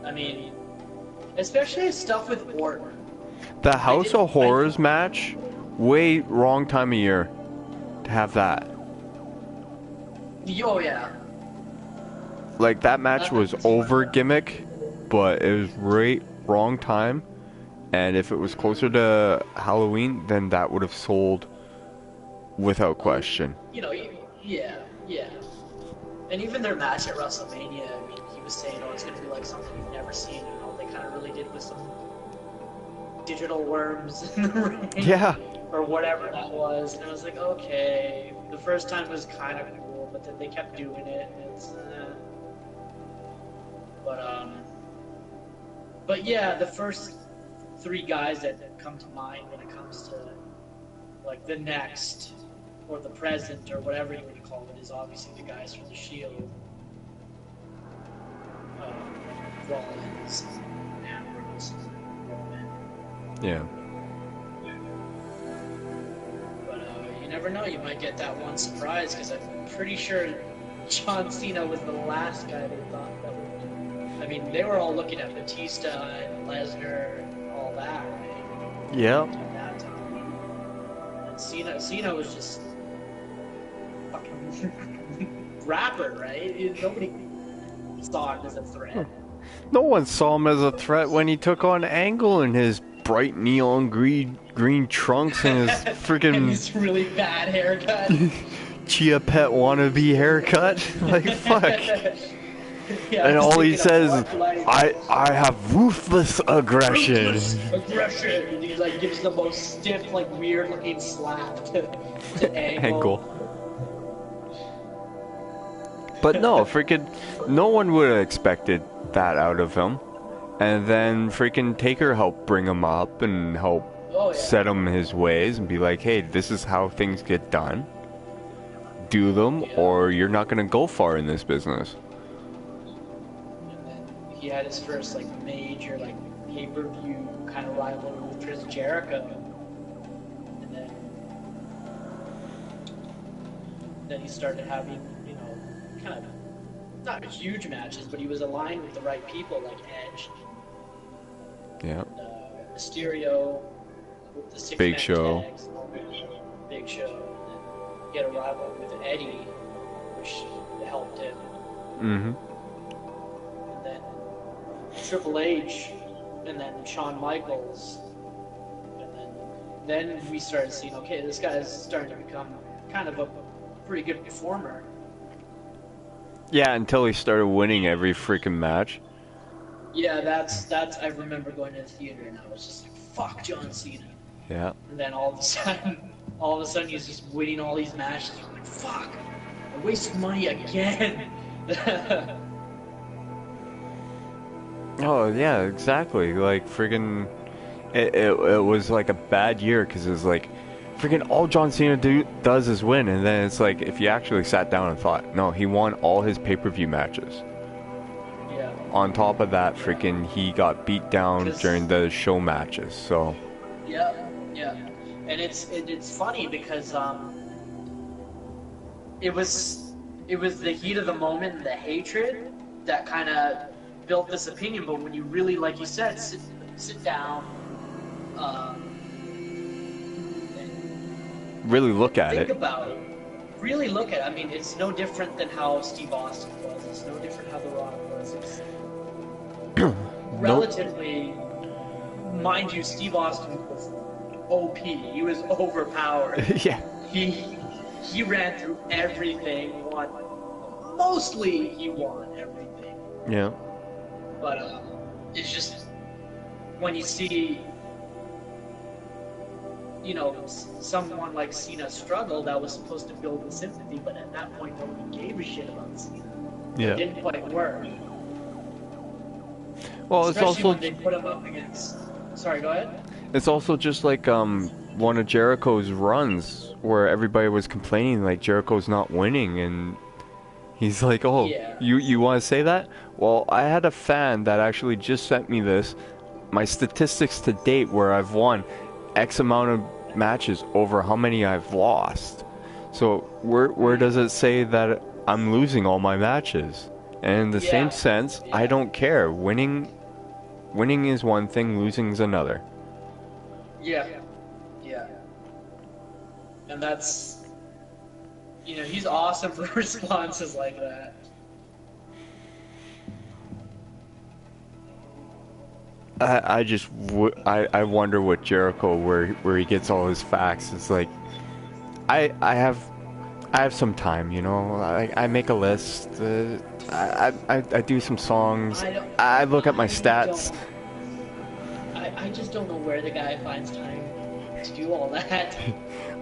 I mean, especially stuff with Orton. The House of Horrors match, way wrong time of year to have that. Oh yeah. Like that match was over gimmick, but it was right wrong time. And if it was closer to Halloween, then that would have sold without question. You know, yeah. And even their match at WrestleMania, I mean, he was saying, oh, it's going to be like something you've never seen, and all they kind of really did with some digital worms in the ring. Yeah. Or whatever that was. And I was like, okay. The first time was kind of cool, but then they kept doing it, and it's, But yeah, the first three guys that come to mind when it comes to, like, the next, or the present, or whatever you want to call it, is obviously the guys from the Shield. Rollins, Ambrose, Roman. Yeah. But you never know, you might get that one surprise, because I'm pretty sure John Cena was the last guy they thought that would. I mean, they were all looking at Batista and Lesnar and all that, right? Yeah. At that time. And Cena was just fucking rapper, right? Nobody saw him as a threat. No one saw him as a threat when he took on Angle in his bright neon green trunks and his freaking And his really bad haircut. Chia Pet wannabe haircut. Like, fuck. Yeah, And all he says, like, I have ruthless aggression. ruthless aggression. And he like gives the most stiff, like weird looking slap to Angle. But no, freaking, no one would have expected that out of him. And then freaking Taker helped bring him up and help set him his ways and be like, hey, this is how things get done. Do them, or you're not gonna go far in this business. He had his first like major like pay-per-view kind of rivalry with Chris Jericho, and then he started having, you know, kind of not huge matches, but he was aligned with the right people like Edge, Yeah. Mysterio, with the six Big Show. tags, Big Show. And then he had a rivalry with Eddie, which helped him. Mm-hmm. And then Triple H, and then Shawn Michaels, and then we started seeing, okay, this guy is starting to become kind of a pretty good performer. Yeah, until he started winning every freaking match. Yeah, that's. I remember going to the theater and I was just like, fuck John Cena. Yeah. And then all of a sudden, he's just winning all these matches. I'm like, fuck, I wasted money again. Oh yeah, exactly. Like freaking, it was like a bad year because it was like, freaking all John Cena does is win, and then it's like if you actually sat down and thought, no, he won all his pay-per-view matches. Yeah. On top of that, freaking he got beat down during the show matches. So. Yeah, and it's funny because it was the heat of the moment and the hatred that kind of built this opinion. But when you really, like you said, sit down, Really look at think it. about it. Really look at it. I mean, it's no different than how Steve Austin was. It's no different how The Rock was. It's relatively, mind you, Steve Austin was OP. He was overpowered. Yeah. He ran through everything. Mostly he won everything. Yeah. But it's just when you see, you know, someone like Cena struggle, that was supposed to build the sympathy, but at that point nobody gave a shit about Cena. Yeah. It didn't quite work. Well, Especially it's also when they put him up against. Sorry, go ahead. it's also just like one of Jericho's runs where everybody was complaining like Jericho's not winning, and he's like, "Oh, Yeah. you want to say that?" Well, I had a fan that actually just sent me this, my statistics to date where I've won X amount of matches over how many I've lost. So where does it say that I'm losing all my matches? And in the same sense, I don't care. Winning is one thing, losing is another. Yeah. Yeah. And that's, you know, he's awesome for responses like that. I wonder what Jericho where he gets all his facts. It's like I have some time, you know. I make a list. I do some songs. I look at my stats. I just don't know where the guy finds time to do all that.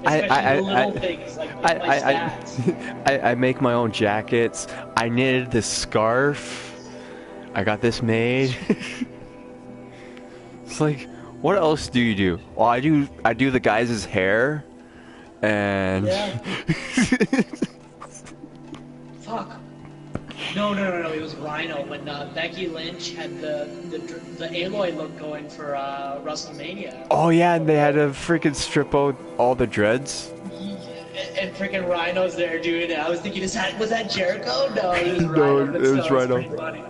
Especially the little things like my stats. I make my own jackets. I knitted this scarf. I got this made. It's like, what else do you do? Well, I do the guys' hair, and yeah. Fuck. No. It was Rhino when Becky Lynch had the Aloy look going for WrestleMania. Oh yeah, and they had to freaking strip out all the dreads. And freaking Rhino's there doing it. I was thinking, was that Jericho? No, it was Rhino. No, it was Rhino. Pretty funny.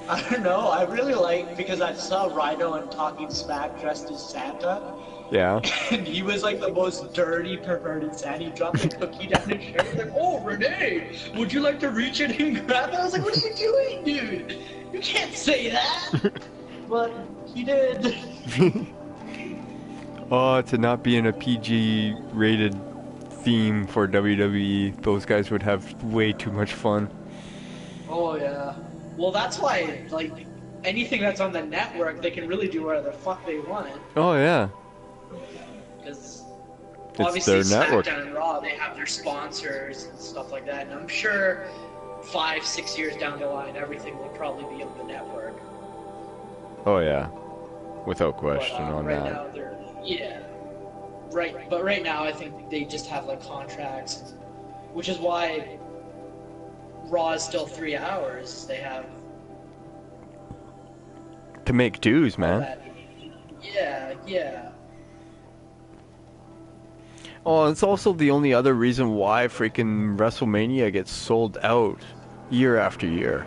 I don't know. I really like, because I saw Rhino and Talking Smack dressed as Santa. Yeah. And he was like the most dirty, perverted Santa. He dropped a cookie down his shirt. He's like, "Oh, Renee, would you like to reach in and grab it?" I was like, "What are you doing, dude? You can't say that." But he did. Oh, to not be in a PG rated theme for WWE, those guys would have way too much fun. Oh yeah. Well, that's why, like, anything that's on the network, they can really do whatever the fuck they want. Oh yeah. Because It's obviously their network. SmackDown and Raw, they have their sponsors and stuff like that. And I'm sure 5-6 years down the line, everything will probably be on the network. Oh yeah. Without question But, on right that. now, right. But right now, I think they just have like contracts, which is why Raw is still 3 hours. They have To make dues, man. that. Yeah. Oh, it's also the only other reason why freaking WrestleMania gets sold out year after year.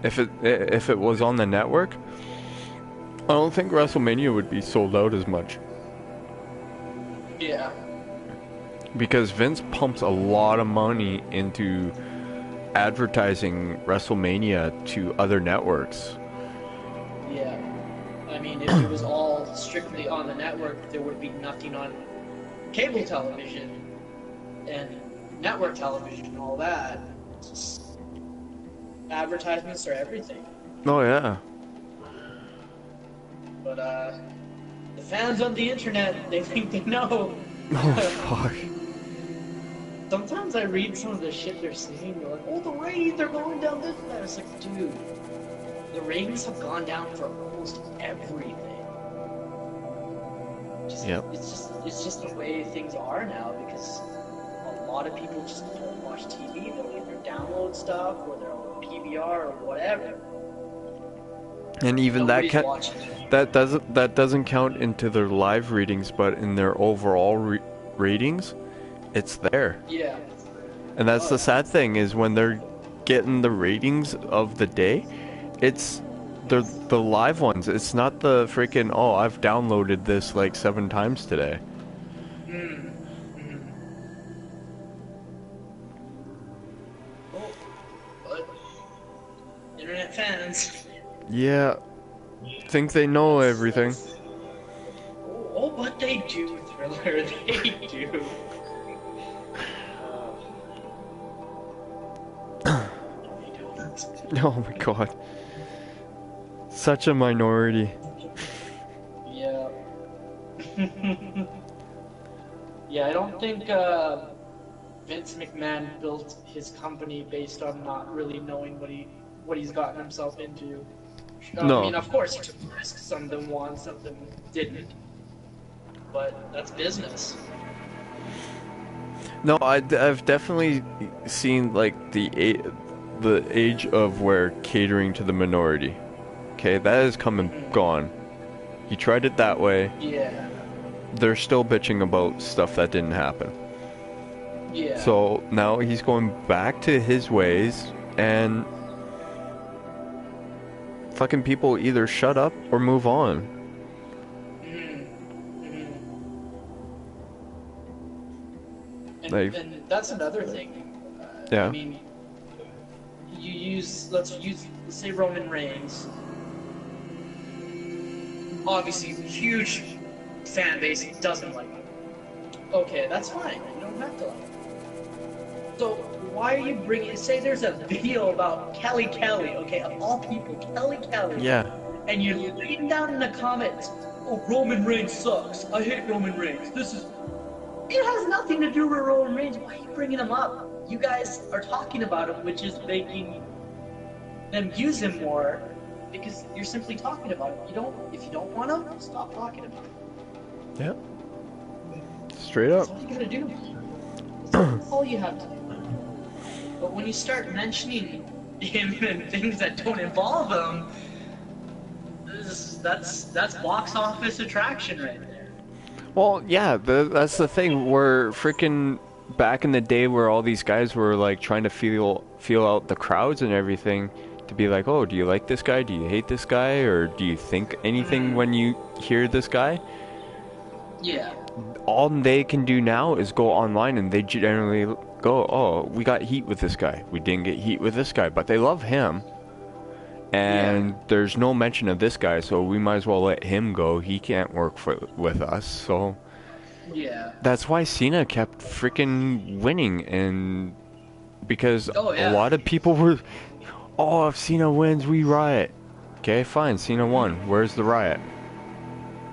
If it was on the network, I don't think WrestleMania would be sold out as much. Yeah. Because Vince pumps a lot of money into advertising WrestleMania to other networks. Yeah. I mean, if it was all strictly on the network, there would be nothing on cable television and network television and all that. Just advertisements are everything. Oh yeah. But the fans on the internet, they think they know. Oh fuck. Sometimes I read some of the shit they're saying. They're like, "Oh, the ratings are going down this and that." It's like, dude, the ratings have gone down for almost everything. Yep. It's just the way things are now, because a lot of people just don't watch TV. They'll either download stuff or they're on PVR or whatever. And even Nobody's that watching it. that doesn't count into their live readings, but in their overall ratings, it's there. Yeah. And that's the sad thing, is when they're getting the ratings of the day, it's the live ones. It's not the freaking, oh, I've downloaded this like 7 times today. Oh, but internet fans. Yeah. Think they know everything. Oh, but they do, Thriller. They do. They don't. Oh my god. Such a minority. Yeah. Yeah, I don't think Vince McMahon built his company based on not really knowing what he's gotten himself into. No. I mean, of course, he took risks. Some of them won, some of them didn't. But that's business. No, I've definitely seen like the age of where catering to the minority. Okay, that has come and gone. He tried it that way. Yeah. They're still bitching about stuff that didn't happen. Yeah. So now he's going back to his ways, and fucking people either shut up or move on. And that's another thing. Yeah. I mean, let's say Roman Reigns. Obviously, huge fan base doesn't like him. Okay, that's fine. You don't have to like him. So why are you bringing? Say there's a video about Kelly, okay, of all people, Kelly. Yeah. And you're reading down in the comments, oh, Roman Reigns sucks. I hate Roman Reigns. It has nothing to do with Roman Reigns. Why are you bringing him up? You guys are talking about him, which is making them use him more because you're simply talking about him. If you don't want him, stop talking about him. Yep. Straight up. That's all you gotta do. That's all you have to do. But when you start mentioning him and things that don't involve him, that's box office attraction right there. Well, yeah, that's the thing. We're freaking back in the day where all these guys were like trying to feel out the crowds and everything to be like, oh, do you like this guy? Do you hate this guy? Or do you think anything when you hear this guy? Yeah. All they can do now is go online and they generally go, oh, we got heat with this guy. We didn't get heat with this guy, but they love him. And there's no mention of this guy, so we might as well let him go. He can't work with us, so... Yeah. That's why Cena kept freaking winning, and... Because a lot of people were... Oh, if Cena wins, we riot. Okay, fine, Cena won. Where's the riot?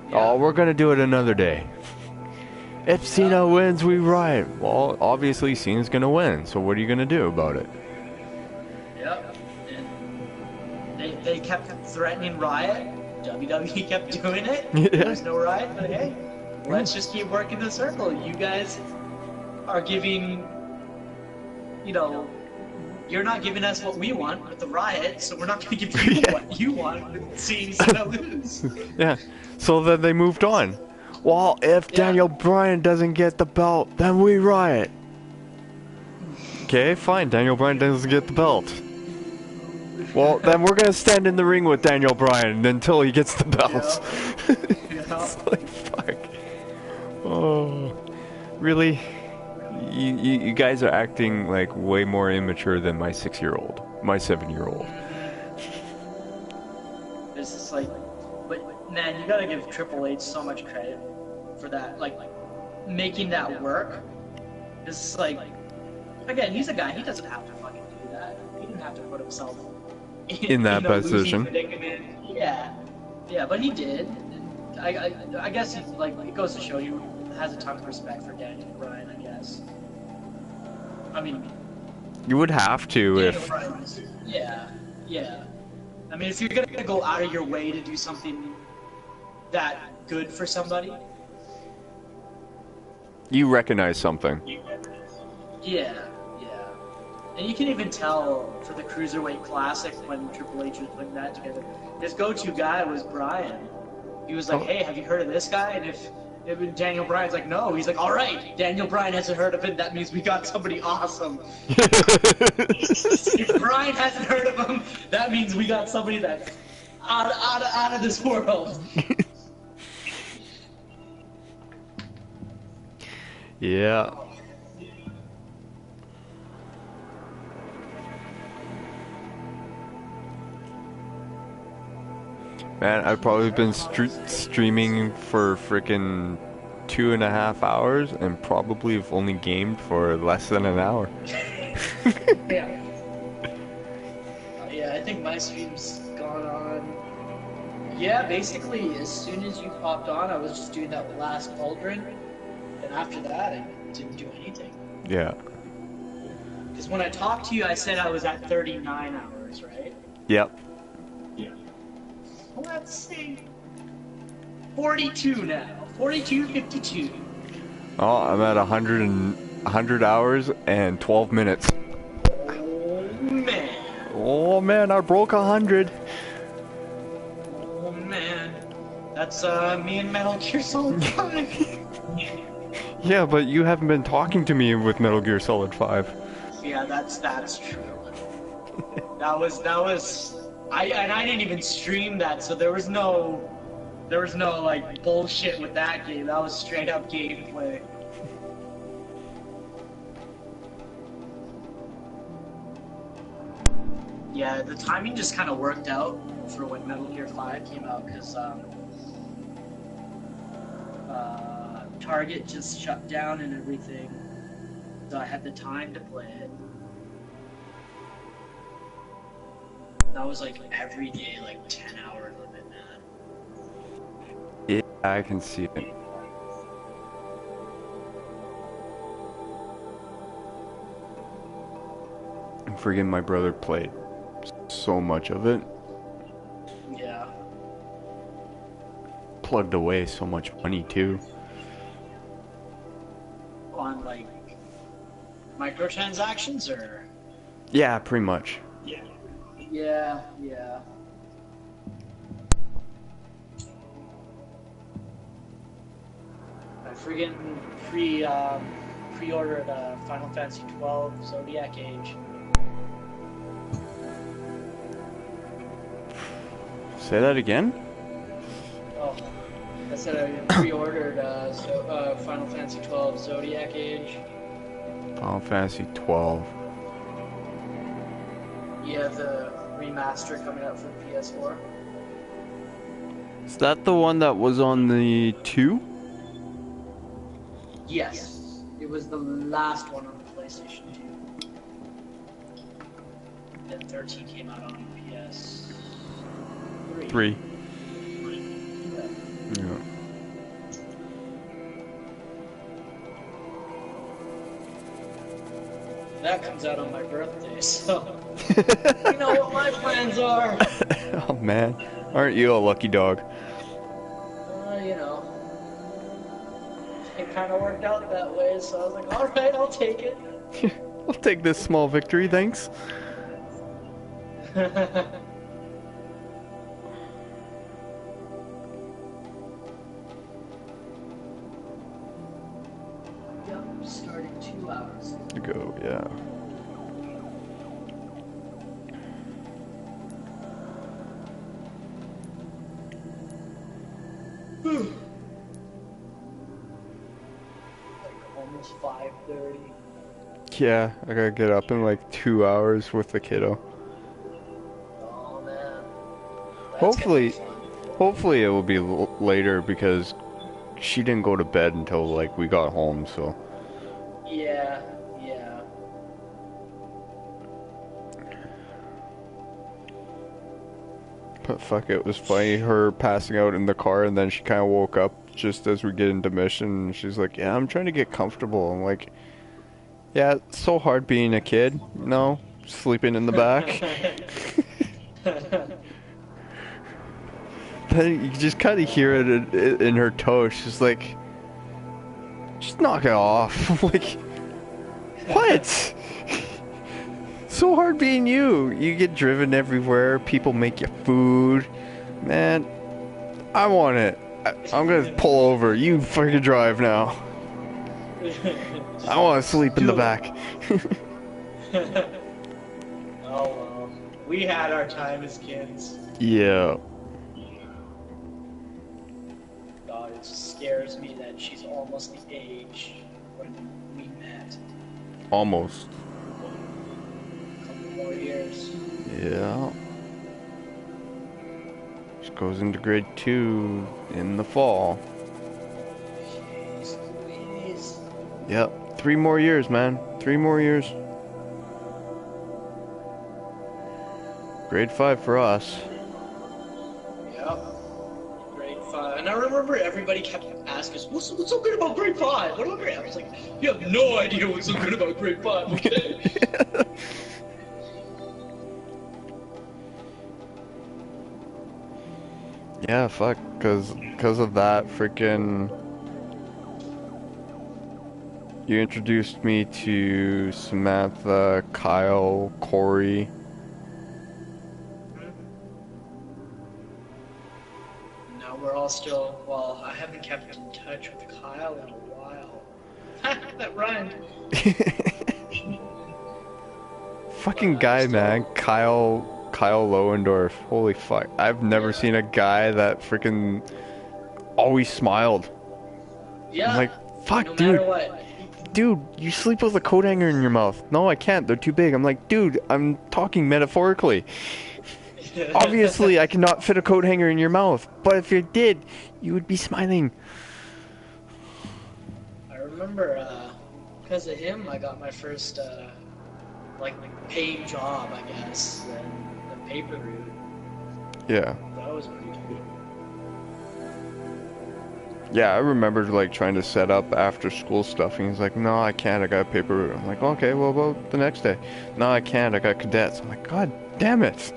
Yeah. Oh, we're gonna do it another day. If Cena wins, we riot. Well, obviously Cena's gonna win, so what are you gonna do about it? Yep. They kept threatening riot. WWE kept doing it. There's no riot, but hey, let's just keep working the circle. You guys are giving, you're not giving us what we want with the riot, so we're not going to give you what you want with seeing Cena lose. Yeah. So then they moved on. Well, if Daniel Bryan doesn't get the belt, then we riot. Okay, fine. Daniel Bryan doesn't get the belt. Well, then we're gonna stand in the ring with Daniel Bryan until he gets the belt. It's like, fuck. Oh, really? You guys are acting like way more immature than my 6-year-old, my 7-year-old. It's just like, but man, you gotta give Triple H so much credit for that, like making that work. It's like, again, he's a guy. He doesn't have to fucking do that. He didn't have to put himself in that position. Yeah, but he did. I guess he, like, it goes to show you has a ton of respect for Daniel Bryan. I guess. I mean, you would have to if. Yeah. I mean, if you're gonna go out of your way to do something that good for somebody, you recognize something. Yeah. And you can even tell for the Cruiserweight Classic when Triple H was putting that together, his go-to guy was Bryan. He was like, hey, have you heard of this guy? And if Daniel Bryan's like, no, he's like, all right, Daniel Bryan hasn't heard of him, that means we got somebody awesome. If Bryan hasn't heard of him, that means we got somebody that's out of this world. Yeah. Man, I've probably been streaming for frickin' 2.5 hours and probably have only gamed for less than an hour. Yeah, my stream's gone on. Yeah, basically, as soon as you popped on, I was just doing that last cauldron, and after that, I didn't do anything. Yeah. Because when I talked to you, I said I was at 39 hours, right? Yep. Yeah. Let's see. 42 now. 42, 52. Oh, I'm at 100 hours and 12 minutes. Oh, man. Oh man, I broke 100. Oh, man. That's, me and Metal Gear Solid 5. Yeah, but you haven't been talking to me with Metal Gear Solid 5. Yeah, that's true. That was, I didn't even stream that, so there was no, like, bullshit with that game. That was straight up gameplay. Yeah, the timing just kind of worked out for when Metal Gear 5 came out, because, Target just shut down and everything, so I had the time to play it. That was like every day, like 10 hour limit, man. Yeah, I can see it. Friggin' my brother played so much of it. Yeah. Plugged away so much money too. On like microtransactions or? Yeah, pretty much. Yeah. Yeah, yeah. I friggin' pre-ordered Final Fantasy 12 Zodiac Age. Say that again? Oh, I said I pre-ordered Final Fantasy 12 Zodiac Age. Final Fantasy 12. Yeah, the remaster coming out for the PS4. Is that the one that was on the 2? Yes, it was the last one on the PlayStation 2. Then 13 came out on PS3. 3. Yeah. Yeah. That comes out on my birthday, so you know what my plans are. Oh man, aren't you a lucky dog? You know, it kind of worked out that way, so I was like, all right, I'll take it. I'll take this small victory, thanks. Yep, starting 2 hours. To go, yeah. Like almost 5:30. Yeah, I gotta get up in like 2 hours with the kiddo. Oh man. That's Hopefully, gonna be fun. hopefully it will be later because she didn't go to bed until like we got home, so. Yeah, yeah. But fuck, it was funny her passing out in the car and then she kind of woke up just as we get into mission and she's like, yeah, I'm trying to get comfortable. I'm like, yeah, it's so hard being a kid, you know, sleeping in the back. Then you just kind of hear it in her tone. She's like, just knock it off. I'm like, what? So hard being you. You get driven everywhere. People make you food. Man, I want it. I'm gonna pull over. You fucking drive now. I want to sleep in the back. Oh well. We had our time as kids. Yeah. God, it just scares me that she's almost the age when we met. Almost. A couple more years. Yeah. She goes into grade 2 in the fall. Jeez Louise. Yep. 3 more years, man. 3 more years. Grade 5 for us. Yep. Grade 5. And I remember everybody kept asking us, what's so good about grade 5? What about grade? I was like, you have no idea what's so good about grade 5, okay? Yeah, fuck, cause of that freaking. You introduced me to Samantha, Kyle, Corey. Now we're all still, well, I haven't kept in touch with Kyle in a while. That rhymed. Fucking guy, man. Kyle Lohendorf. Holy fuck. I've never seen a guy that freaking always smiled. Yeah. I'm like, fuck, no dude. matter what. Dude, you sleep with a coat hanger in your mouth. No, I can't. They're too big. I'm like, dude, I'm talking metaphorically. Obviously, I cannot fit a coat hanger in your mouth. But if you did, you would be smiling. I remember, because of him, I got my first, like paid job, I guess, the paper route. Yeah. That was pretty cool. Yeah, I remember like trying to set up after school stuff, and he's like, "No, I can't. I got a paper route." I'm like, "Okay, well, about the next day." "No, I can't. I got cadets." I'm like, "God damn it!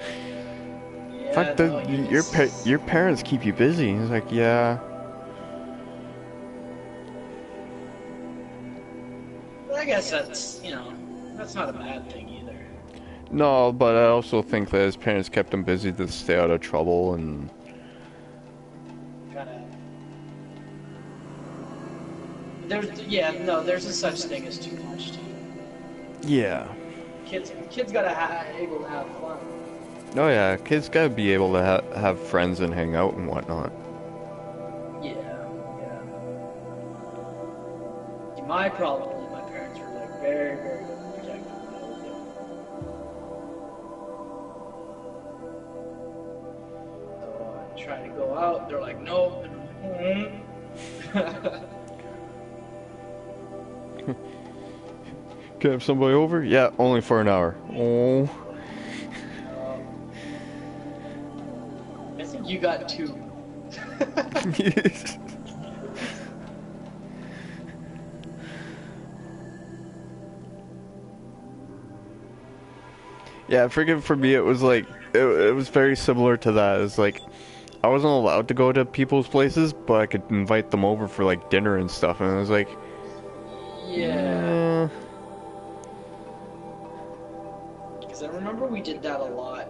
Yeah, Fuck, no, your parents keep you busy." He's like, "Yeah." I guess that's, that's not a bad thing either. No, but I also think that his parents kept him busy to stay out of trouble and. There's a such thing as too much too. Yeah. Kids gotta able to have fun. Oh yeah, kids gotta be able to have friends and hang out and whatnot. Yeah. My problem is my parents were like very, very protective when I was young. So I try to go out, they're like, nope. Can I have somebody over? Yeah, only for an hour. Oh. I think you got two. Yeah, freaking for me, it was like, it was very similar to that. It's like, I wasn't allowed to go to people's places, but I could invite them over for like dinner and stuff, and it was like, yeah. Because I remember we did that a lot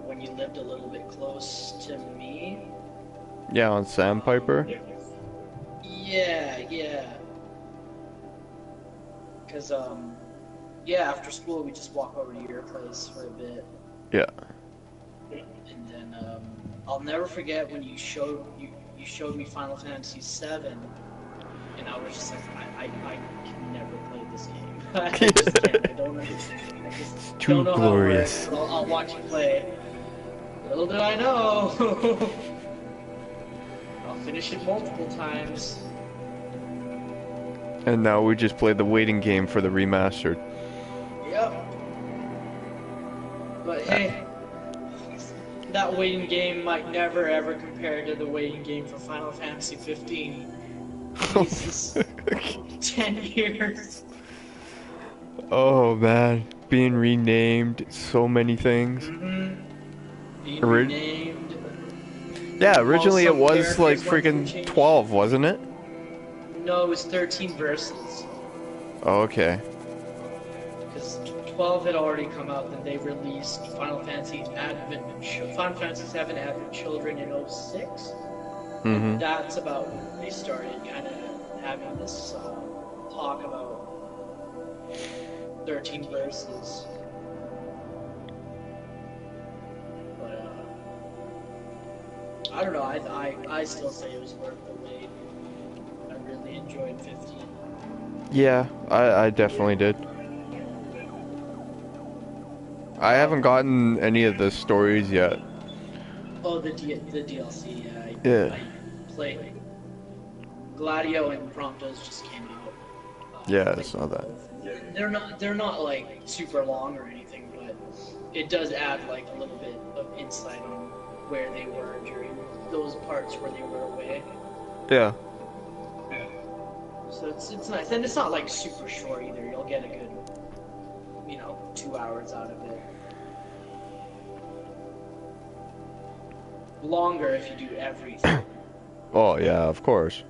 when you lived a little bit close to me. Yeah, on Sandpiper. Yeah. Because after school we just walk over to your place for a bit. Yeah. And then I'll never forget when you showed me Final Fantasy VII, and I was just like, I can never play this game. I just can't. I don't understand. I just Too don't know glorious. how it works. I'll watch you play. Little did I know. I'll finish it multiple times. And now we just play the waiting game for the remastered. Yep. But hey, that waiting game might never ever compare to the waiting game for Final Fantasy 15. Jesus. 10 years. Oh man, being renamed, so many things. Being renamed. Yeah, originally it Also, was like characters went freaking from 12, wasn't it? No, it was 13 verses. Oh, okay. Because 12 had already come out, then they released Final Fantasy VII Advent Children in 06. Mm-hmm. That's about when they started kind of having this talk about 13 verses. But I don't know. I still say it was worth the wait. I really enjoyed 15. Yeah, I definitely did. I haven't gotten any of the stories yet. Oh, the DLC. Yeah. I played. Gladio and Promptos just came out. Yeah, I saw that. They're not like super long or anything, but it does add like a little bit of insight on where they were during those parts where they were away. Yeah. So it's nice, and it's not like super short either. You'll get a good, 2 hours out of it. Longer if you do everything. Oh yeah, of course.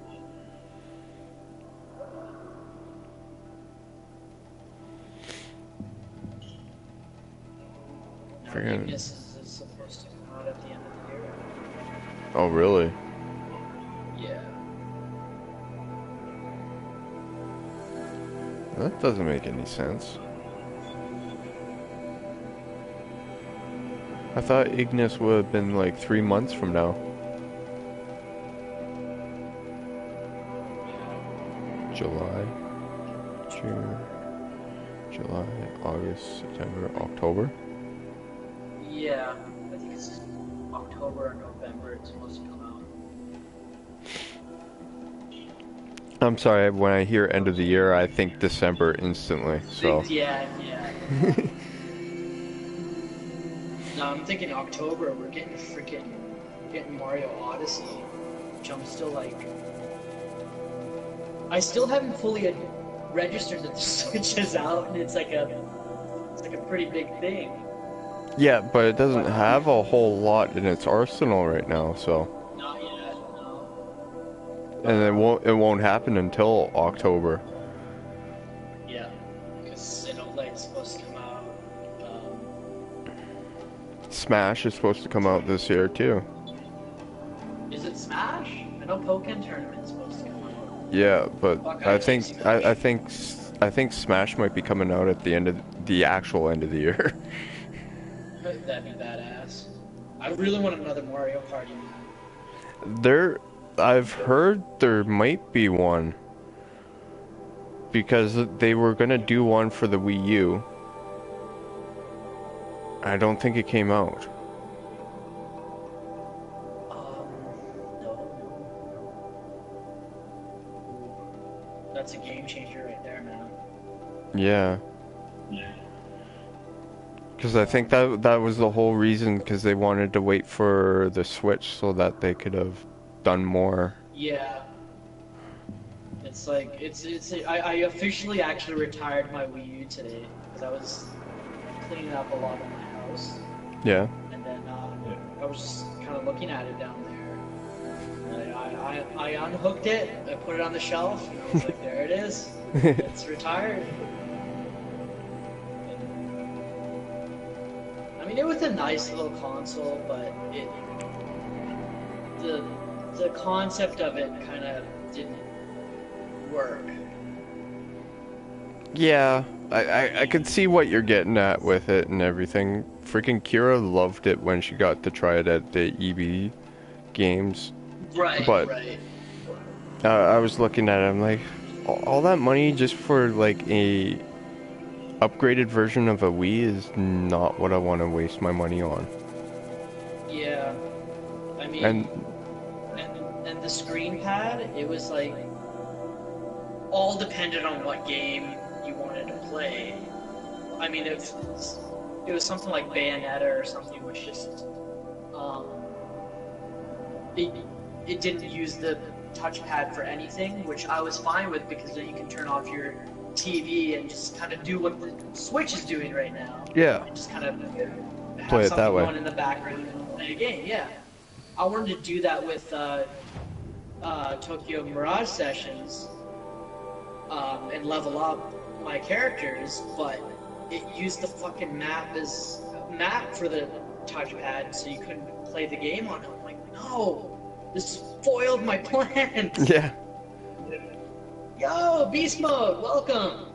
Now, Ignis is supposed to come out at the end of the year. Oh really? Yeah. That doesn't make any sense. I thought Ignis would have been like 3 months from now. July, June, July, August, September, October. Yeah, I think it's October or November it's supposed to come out. I'm sorry, when I hear end of the year, I think December instantly, so. Yeah. No, I'm thinking October, we're getting Mario Odyssey, which I'm still like... I still haven't fully registered that the Switch is out, and it's like a pretty big thing. Yeah, but it doesn't have a whole lot in its arsenal right now, so. Not yet, no. And it won't happen until October. Yeah, because Xenoblade's supposed to come out. Smash is supposed to come out this year too. Is it Smash? I know Pokken Tournament's supposed to come out. Yeah, but Fuck, I think Smash might be coming out at the actual end of the year. That'd be badass. I really want another Mario Party. I've heard there might be one. Because they were gonna do one for the Wii U. I don't think it came out. No. That's a game changer right there, man. Yeah. Because I think that was the whole reason, because they wanted to wait for the Switch so that they could have done more. Yeah. It's like, I officially actually retired my Wii U today, because I was cleaning up a lot of my house. Yeah. And then I was just kind of looking at it down there. And I unhooked it, I put it on the shelf, and I was like, there it is. It's retired. I mean, it was a nice little console, but the concept of it kind of didn't work. Yeah, I could see what you're getting at with it and everything. Freaking Kira loved it when she got to try it at the EB games. Right, but right. I was looking at it, I'm like, all that money just for like a upgraded version of a Wii is not what I want to waste my money on. Yeah, I mean, and the screen pad, it was like all depended on what game you wanted to play. I mean, it was something like Bayonetta or something, which just it didn't use the touchpad for anything, which I was fine with, because then you can turn off your TV and just kind of do what the Switch is doing right now. Yeah. And just kind of have Play it something that way. going in the background and play a game. Yeah. I wanted to do that with Tokyo Mirage Sessions and level up my characters, but it used the fucking map for the touchpad, so you couldn't play the game on it. I'm like, no, this spoiled my plans. Yeah. Yo, Beast Mode, welcome!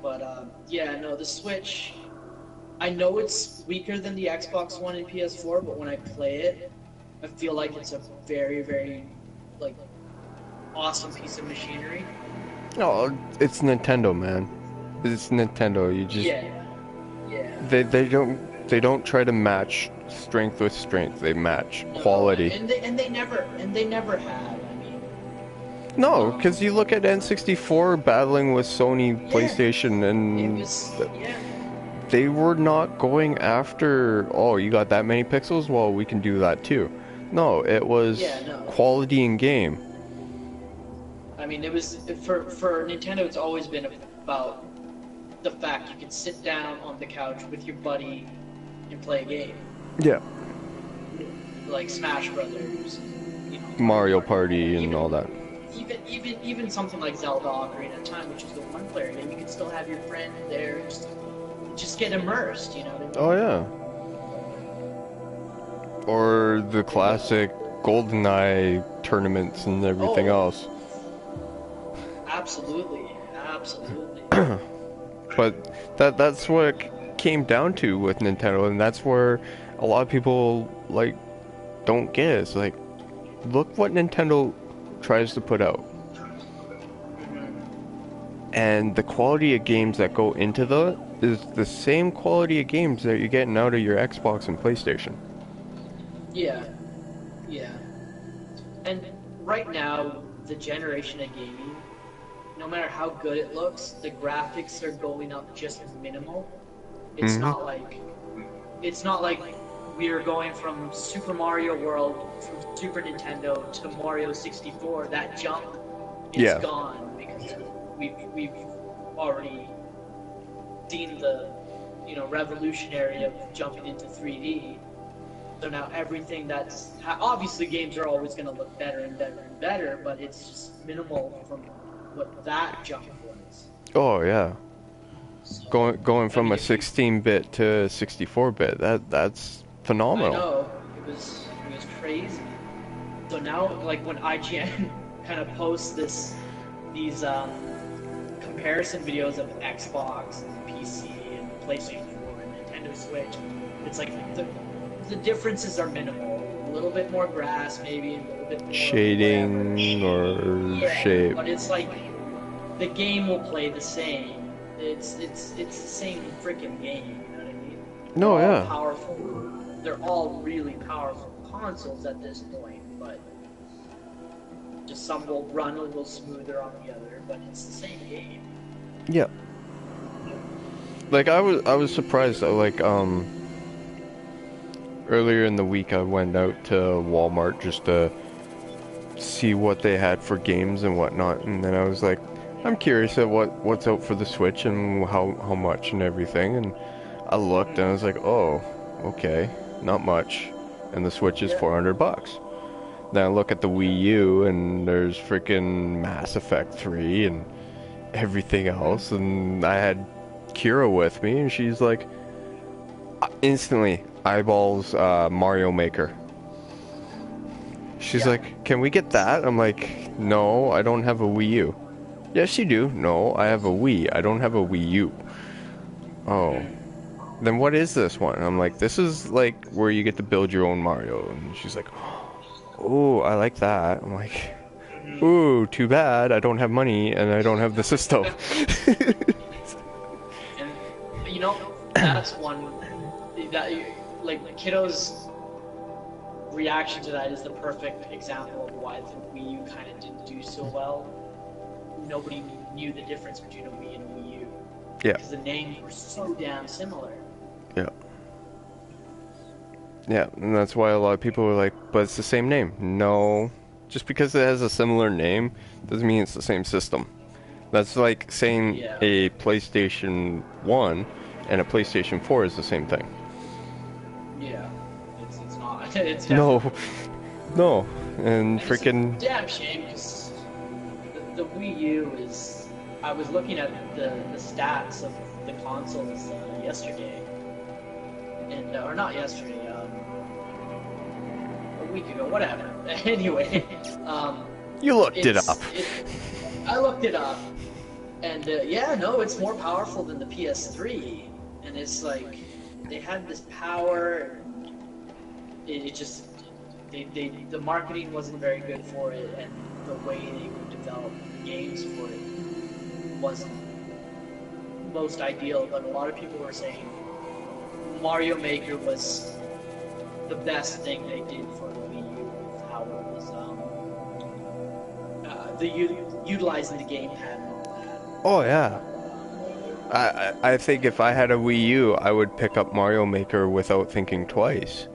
But, yeah, no, the Switch, I know it's weaker than the Xbox One and PS4, but when I play it, I feel like it's a very, very, like, awesome piece of machinery. Oh, it's Nintendo, man. It's Nintendo. You just Yeah. they don't try to match strength with strength. They match quality. And they never have. I mean, No, because you look at N64 battling with Sony PlayStation, It and was, yeah. they were not going after, oh, you got that many pixels? Well, we can do that too. No, it was Yeah, no. quality in game. I mean, it was for Nintendo. It's always been about the fact you can sit down on the couch with your buddy and play a game, Yeah. like Smash Brothers, you know, Mario Party and all that. Even something like Zelda Ocarina of Time, which is the one-player game. You can still have your friend there, just get immersed. You know what I mean? Oh yeah. Or the classic GoldenEye tournaments and everything else. Absolutely, absolutely. But that's what it came down to with Nintendo, and that's where a lot of people like don't get it. It's like, look what Nintendo tries to put out, and the quality of games that go into the is the same quality of games that you're getting out of your Xbox and PlayStation. Yeah, yeah. And right now, the generation of gaming, no matter how good it looks, the graphics are going up just minimal. It's not like we are going from Super Mario World from Super Nintendo to Mario 64. That jump is gone because we've already seen the revolutionary of jumping into 3D. So now everything that's obviously games are always going to look better and better and better, but it's just minimal from what that jump was. Oh yeah. So, Going from a 16-bit to 64-bit, that's phenomenal. I know, it was crazy. So now, like when IGN kind of posts these comparison videos of Xbox and PC and PlayStation 4 and Nintendo Switch, it's like the differences are minimal. A little bit more grass, maybe, a little bit more Shading whatever. or shape. But it's like the game will play the same. It's the same freaking game. You know what I mean? No, They're all yeah. powerful. They're all really powerful consoles at this point, but just some will run a little smoother on the other. But it's the same game. Yeah. Like I was surprised though, like earlier in the week I went out to Walmart just to see what they had for games and whatnot, and then I was like, I'm curious at what's out for the Switch and how much and everything, and I looked and I was like, oh, okay, not much, and the Switch is $400. Then I look at the Wii U and there's freaking Mass Effect 3 and everything else, and I had Kira with me and she's like, instantly eyeballs Mario Maker. She's like, can we get that? I'm like, no, I don't have a Wii U. Yes, you do. No, I have a Wii. I don't have a Wii U. Oh. Then what is this one? I'm like, this is like where you get to build your own Mario. And she's like, oh, I like that. I'm like, ooh, too bad. I don't have money and I don't have the system. And that's one that like kiddos' reaction to that is the perfect example of why the Wii U kind of didn't do so well. Nobody knew the difference between a Wii and a Wii U. Yeah. Because the names were so damn similar. Yeah. Yeah, and that's why a lot of people were like, but it's the same name. No. Just because it has a similar name doesn't mean it's the same system. That's like saying a PlayStation 1 and a PlayStation 4 is the same thing. Yeah. It's not. It's No. No. And freaking... It's a damn shame because the Wii U is... I was looking at the stats of the consoles yesterday. And, or not yesterday, a week ago, whatever. Anyway, you looked it up. I looked it up. And, yeah, no, it's more powerful than the PS3. And it's like, they had this power, it just... the marketing wasn't very good for it, and the way they would develop games for it wasn't most ideal. But a lot of people were saying Mario Maker was the best thing they did for the Wii U, with how it was utilizing the gamepad and all that. Oh yeah. I think if I had a Wii U, I would pick up Mario Maker without thinking twice.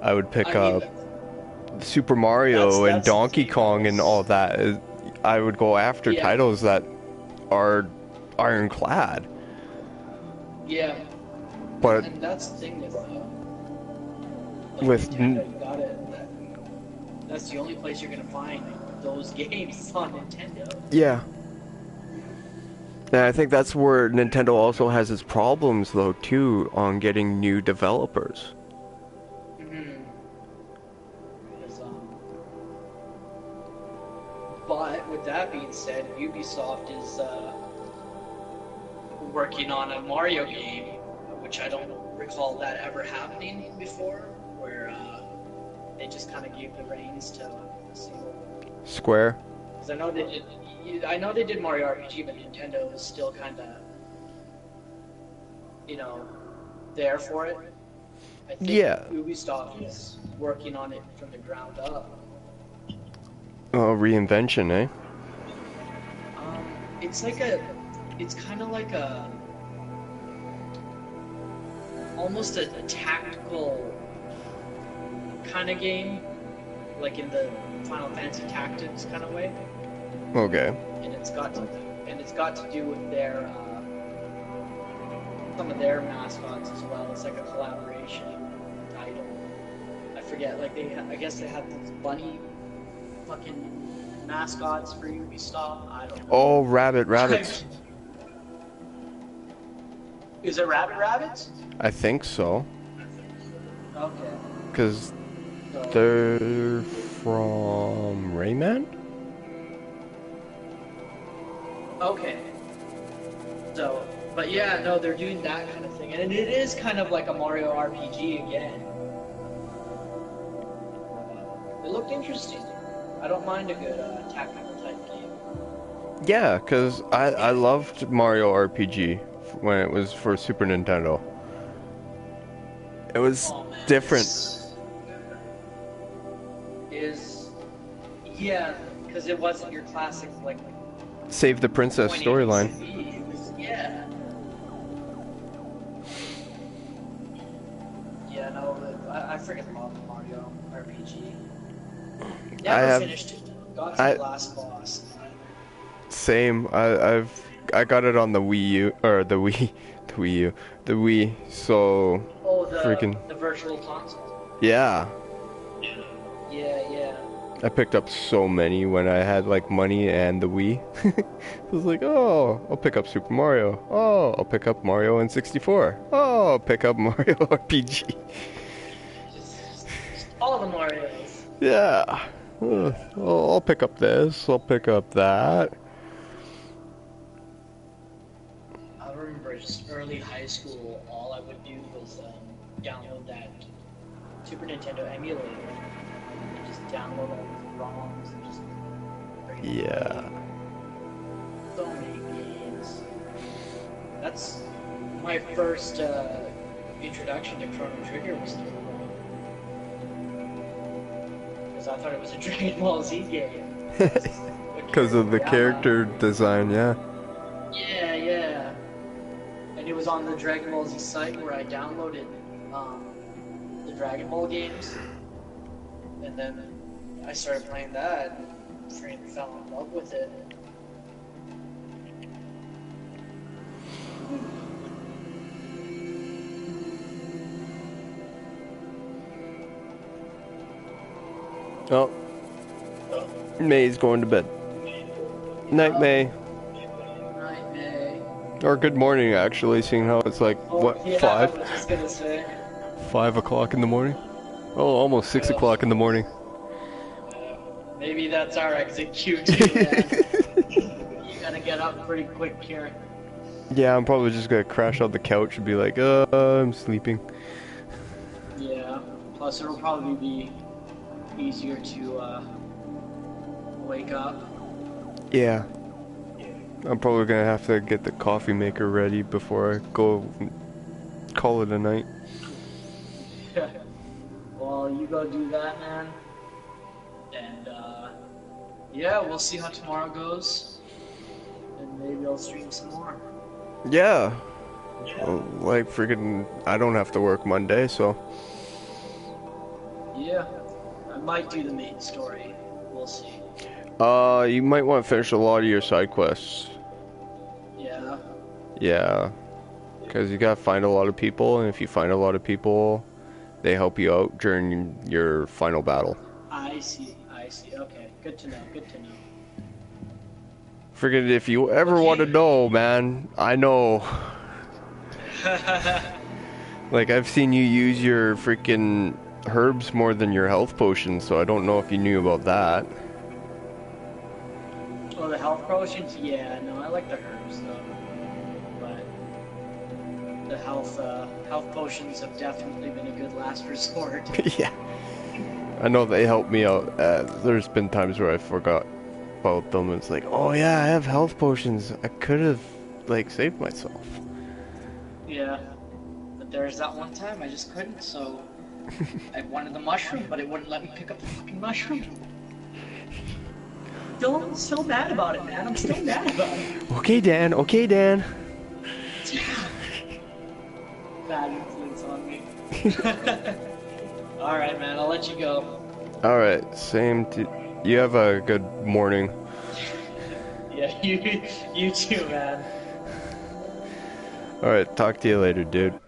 I would pick I mean, up Super Mario and that's the Donkey thing, Kong and all that. I would go after Yeah. titles that are ironclad. Yeah, But and that's the thing with Nintendo, you got it. That's the only place you're gonna find those games is on Nintendo. yeah. And I think that's where Nintendo also has its problems though too on getting new developers. Because, but with that being said, Ubisoft is working on a Mario game, which I don't recall that ever happening before, where they just kind of gave the reins to a single. Square. Because I know they did Mario RPG, but Nintendo is still kind of, there for it. I think Yeah. Ubisoft is working on it from the ground up. Oh, reinvention, eh? It's kind of like almost a tactical kind of game, like in the Final Fantasy Tactics kind of way. Okay. And it's got to do with their some of their mascots as well. It's like a collaboration title. I forget, like I guess they had those bunny fucking mascots for Ubisoft. I don't know. Oh, rabbits. Is it Rabbits? I think so. Okay. Because So, they're from Rayman? okay. So, but yeah, no, they're doing that kind of thing, and it is kind of like a Mario RPG again. It looked interesting. I don't mind a good tactical type game. Yeah, because I loved Mario RPG when it was for Super Nintendo. It was Oh, man, different. Yeah, because it wasn't your classic like Save the Princess point A to storyline. B. It was, yeah. Yeah, no, I freaking love Mario RPG. Never finished it. Got to the last boss. Same. I got it on the Wii U or the Wii, the Wii. So Oh, the freaking virtual console. yeah. Yeah. I picked up so many when I had like money and the Wii. I was like, oh, I'll pick up Super Mario. Oh, I'll pick up Mario N64. Oh, I'll pick up Mario RPG. Just all the Marios. Yeah. I'll pick up this. I'll pick up that. I remember just early high school, all I would do was download that Super Nintendo emulator and just download all the ROMs and just bring it Yeah. so many games. That's my first introduction to Chrono Trigger was through because I thought it was a Dragon Ball Z game. Because of the character design, yeah. Yeah. And it was on the Dragon Ball Z site where I downloaded the Dragon Ball games. And then I started playing that and freaking fell in love with it. Oh. May's going to bed. Night, May. Night, May. Or good morning, actually, seeing how it's like, what, Yeah, 5? I was just gonna say. 5 o'clock in the morning? Oh, almost 6 o'clock in the morning. Maybe that's our exit cue too, man. You gotta get up pretty quick here. Yeah, I'm probably just gonna crash on the couch and be like, I'm sleeping. Yeah. Plus, it'll probably be easier to wake up. Yeah. I'm probably gonna have to get the coffee maker ready before I go call it a night. Well, you go do that, man. And yeah, we'll see how tomorrow goes, and maybe I'll stream some more. Yeah. Well, like freaking, I don't have to work Monday, so. Yeah, I might do the main story. We'll see. You might want to finish a lot of your side quests. Yeah. Yeah. Because you gotta find a lot of people, and if you find a lot of people, they help you out during your final battle. I see. Okay, good to know. Friggin', if you ever want to know, man, I know. Like, I've seen you use your freaking herbs more than your health potions, so I don't know if you knew about that. Oh, the health potions? Yeah, no, I like the herbs though. But the health potions have definitely been a good last resort. Yeah. I know they help me out. There's been times where I forgot about them. It's like, oh yeah, I have health potions. I could have, like, saved myself. Yeah. But there's that one time I just couldn't, so I wanted the mushroom, but it wouldn't let me pick up the fucking mushroom. Still mad about it, man. I'm still mad about it. Okay, Dan. Okay, Dan. Bad influence on me. Alright, man. I'll let you go. Alright, same to... You have a good morning. Yeah, you too, man. Alright, talk to you later, dude.